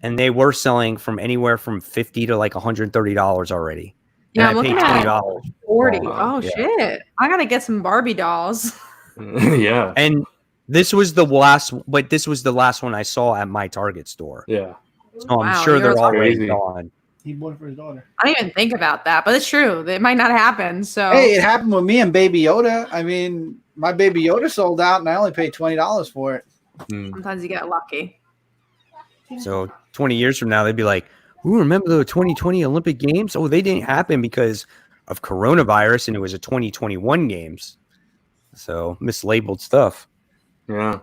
and they were selling from anywhere from $50 to like $130 already. Yeah, And I'm I paid looking at $20. 40. Wow. Oh, Yeah. shit. I got to get some Barbie dolls. Yeah. And this was the last one I saw at my Target store. Yeah. So I'm Wow, sure you're they're already crazy. gone. He bought it for his daughter. I didn't even think about that, but it's true. It might not happen. So Hey, it happened with me and Baby Yoda. I mean, my Baby Yoda sold out, and I only paid $20 for it. Mm. sometimes you get lucky. So 20 years from now, they'd be like, "Ooh, remember the 2020 Olympic Games? Oh, they didn't happen because of coronavirus, and it was a 2021 games." So mislabeled stuff. Yeah.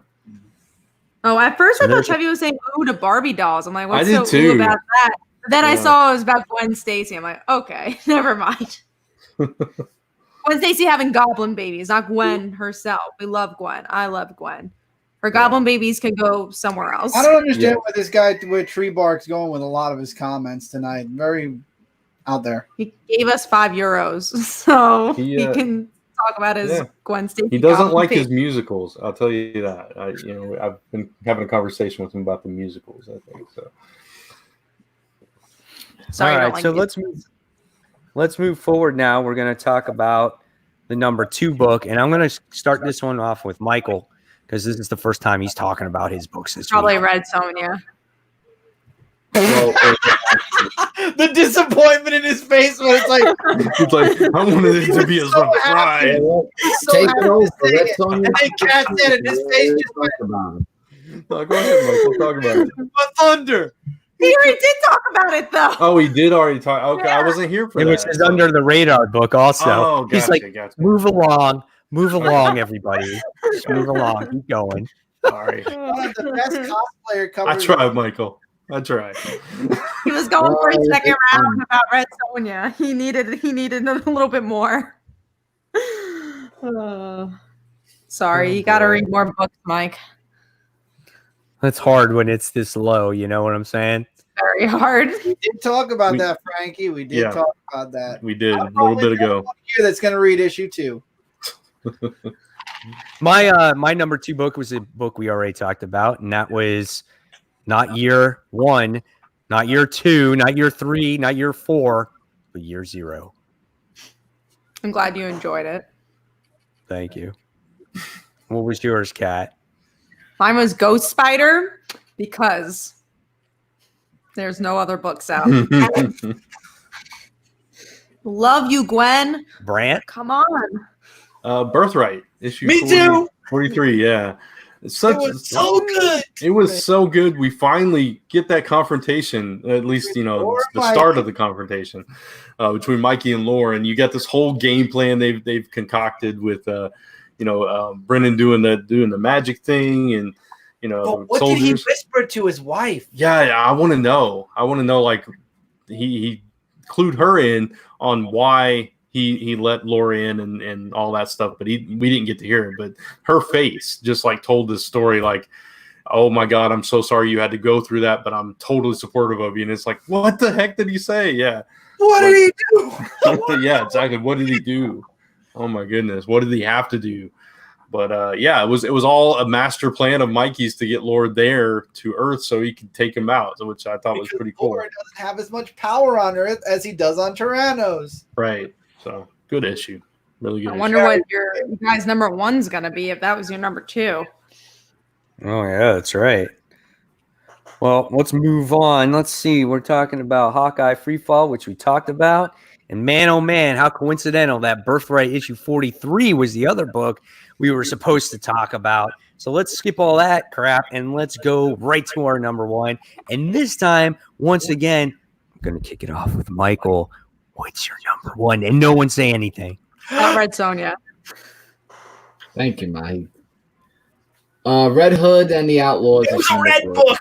Oh, at first So I thought there's- Chevy was saying ooh to Barbie dolls. I'm like, what's I did so ooh too. about that? But then I Yeah. saw it was about Gwen Stacy. I'm like, okay, never mind. Gwen Stacy having goblin babies, not Gwen herself. We love Gwen. I love Gwen. Her goblin babies can go somewhere else. I don't understand Yeah. where this guy with Tree Bark's going with a lot of his comments tonight. Very out there. He gave us €5, so He, he can talk about his yeah. Gwen Stacy. He doesn't goblin like his baby. musicals. I'll tell you that. I've been having a conversation with him about the musicals. I think so. Sorry, All I right, don't like so it. let's move forward now. We're going to talk about the number 2 book, and I'm going to start this one off with Michael because this is the first time he's talking about his books this Probably week. read Sonia. Well, The disappointment in his face when it's like, it's like I wanted it to be a So happy. surprise. he's so Take happy it to over. say Let it. Sonya And then Cat said it, his face just went, talk about it. Go ahead, Mike. We'll talk about it. "But thunder." He already did talk about it though. Oh, he did already talk. Okay, I Yeah. wasn't here for It that. was his under the radar book also. Oh, He's like, gotcha. move along, everybody. Just move along. Keep going. Sorry. One of the best cosplayer I covers. tried, Michael. I tried. He was going for his Oh, second it's round about Red Sonia. He needed a little bit more. Sorry, Oh, you got to boy. read more books, Mike. That's hard when it's this low. You know what I'm saying? Very hard. We did talk about We- that, Frankie. We did Yeah. talk about that. We did a I'm little probably bit the ago. only one here that's going to read issue 2. My number 2 book was a book we already talked about, and that was not year 1, not year 2, not year 3, not year 4, but year 0. I'm glad you enjoyed it. Thank you. What was yours, Kat? Mine was Ghost Spider because there's no other books out. Love you, Gwen. Brant? Come on. Birthright issue. Me 40 too. 43. Yeah. It's such. It was so good. It was so good. We finally get that confrontation, at least, Laura the Mikey. start of the confrontation between Mikey and Laura. And you get this whole game plan they've concocted with, Brennan doing the magic thing and, But what did he soldiers. whisper to his wife? Yeah, I want to know. Like, he clued her in on why he let Laura in and all that stuff, but we didn't get to hear it. But her face just like told this story, like, oh my God, I'm so sorry you had to go through that, but I'm totally supportive of you. And it's like, what the heck did he say? Yeah. What did he do? Yeah, exactly. What did he do? Oh my goodness. What did he have to do? But it was all a master plan of Mikey's to get Laura there to Earth so he could take him out, which I thought was Because pretty cool. Laura doesn't have as much power on Earth as he does on Tyrannos. Right. So good issue. Really good I issue. wonder what your guys' number 1's going to be if that was your number 2. Oh, yeah, that's right. Well, let's move on. Let's see. We're talking about Hawkeye Freefall, which we talked about. And man, oh man, how coincidental that Birthright issue 43 was the other book we were supposed to talk about. So let's skip all that crap and let's go right to our number 1. And this time, once again, I'm going to kick it off with Michael. What's your number one? And no one say anything. Not Red Sonja. Thank you, Mike. Red Hood and the Outlaws. It was a red book.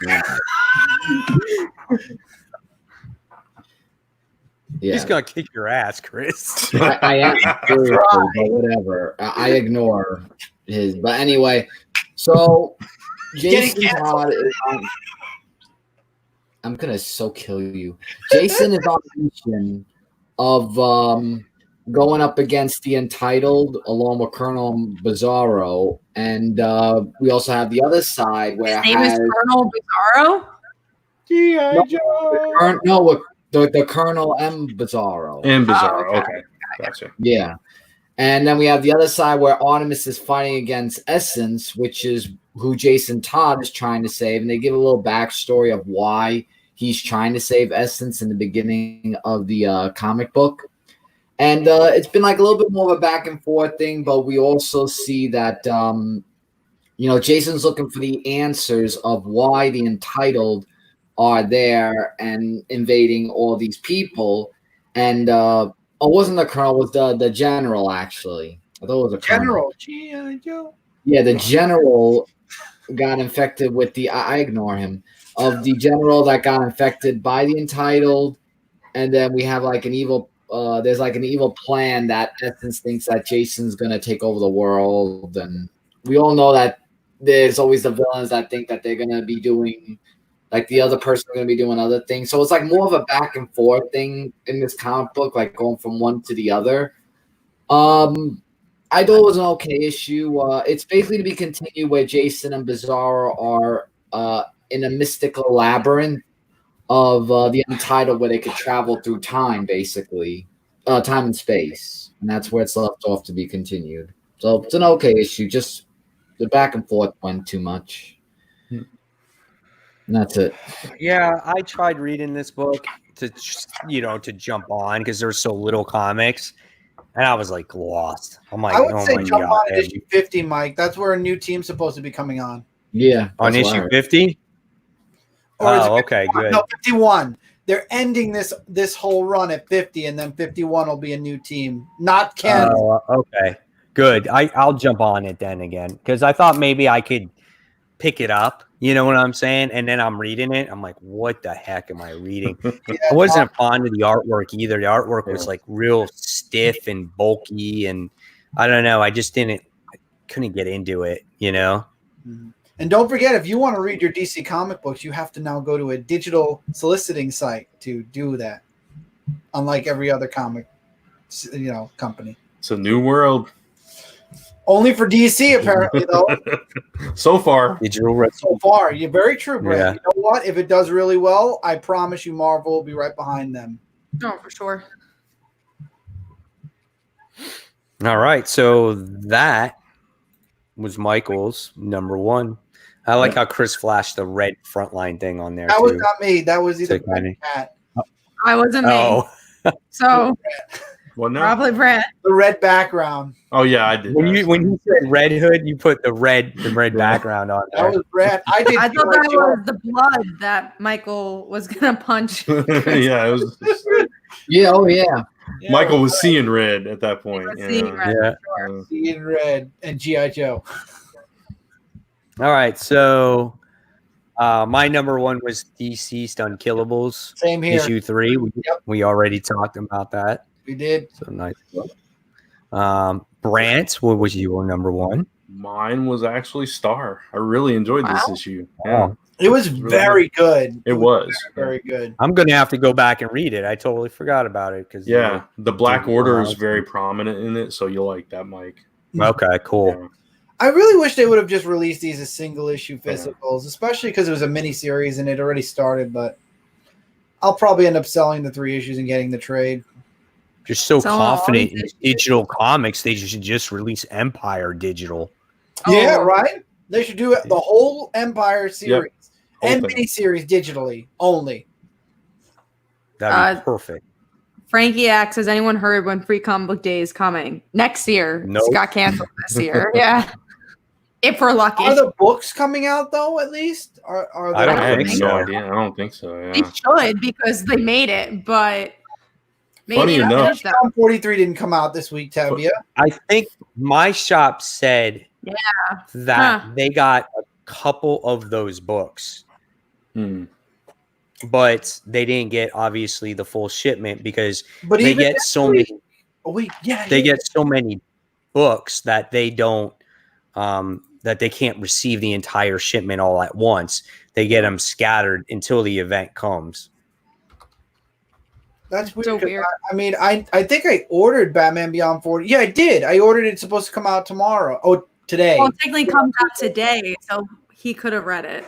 Yeah. He's going to kick your ass, Chris. I am seriously, but whatever. I ignore his. But anyway, so Jason Todd is on. I'm gonna so kill you. Jason is on a mission of going up against the Entitled along with Colonel Bizarro, and we also have the other side where His name is Colonel Bizarro. The Colonel M. Bizarro. And Bizarro. Oh, okay. Gotcha. Yeah. And then we have the other side where Artemis is fighting against Essence, which is who Jason Todd is trying to save. And they give a little backstory of why he's trying to save Essence in the beginning of the comic book. And it's been like a little bit more of a back and forth thing, but we also see that, Jason's looking for the answers of why the Entitled are there and invading all these people. And it wasn't the colonel, it was the general, actually. I thought it was a General. Yeah, the general got infected with I ignore him, of the general that got infected by the Entitled. And then we have like an evil, there's like an evil plan that Essence thinks that Jason's going to take over the world. And we all know that there's always the villains that think that they're going to be doing, like the other person going to be doing other things. So it's like more of a back and forth thing in this comic book, like going from one to the other. I thought it was an okay issue. It's basically to be continued where Jason and Bizarro are in a mystical labyrinth of the Entitled where they could travel through time, basically. Time and space. And that's where it's left off to be continued. So it's an okay issue. Just the back and forth went too much. And that's it. Yeah, I tried reading this book to jump on because there's so little comics, and I was like lost. I'm like, I would oh say my jump God. on at issue 50, Mike. That's where a new team's supposed to be coming on. Yeah. On that's issue why. 50? Or is Oh, it okay, 51? good. No, 51. They're ending this whole run at 50, and then 51 will be a new team. Not Ken. Oh, okay, good. I'll jump on it then again because I thought maybe I could pick it up. You know what I'm saying? And then I'm reading it. I'm like, what the heck am I reading? I wasn't fond of the artwork either. The artwork was like real stiff and bulky, and I don't know. I just couldn't get into it. And don't forget, if you want to read your DC comic books, you have to now go to a digital soliciting site to do that. Unlike every other comic, company. It's a new world. Only for DC, apparently, though. So far. Digital. So far, you're very true, Brad. Yeah. You know what? If it does really well, I promise you, Marvel will be right behind them. No, for sure. All right, so that was Michael's number one. I like how Chris flashed the red frontline thing on there. That too. was not me. That was either So kinda- Cat. I wasn't me. Oh, So What now? probably Brent. The red background. Oh yeah, I did. when that. you said Red Hood, you put the red background on That there. was Brad. I did. I thought that was the blood that Michael was gonna punch. Yeah, it was. Yeah, oh yeah. Michael was seeing red at that point. was seeing red. Yeah. Uh, in red and G.I. Joe. All right, so my number one was DC's Unkillables Same here. issue 3. Yep. We already talked about that. We did. So nice. Brant, what was your number one? Mine was actually Star. I really enjoyed this Wow. issue. Wow. It was Really very good. It was. very good. I'm gonna have to go back and read it. I totally forgot about it because Yeah, the Black Dude, Order wow. is very prominent in it, so you'll like that, Mike. Okay, cool. Yeah. I really wish they would have just released these as single issue physicals, especially because it was a mini series and it already started. But I'll probably end up selling the 3 issues and getting the trade. Just so So confident all in these digital comics, they should just release Empire digital. Yeah, Oh. right. They should do it the whole Empire series Whole and thing. mini series digitally only. That'd be perfect. Frankie asks, has anyone heard when Free Comic Book Day is coming? Next year. Nope. It got canceled this year. Yeah. if we're lucky. Are the books coming out though? At least are I don't I have think no so. idea. I don't think so. They Yeah. should because they made it, but maybe Funny they don't enough- finish them. 43 didn't come out this week, Tabia. I think my shop said that Huh. they got a couple of those books, Hmm. but they didn't get obviously the full shipment because But they even get next so week- many. Wait, yeah, They get so many books that they don't that they can't receive the entire shipment all at once. They get them scattered until the event comes. That's weird. So 'cause weird. I mean, I think I ordered Batman Beyond 40. Yeah, I did. I ordered it. It's supposed to come out tomorrow. Oh, today. Well, it technically comes out today, so he could have read it.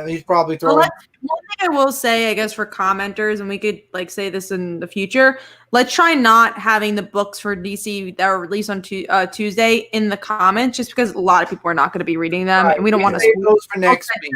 He's probably Well, throwing. one thing I will say, I guess, for commenters, and we could like say this in the future, let's try not having the books for DC that are released on Tuesday in the comments, just because a lot of people are not going to be reading them, and we don't want to save those for next week.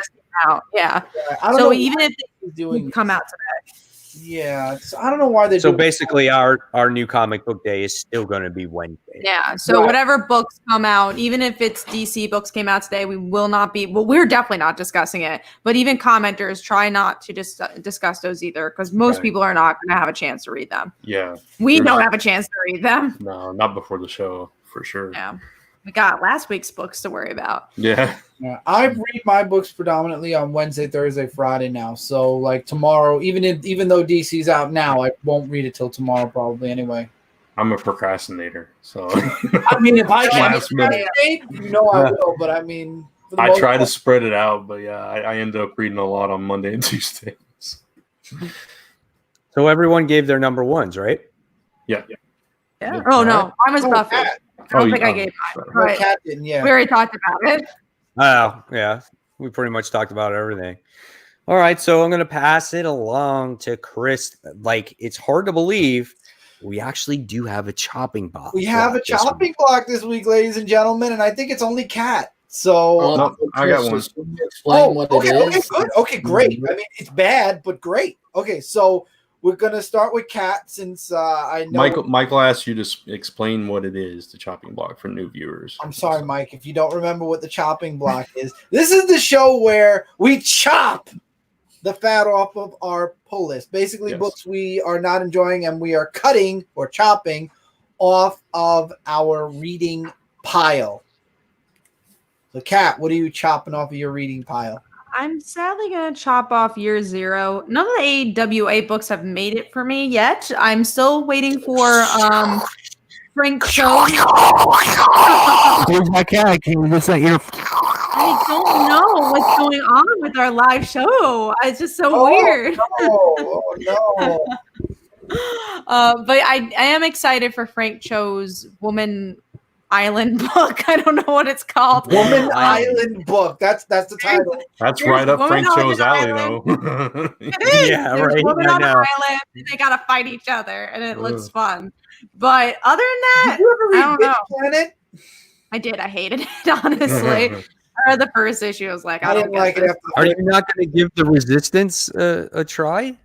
out. Yeah. I don't So know even why if he's they doing come out today. Yeah, I don't know why they. So do basically, our new comic book day is still going to be Wednesday. Yeah. So Right. whatever books come out, even if it's DC books came out today, we will not be. Well, we're definitely not discussing it. But even commenters try not to just discuss those either, because most Right. people are not going to have a chance to read them. Yeah. We There's- don't have a chance to read them. No, not before the show for sure. Yeah. We got last week's books to worry about. Yeah. Yeah, I read my books predominantly on Wednesday, Thursday, Friday now. So like tomorrow, even though DC's out now, I won't read it till tomorrow probably anyway. I'm a procrastinator, so I mean, if I can Last minute. I will. But I mean, for the I most try to part- spread it out, but yeah, I end up reading a lot on Monday and Tuesdays. So everyone gave their number ones, right? Yeah. Yeah. Oh no, mine was Oh, Buffy. Cat. I don't think I gave sorry. No, Right. Cat didn't. Yeah. We already talked about it. Oh, yeah. We pretty much talked about everything. All right. So I'm going to pass it along to Chris. Like, it's hard to believe we actually do have a chopping block. We have a this week. chopping block this week, ladies and gentlemen, and I think it's only Cat. So. No, I got one. Can you explain what okay, it okay, is? good. Okay, great. I mean, it's bad, but great. Okay, so we're gonna start with Cat since I know. Michael asked you to explain what it is, the chopping block, for new viewers. I'm sorry, Mike, if you don't remember what the chopping block is. This is the show where we chop the fat off of our pull list. Basically, Yes. books we are not enjoying and we are cutting or chopping off of our reading pile. So, Kat, what are you chopping off of your reading pile? I'm sadly going to chop off Year Zero. None of the AWA books have made it for me yet. I'm still waiting for Frank Cho. Where's my cat? Can you listen to your? I don't know what's going on with our live show. It's just so weird. Oh, no. But I am excited for Frank Cho's Woman Island book. I don't know what it's called. Woman Island. Island book. That's the title. That's There's right up Woman Frank on Cho's an alley, island. though. It is. Yeah, There's right. women I on an know. island, and they gotta fight each other, and it looks fun. But other than that, Did you ever I read don't Big know. Planet? I did. I hated it, honestly. Or the first issue, I was like, I I don't didn't get like it this. after Are you not going to give the Resistance a try?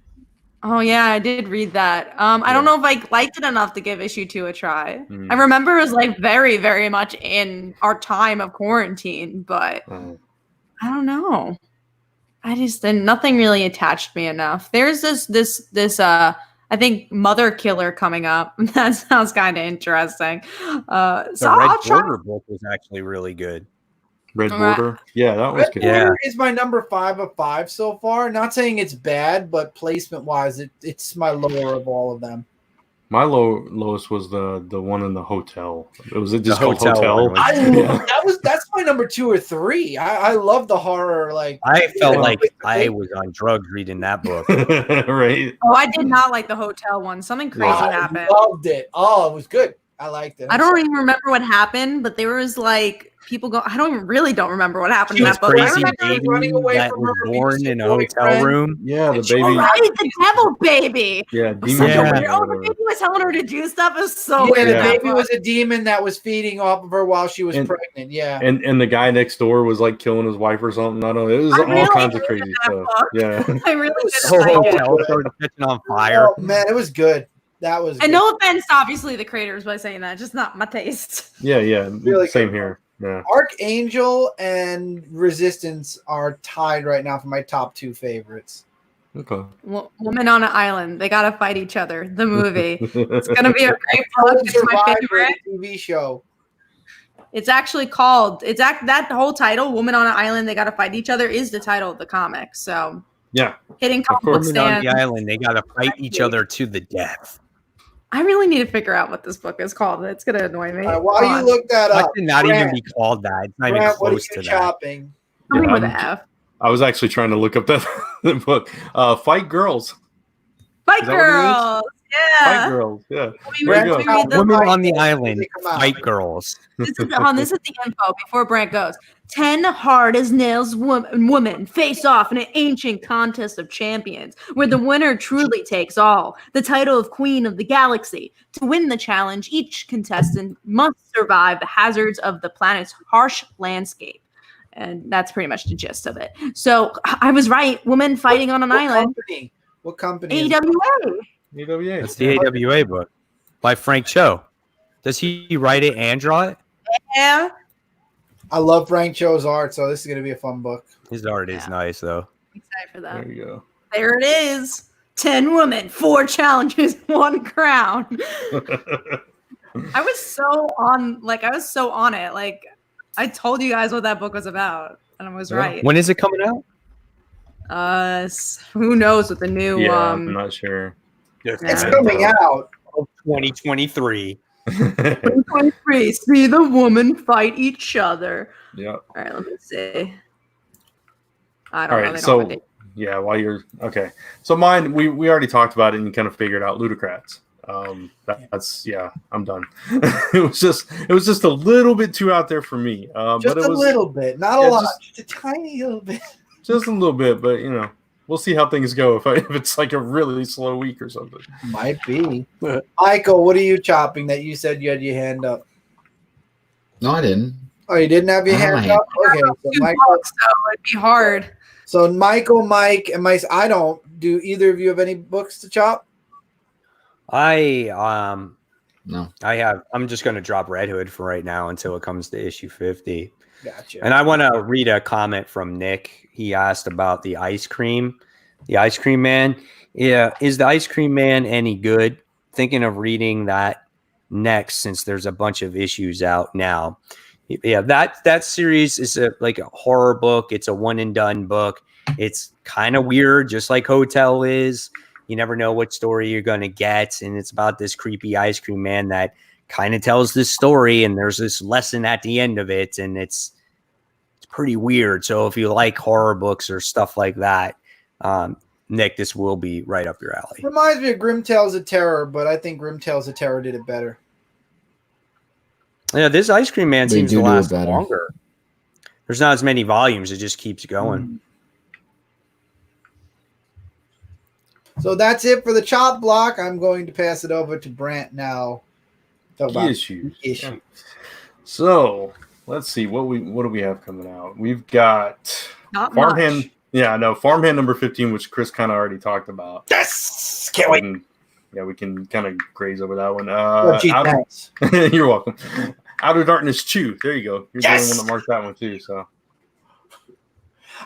Oh yeah, I did read that. I don't know if I liked it enough to give issue 2 a try. Mm. I remember it was like very, very much in our time of quarantine, but Oh. I don't know. I just nothing really attached me enough. There's this I think Mother Killer coming up. That sounds kind of interesting. So The Red I'll try. Border book was actually really good. Red Alright. Border? Yeah, that was Red good. Yeah. Border is my number 5 of 5 so far. Not saying it's bad, but placement wise, it's my lower of all of them. My lowest was the one in the hotel. Was it just The called hotel Hotel? one was- I Yeah. that's my number 2 or 3. I love the horror. Like I felt Yeah. like I was on drugs reading that book. Right? Oh, I did not like the hotel one. Something crazy Yeah. happened. I loved it. Oh, it was good. I liked it. I don't even remember what happened, but there was like people go. I don't remember what happened in She that book. I Crazy remember baby. running away that from was her born abusive in a hotel boyfriend. room. Yeah, the And she baby. was right, the devil baby. Yeah, It was demon. such a Yeah. weird. Oh, the whatever. baby was telling her to do stuff. It was so Yeah, weird. the Yeah. baby was a demon that was feeding off of her while she was And- pregnant. Yeah. And the guy next door was like killing his wife or something. I don't know. It was I all really kinds of hated crazy that stuff. book. Yeah. I really was didn't so like it. Hotel started catching on fire. Oh man, it was good. That was And good. no offense, obviously, the creators by saying that, just not my taste. Yeah, Really same good. here. Yeah. Archangel and Resistance are tied right now for my top 2 favorites. Okay. Woman on an Island. They gotta fight each other. The movie. It's gonna be a great book. It's my Survivor, favorite. the TV show. It's actually called. That whole title, "Woman on an Island." They gotta fight each other, is the title of the comic. So Yeah. hitting Of comic course. book Women on stands. the island, they gotta fight each other to the death. I really need to figure out what this book is called. It's gonna annoy me. While Hold you on. look that Why up, should not Grant, even be called that? It's not even Grant, what are close you to that. chopping? Something with I'm- an F. I was actually trying to look up that the book. Fight Girls. Fight Is that what it is? Girls. Fight Yeah. Girls. Yeah. We There you read go. the- Women on the They island, come out. fight girls. This is the info before Brant goes. 10 hard as nails women face off in an ancient contest of champions where the winner truly takes all, the title of Queen of the Galaxy. To win the challenge, each contestant must survive the hazards of the planet's harsh landscape. And that's pretty much the gist of it. So I was right. Women fighting on an island. Company? What company? is it? AWA. AWA. That's the AWA book by Frank Cho. Does he write it and draw it? Yeah. I love Frank Cho's art, so this is going to be a fun book. His art is Yeah. nice, though. Excited for that. There you go. There it is. 10 women, 4 challenges, 1 crown. I was so on it. Like, I told you guys what that book was about, and I was Yeah. right. When is it coming out? Who knows what the new Yeah, I'm not sure. It's Yeah. coming out. 2023. 2023. See the woman fight each other. Yeah. All right, let me see. I All don't know. right. They So don't have a date. yeah, while you're okay. So mine, we already talked about it and you kind of figured out Ludocrats. That's yeah, I'm done. it was just a little bit too out there for me. Just but it a was little bit, not yeah, a lot, just- just a tiny little bit. just a little bit, but you know, we'll see how things go if it's like a really slow week or something. Might be. Michael, what are you chopping that you said you had your hand up? No, I didn't. Oh, you didn't have your I have hand my up? Okay, so 2 Michael, books, so it'd be hard. so Michael, Mike, and Mike. I don't. Do either of you have any books to chop? No. I'm just going to drop Red Hood for right now until it comes to issue 50. Gotcha. And I want to read a comment from Nick. He asked about the ice cream man. Yeah, is the ice cream man any good? Thinking of reading that next since there's a bunch of issues out now. Yeah, that series is like a horror book. It's a one and done book. It's kind of weird, just like Hotel is. You never know what story you're going to get. And it's about this creepy ice cream man that kind of tells this story. And there's this lesson at the end of it. And it's pretty weird. So if you like horror books or stuff like that, Nick, this will be right up your alley. Reminds me of Grim Tales of Terror, but I think Grim Tales of Terror did it better. Yeah, this ice cream man They seems do to do it last better. longer. There's not as many volumes. It just keeps going. So that's it for the chop block. I'm going to pass it over to Brant now. Talk about Issues. issue. Yeah. So let's see what do we have coming out. We've got Not Farmhand. much. Yeah, no, Farmhand number 15, which Chris kind of already talked about. Yes! Can't wait. Yeah, we can kind of graze over that one. Oh, gee, thanks. You're welcome. Outer Darkness 2. There you go. You're Yes! the only one that marked that one too. So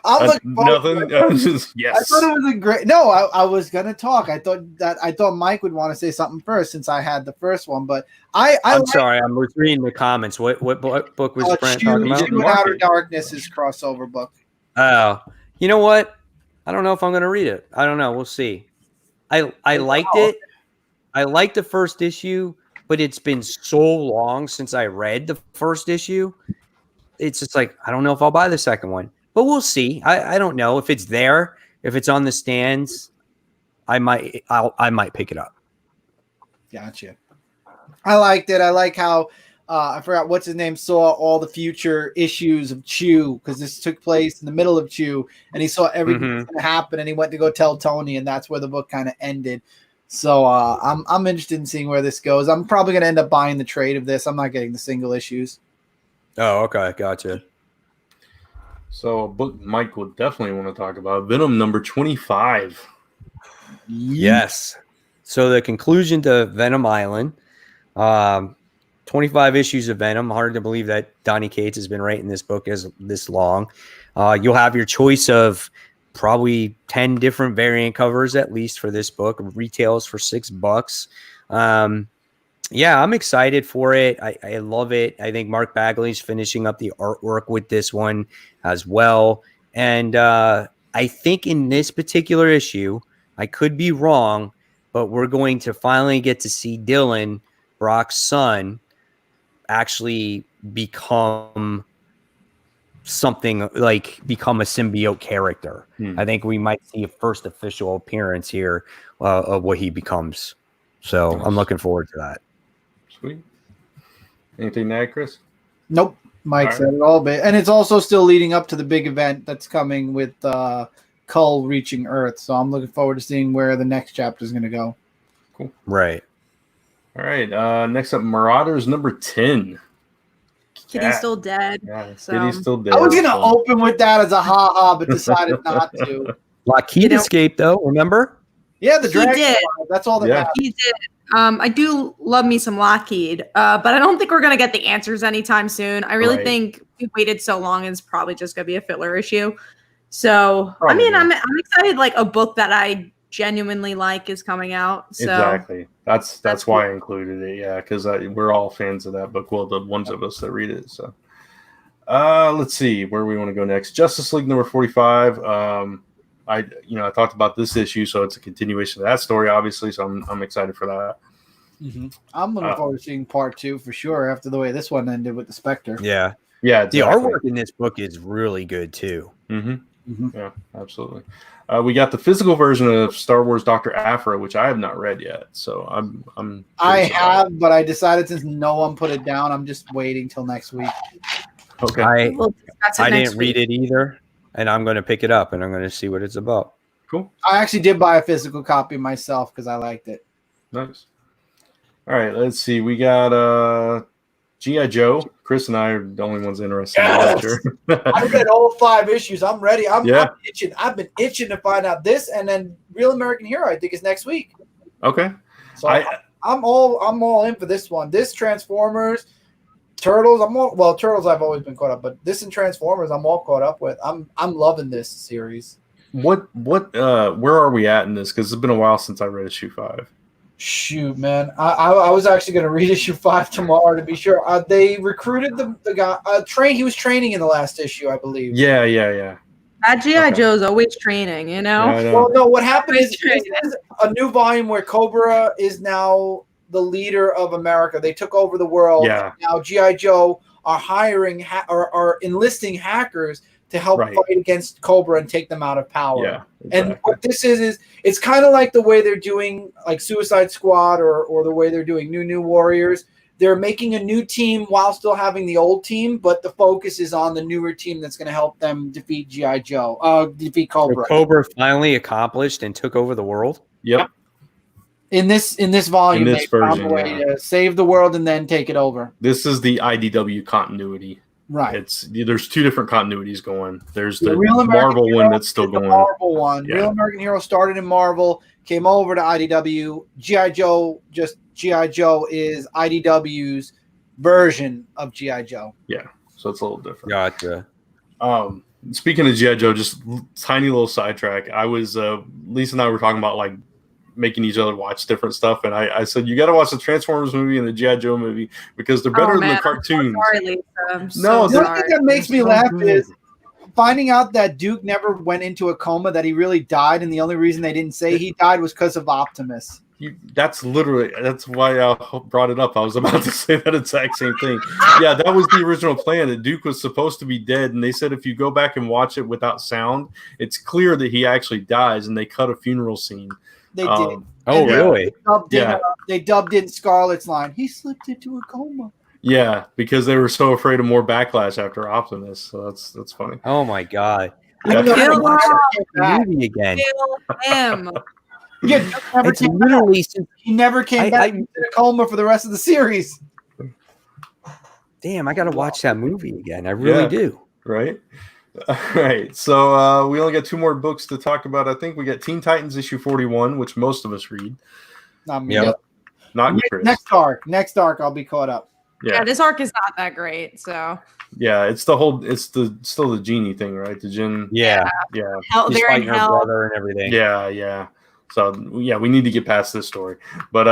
I'm looking forward to nothing. it. Just, I yes. thought it was a great. No, I was gonna talk. I thought Mike would want to say something first since I had the first one, but I'm I'm sorry. I'm reading the comments. What book was Brent talking about? Chew and Outer Darkness is crossover book. Oh, you know what? I don't know if I'm going to read it. I don't know. We'll see. I liked it. I liked the first issue, but it's been so long since I read the first issue. It's just like, I don't know if I'll buy the second one, but we'll see. I don't know if it's there, if it's on the stands, I might pick it up. Gotcha. I liked it. I like how I forgot what's his name saw all the future issues of Chew because this took place in the middle of Chew, and he saw everything that's going to happen, and he went to go tell Tony, and that's where the book kind of ended. So I'm interested in seeing where this goes. I'm probably going to end up buying the trade of this. I'm not getting the single issues. Oh, okay, gotcha. So a book Mike would definitely want to talk about. Venom number 25. Yes. So the conclusion to Venom Island. 25 issues of Venom. Hard to believe that Donny Cates has been writing this book as this long. You'll have your choice of probably 10 different variant covers at least for this book. Retails for $6. Yeah, I'm excited for it. I love it. I think Mark Bagley's finishing up the artwork with this one as well. And I think in this particular issue, I could be wrong, but we're going to finally get to see Dylan, Brock's son, actually become something like become a symbiote character. I think we might see a first official appearance here of what he becomes. So Nice. I'm looking forward to that. Sweet. Anything to add, Chris? Nope. Mike said it all, and it's also still leading up to the big event that's coming with Cull reaching Earth. So I'm looking forward to seeing where the next chapter is going to go. Cool. Right. All right. Next up, Marauders number 10. Kitty's still dead. Yeah, So- Kitty's still dead. I was going to open with that as a ha-ha, but decided not to. Lockheed escaped, though, remember? Yeah, the He dragon. did. That's all that Yeah. matters. He did. I do love me some Lockheed, but I don't think we're gonna get the answers anytime soon. I really Right. think we waited so long, and it's probably just gonna be a filler issue. So Probably. I mean, I'm excited. Like a book that I genuinely like is coming out. So Exactly. That's That's why cool. I included it. Yeah, because we're all fans of that book. Well, the ones of us that read it. So, let's see where we want to go next. Justice League number 45. I talked about this issue, so it's a continuation of that story, obviously. So I'm excited for that. I'm looking forward to seeing part 2 for sure after the way this one ended with the Spectre. Yeah. Yeah, The artwork in this book is really good, too. Yeah, absolutely. We got the physical version of Star Wars Dr. Aphra, which I have not read yet. So I'm I curious about have, but I decided since no one put it down, I'm just waiting till next week. it. Okay. I we'll discuss it I next didn't read week. it either, and I'm going to pick it up, and I'm going to see what it's about. Cool. I actually did buy a physical copy myself because I liked it. Nice. All right, let's see. We got G.I. Joe. Chris and I are the only ones interested Yes! in that. I read all 5 issues. I'm ready. I'm itching. I've been itching to find out this, and then Real American Hero. I think is next week. Okay. So I'm all in for this one. This Transformers, Turtles. Turtles. I've always been caught up, but this and Transformers, I'm all caught up with. I'm loving this series. What where are we at in this? Because it's been a while since I read issue 5. Shoot, man. I was actually going to read issue 5 tomorrow to be sure. They recruited the guy. He was training in the last issue, I believe. Yeah. That G.I. Okay. Joe's always training, you know? Yeah, I know. Well, no, what happened is Always this is a new volume where Cobra is now the leader of America. They took over the world. Yeah. Now G.I. Joe are hiring are enlisting hackers to help Right. fight against Cobra and take them out of power. Yeah. And Exactly. what this is it's kind of like the way they're doing like Suicide Squad or the way they're doing New Warriors. They're making a new team while still having the old team, but the focus is on the newer team that's going to help them defeat G.I. Joe, defeat Cobra. Cobra finally accomplished and took over the world. Yep. In this volume, In this they found version, a way to save the world and then take it over. This is the IDW continuity. Right. There's 2 different continuities going. There's the Real American Marvel Hero one that's still is the going. Marvel one. Yeah. Real American Hero started in Marvel, came over to IDW. G.I. Joe is IDW's version of G.I. Joe. Yeah. So it's a little different. Gotcha. Speaking of G.I. Joe, just tiny little sidetrack. I was Lisa and I were talking about like making each other watch different stuff, and I said you got to watch the Transformers movie and the G.I. Joe movie because they're better than the cartoons. I'm sorry, Lisa. I'm No, so The only sorry. thing that makes me So laugh good. is finding out that Duke never went into a coma, that he really died, and the only reason they didn't say he died was because of Optimus. That's why I brought it up. I was about to say that exact same thing. Yeah, that was the original plan. That Duke was supposed to be dead, and they said if you go back and watch it without sound, it's clear that he actually dies, and they cut a funeral scene. They did. Oh, And really? They dubbed in Scarlet's line. He slipped into a coma. Yeah, because they were so afraid of more backlash after Optimus. So that's funny. Oh, my God. Yeah. Kill The movie again. Kill him. Yeah, Duke never It's came back. literally since He never came back. He was in a coma for the rest of the series. damn, I gotta watch that movie again. I really Yeah. do. Right? All right. So we only got 2 more books to talk about. I think we got Teen Titans issue 41, which most of us read. Not me. Yep. Not Chris. Next arc, I'll be caught up. Yeah, this arc is not that great. So Yeah, it's still the genie thing, right? The Jin. Yeah, hell, he's they're in fighting her hell. brother and everything. Yeah. So yeah, we need to get past this story. But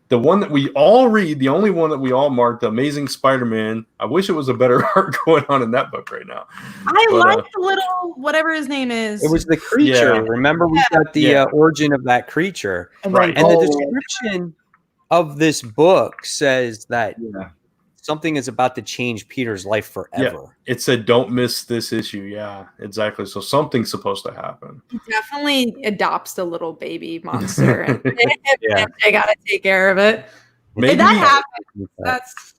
the one that we all read, the only one that we all marked, the Amazing Spider-Man. I wish it was a better arc going on in that book right now. I like the little whatever his name is. It was the creature. Yeah. Remember, we got the origin of that creature, Right. and the description of this book says that something is about to change Peter's life forever. It said, "Don't miss this issue." Yeah, exactly. So something's supposed to happen. He definitely adopts the little baby monster, and they gotta take care of it. Maybe if that happens, that's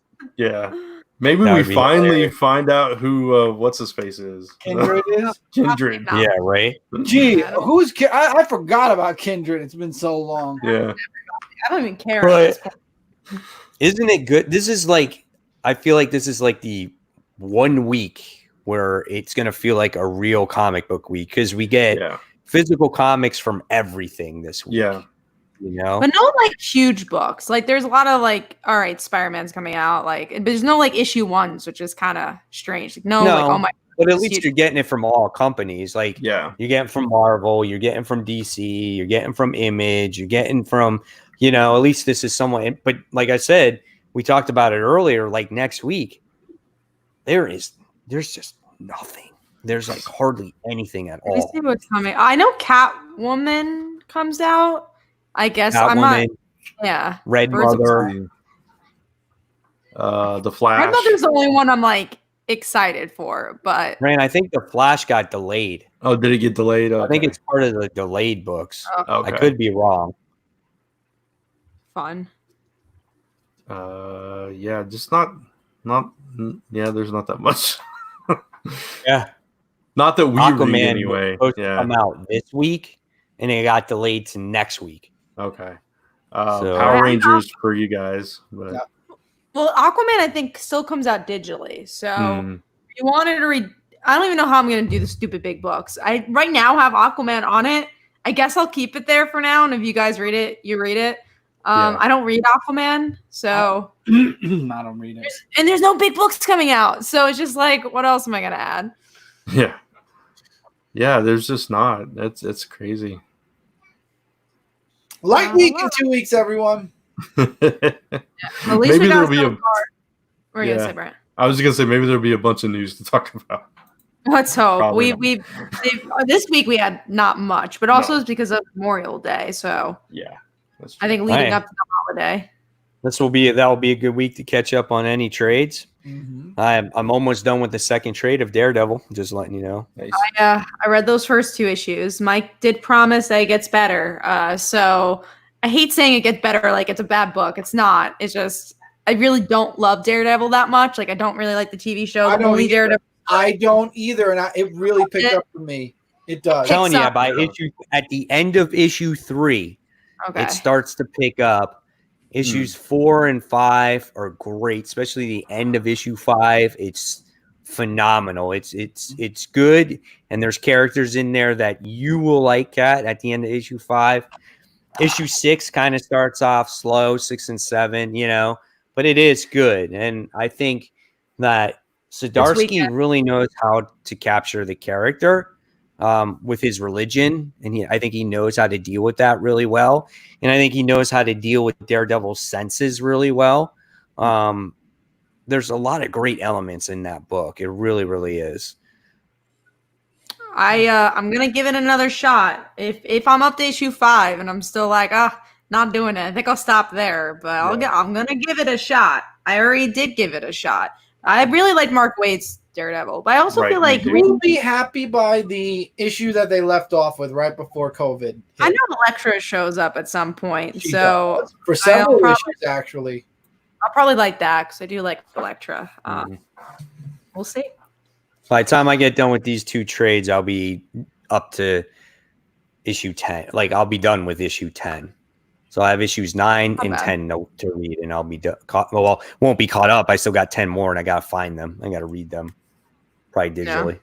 Maybe That we would be finally hilarious. find out who what's his face is. Kindred is. Kindred. Not. Yeah, right. Gee, who's? I forgot about Kindred. It's been so long. Yeah. I don't even care. But- at this point. Isn't it good? This is like, I feel like this is like the 1 week where it's going to feel like a real comic book week because we get physical comics from everything this week. Yeah. You know? But no like huge books. Like there's a lot of like, all right, Spider-Man's coming out. Like, but there's no like issue ones, which is kind of strange. Like, no, like oh my. But at least you're getting it from all companies. Like you're getting from Marvel, you're getting from DC, you're getting from Image, you're getting from, you know, at least this is somewhat. But like I said, we talked about it earlier. Like next week, there's just nothing. There's like hardly anything at Let me all. see what's coming. I know Catwoman comes out. I guess I'm not. Catwoman, Yeah. Red Birds of Mother. The Flash. Red Mother's the only one I'm like excited for, but Ryan, I think the Flash got delayed. Oh, did it get delayed? I think it's part of the delayed books. Okay. I could be wrong. fun. Yeah, just not. There's not that much. Yeah. Not that we read Aquaman anyway. was supposed to Yeah. come out this week, and it got delayed to next week. Okay. So- Power Rangers for you guys. But, Yeah. Well, Aquaman I think still comes out digitally, so Mm. if you wanted to read. I don't even know how I'm going to do the stupid big books. I right now have Aquaman on it. I guess I'll keep it there for now, and if you guys read it, you read it. I don't read Aquaman, so I don't read it. and there's no big books coming out, so it's just like, what else am I going to add? Yeah, there's just not. It's crazy. Light week in 2 weeks, everyone. At least Maybe we got there'll be so a. far. What are you Yeah. gonna say, Brent? I was just gonna say maybe there'll be a bunch of news to talk about. Let's hope. Probably This week we had not much, but also it's because of Memorial Day. So Yeah, that's I think leading up to the holiday. That will be a good week to catch up on any trades. Mm-hmm. I'm almost done with the second trade of Daredevil. Just letting you know. nice. I read those first two issues. Mike did promise that it gets better. So I hate saying it gets better like it's a bad book. It's not. It's just I really don't love Daredevil that much. Like I don't really like the TV show. I don't Only either. Daredevil. I don't either, and it really picked up for me. It does. I'm telling you, up. by at the end of issue 3, Okay. it starts to pick up. Issues 4 and 5 are great, especially the end of issue 5. It's phenomenal. It's good, and there's characters in there that you will like. Kat, at the end of issue 5, issue 6 kind of starts off slow, 6 and 7, but it is good, and I think that Zdarsky really knows how to capture the character with his religion, and I think he knows how to deal with that really well. And I think he knows how to deal with Daredevil's senses really well. There's a lot of great elements in that book. It really, really is. I'm gonna give it another shot. If I'm up to issue 5 and I'm still like, not doing it, I think I'll stop there. But I'm gonna give it a shot. I already did give it a shot. I really like Mark Waid's Daredevil, but I also feel like we'll be happy by the issue that they left off with right before COVID hit. I know Elektra shows up at some point, She so does. For several probably- issues actually. I'll probably like that because I do like Elektra. We'll see. By the time I get done with these 2 trades, I'll be up to issue 10. Like I'll be done with issue 10. So I have issues 9 and 10 to read, and I'll be won't be caught up. I still got 10 more, and I gotta find them. I gotta read them, probably digitally.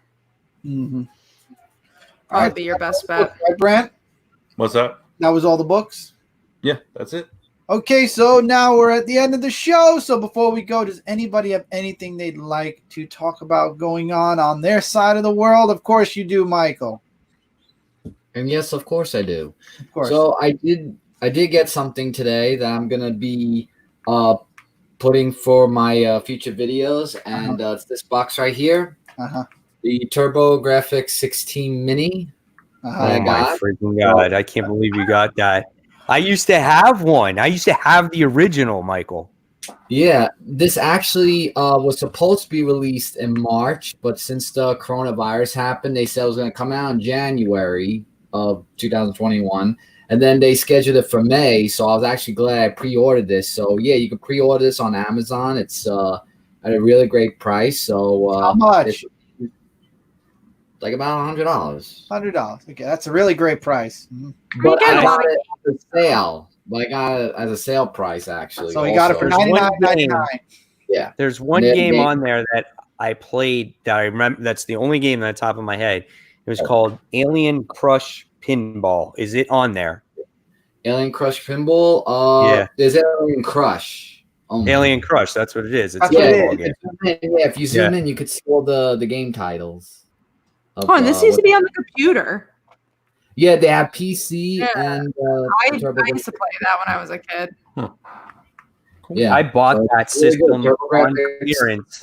Mm-hmm. Probably be your best bet. Right, Brant? What's that? That was all the books? Yeah, that's it. Okay, so now we're at the end of the show. So before we go, does anybody have anything they'd like to talk about going on their side of the world? Of course you do, Michael. And yes, of course I do. Of course. So I did get something today that I'm gonna be putting for my future videos, and it's this box right here, the TurboGrafx 16 Mini. Oh my freaking god! I can't believe you got that. I used to have one. I used to have the original, Michael. Yeah, this actually was supposed to be released in March, but since the coronavirus happened, they said it was going to come out in January of 2021, and then they scheduled it for May. So I was actually glad I pre-ordered this. So yeah, you can pre-order this on Amazon. It's at a really great price. So how much? Like about $100. $100. Okay, that's a really great price. But I got it at a sale. But I got it as a sale price, actually. So you got it for $99.99. Yeah. There's one game on there that I played that I remember. That's the only game on the top of my head. It was called Alien Crush Pinball. Is it on there? Alien Crush Pinball? Yeah. There's Alien Crush. Alien Crush. That's what it is. It's a pinball game. Yeah, if you zoom in, you could see all the game titles. And this used to be on the computer. Yeah, they have PC and I used to play that when I was a kid. Cool. Yeah, I bought that system on clearance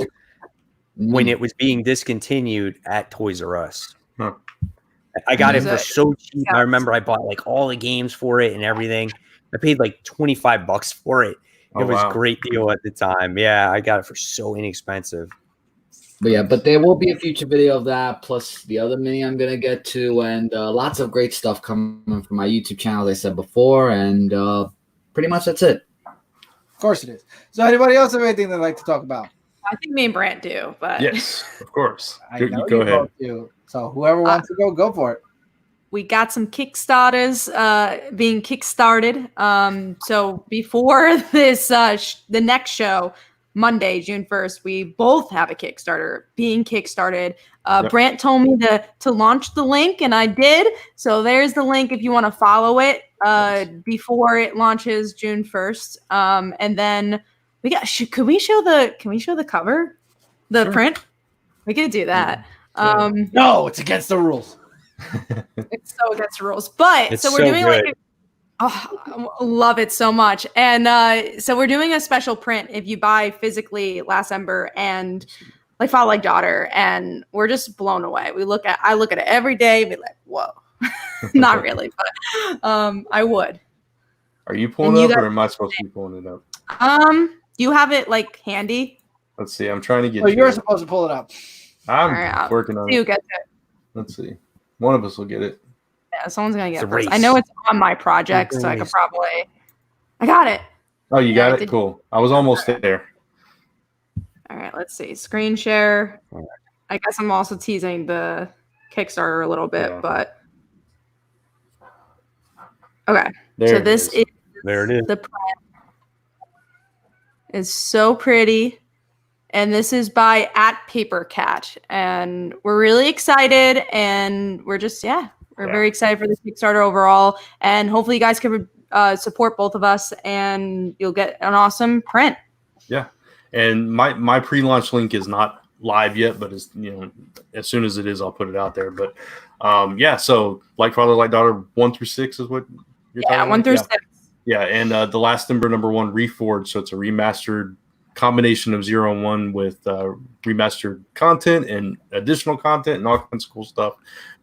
when it was being discontinued at Toys R Us. I got it for so cheap. I remember I bought like all the games for it and everything. I paid like $25 for it. It was a great deal at the time. Yeah, I got it for so inexpensive. But yeah, but there will be a future video of that, plus the other mini I'm going to get to, and lots of great stuff coming from my YouTube channel, as I said before, and pretty much that's it. Of course it is. So anybody else have anything they'd like to talk about? I think me and Brant do, but... Yes, of course. Go ahead. So whoever wants to go for it. We got some Kickstarters being kickstarted. So before this, the next show... Monday, June 1st, we both have a Kickstarter being kickstarted. Brant told me to launch the link, and I did. So there's the link if you want to follow it before it launches June 1st. And then we got. Can we show the cover, the print? We could do that. No, it's against the rules. It's so against the rules. But it's so we're doing good. like. Oh, I love it so much. And so we're doing a special print if you buy physically Last Ember and like Father Like Daughter, and we're just blown away. I look at it every day and be like, whoa. Not really, but I would. Are you pulling it up or am I supposed to be pulling it up? Do you have it like handy? Let's see. I'm trying to get you're supposed to pull it up. I'm working on it. You get it. Let's see. One of us will get it. Yeah, someone's gonna get it. I know it's on my project, so I could probably. I got it. Oh, you got it? Cool. I was almost there. All right, let's see. Screen share. I guess I'm also teasing the Kickstarter a little bit, but okay. So this is there it is. The print is so pretty. And this is by @PaperCat. And we're really excited, and we're just we're very excited for this Kickstarter overall. And hopefully you guys can support both of us, and you'll get an awesome print. Yeah. And my pre-launch link is not live yet, but as soon as it is, I'll put it out there. But so Like Father, Like Daughter 1 through 6 is what you're talking about? 1 through 6. Yeah, and the Last Ember #1 Reforged, so it's a remastered combination of 0 and 1 with remastered content and additional content and all kinds of cool stuff.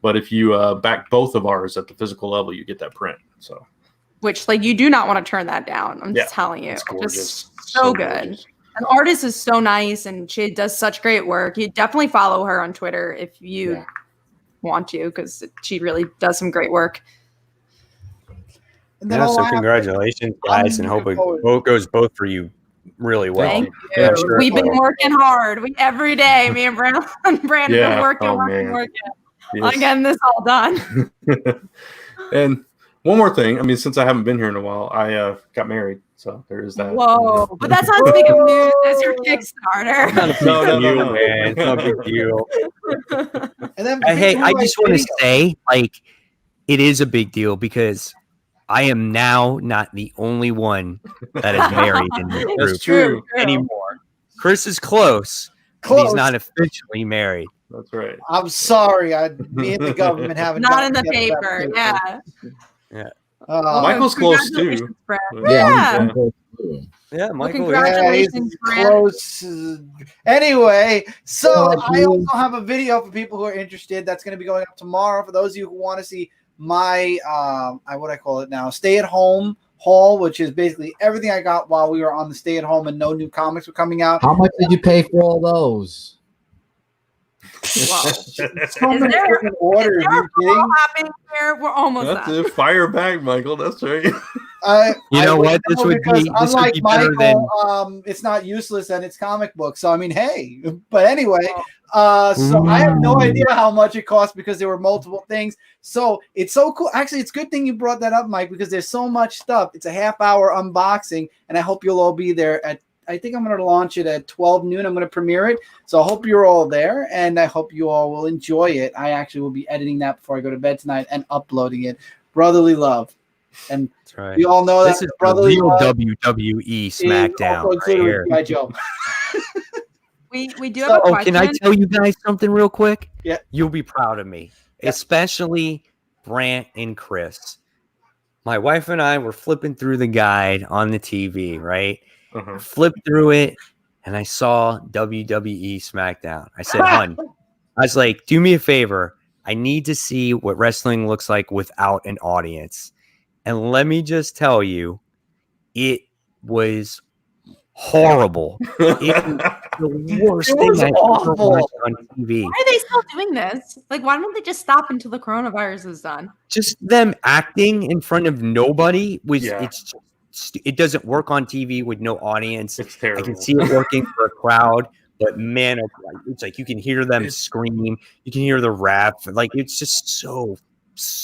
But if you back both of ours at the physical level, you get that print. So, which you do not want to turn that down. I'm just telling you, it's gorgeous. Just so good. Gorgeous. And the artist is so nice, and she does such great work. You definitely follow her on Twitter if you want to, because she really does some great work. And then so congratulations, guys, and hope it goes both for you really well. Thank you. Yeah, sure. We've been working hard. Every day, me and Brandon have been working. Yes. On getting this all done. And one more thing. I mean, since I haven't been here in a while, I got married. So there is that. Whoa. But that's not as big of news as your Kickstarter. No, man. It's not a big deal. And then, hey, I just want to say, it is a big deal because I am now not the only one that is married in this group That's true. anymore. Chris is close, but he's not officially married. That's right. I'm sorry. Me and the government haven't. Not in gotten the together paper. about Yeah. Michael's close too. Congratulations, Brad. Yeah. Yeah, Well, Michael. congratulations, Brad. close. Anyway, so Yeah, I also have a video for people who are interested. That's going to be going up tomorrow. For those of you who want to see my, what I call it now, stay-at-home haul, which is basically everything I got while we were on the stay-at-home and no new comics were coming out. How much did you pay for all those? Wow. So many different orders. Are you kidding? Happening here? We're almost That's done. it. Fire back, Michael. That's right. You know what? This would because be unlike better than. Michael, it's not useless and it's comic book. So I mean, hey. But anyway, so I have no idea how much it cost because there were multiple things. So it's so cool. Actually, it's a good thing you brought that up, Mike, because there's so much stuff. It's a half-hour unboxing, and I hope you'll all be there at. I think I'm going to launch it at 12 noon. I'm going to premiere it. So I hope you're all there, and I hope you all will enjoy it. I actually will be editing that before I go to bed tonight and uploading it. Brotherly love. And That's right. we all know This that is the brotherly real love WWE SmackDown also right included here. with G.I. Joe. We do have a Oh, question. can I tell you guys something real quick? Yeah. You'll be proud of me, Yeah. especially Brant and Chris. My wife and I were flipping through the guide on the TV, right? Uh-huh. Flipped through it, and I saw WWE SmackDown. I said, "Hun," I was like, "Do me a favor. I need to see what wrestling looks like without an audience." And let me just tell you, it was horrible. It was the worst It thing was I ever awful. watched on TV. Why are they still doing this? Like, why don't they just stop until the coronavirus is done? Just them acting in front of nobody was Yeah. it doesn't work on TV with no audience. It's I terrible. can see it working for a crowd, but man, it's like you can hear them scream, you can hear the rap, like it's just so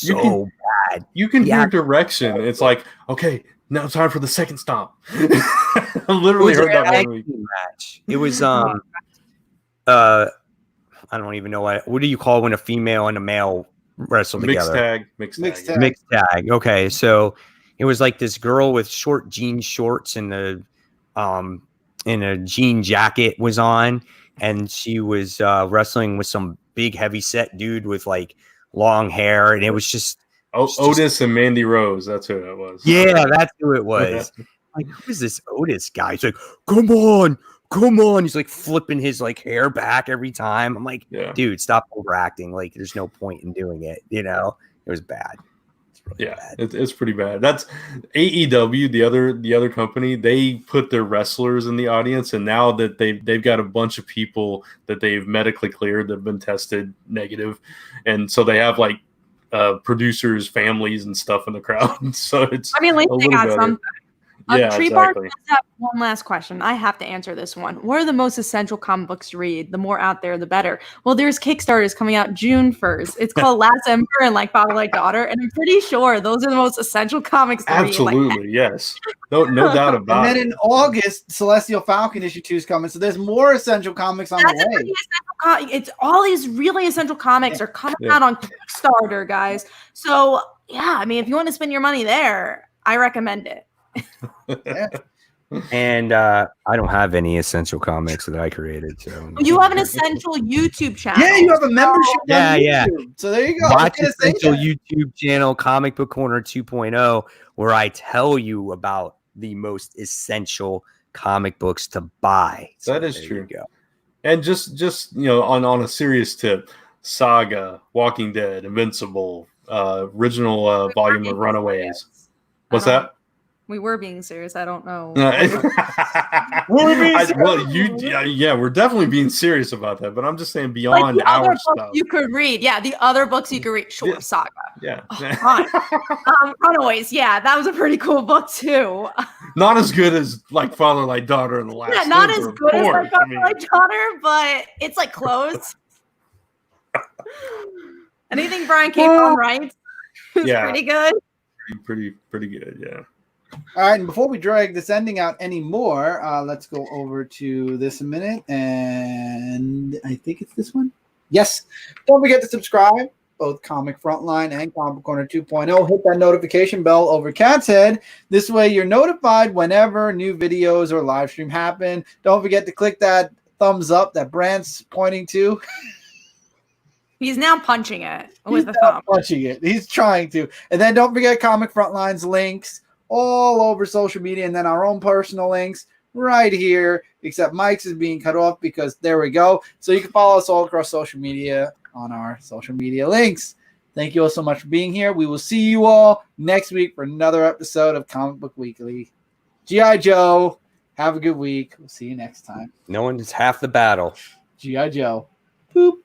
bad. You can Yeah. hear direction. It's like, okay, now time for the second stop. I It literally was heard a that tag one week. team match. It was I don't even know what do you call when a female and a male wrestle Mixed together? tag. Mixed Mixed tag. tag. Mixed tag. Okay, so it was like this girl with short jean shorts and a jean jacket was on, and she was wrestling with some big heavy set dude with like long hair, and it was just Otis and Mandy Rose. That's who that was. yeah, that's who it was. Like, who is this Otis guy? He's like, come on. He's like flipping his like hair back every time. I'm like, Yeah. dude, stop overacting. Like, there's no point in doing it. You know, it was bad. It's really Yeah, bad. it's pretty bad. That's AEW, the other company. They put their wrestlers in the audience, and now that they've got a bunch of people that they've medically cleared that have been tested negative, and so they have like producers, families, and stuff in the crowd. So it's I mean, at least a they little got better. something. Yeah, Tree Bark exactly. does have one last question. I have to answer this one. What are the most essential comic books to read? The more out there, the better. Well, there's Kickstarters coming out June 1st. It's called Last Emperor and like Father Like Daughter, and I'm pretty sure those are the most essential comics to read. Like, Absolutely, yes. No doubt And about then it. in August, Celestial Falcon issue 2 is coming. So there's more essential comics on that's a the way. pretty essential it's all these really essential comics are coming Yeah. out on Kickstarter, guys. So yeah, I mean, if you want to spend your money there, I recommend it. And I don't have any essential comics that I created. So You have an essential YouTube channel. Yeah, you have a membership Yeah, on yeah. YouTube. So there you go. I was watch gonna say essential that. YouTube channel Comic Book Corner 2.0, where I tell you about the most essential comic books to buy. So That is there true. you go. And just on a serious tip, Saga, Walking Dead, Invincible, original volume of Runaways. What's that? We were being serious. I don't know. We're definitely being serious about that. But I'm just saying Like beyond the other our books stuff. you could read. Yeah, the other books you could read. Sure, Yeah. Saga. Yeah, Fine. Runaways. Yeah, that was a pretty cool book too. not as good as like Father Like Daughter and the Last. Yeah, not as Emperor, of good as course. like I mean, My Daughter, but it's like close. Anything Brian K. Vaughan writes is Yeah. pretty good. pretty good. Yeah. All right, and before we drag this ending out anymore, let's go over to this a minute, and I think it's this one. Yes, don't forget to subscribe, both Comic Frontline and Comic Corner 2.0. Hit that notification bell over Cat's Head. This way you're notified whenever new videos or live stream happen. Don't forget to click that thumbs up that Brant's pointing to. He's now punching it with the He's not thumb. punching it. He's trying to. And then don't forget Comic Frontline's links all over social media, and then our own personal links right here, except Mike's is being cut off because there we go. So you can follow us all across social media on our social media links. Thank you all so much for being here. We will see you all next week for another episode of Comic Book Weekly. G.I. Joe, have a good week. We'll see you next time. No one's half the battle. G.I. Joe. Boop.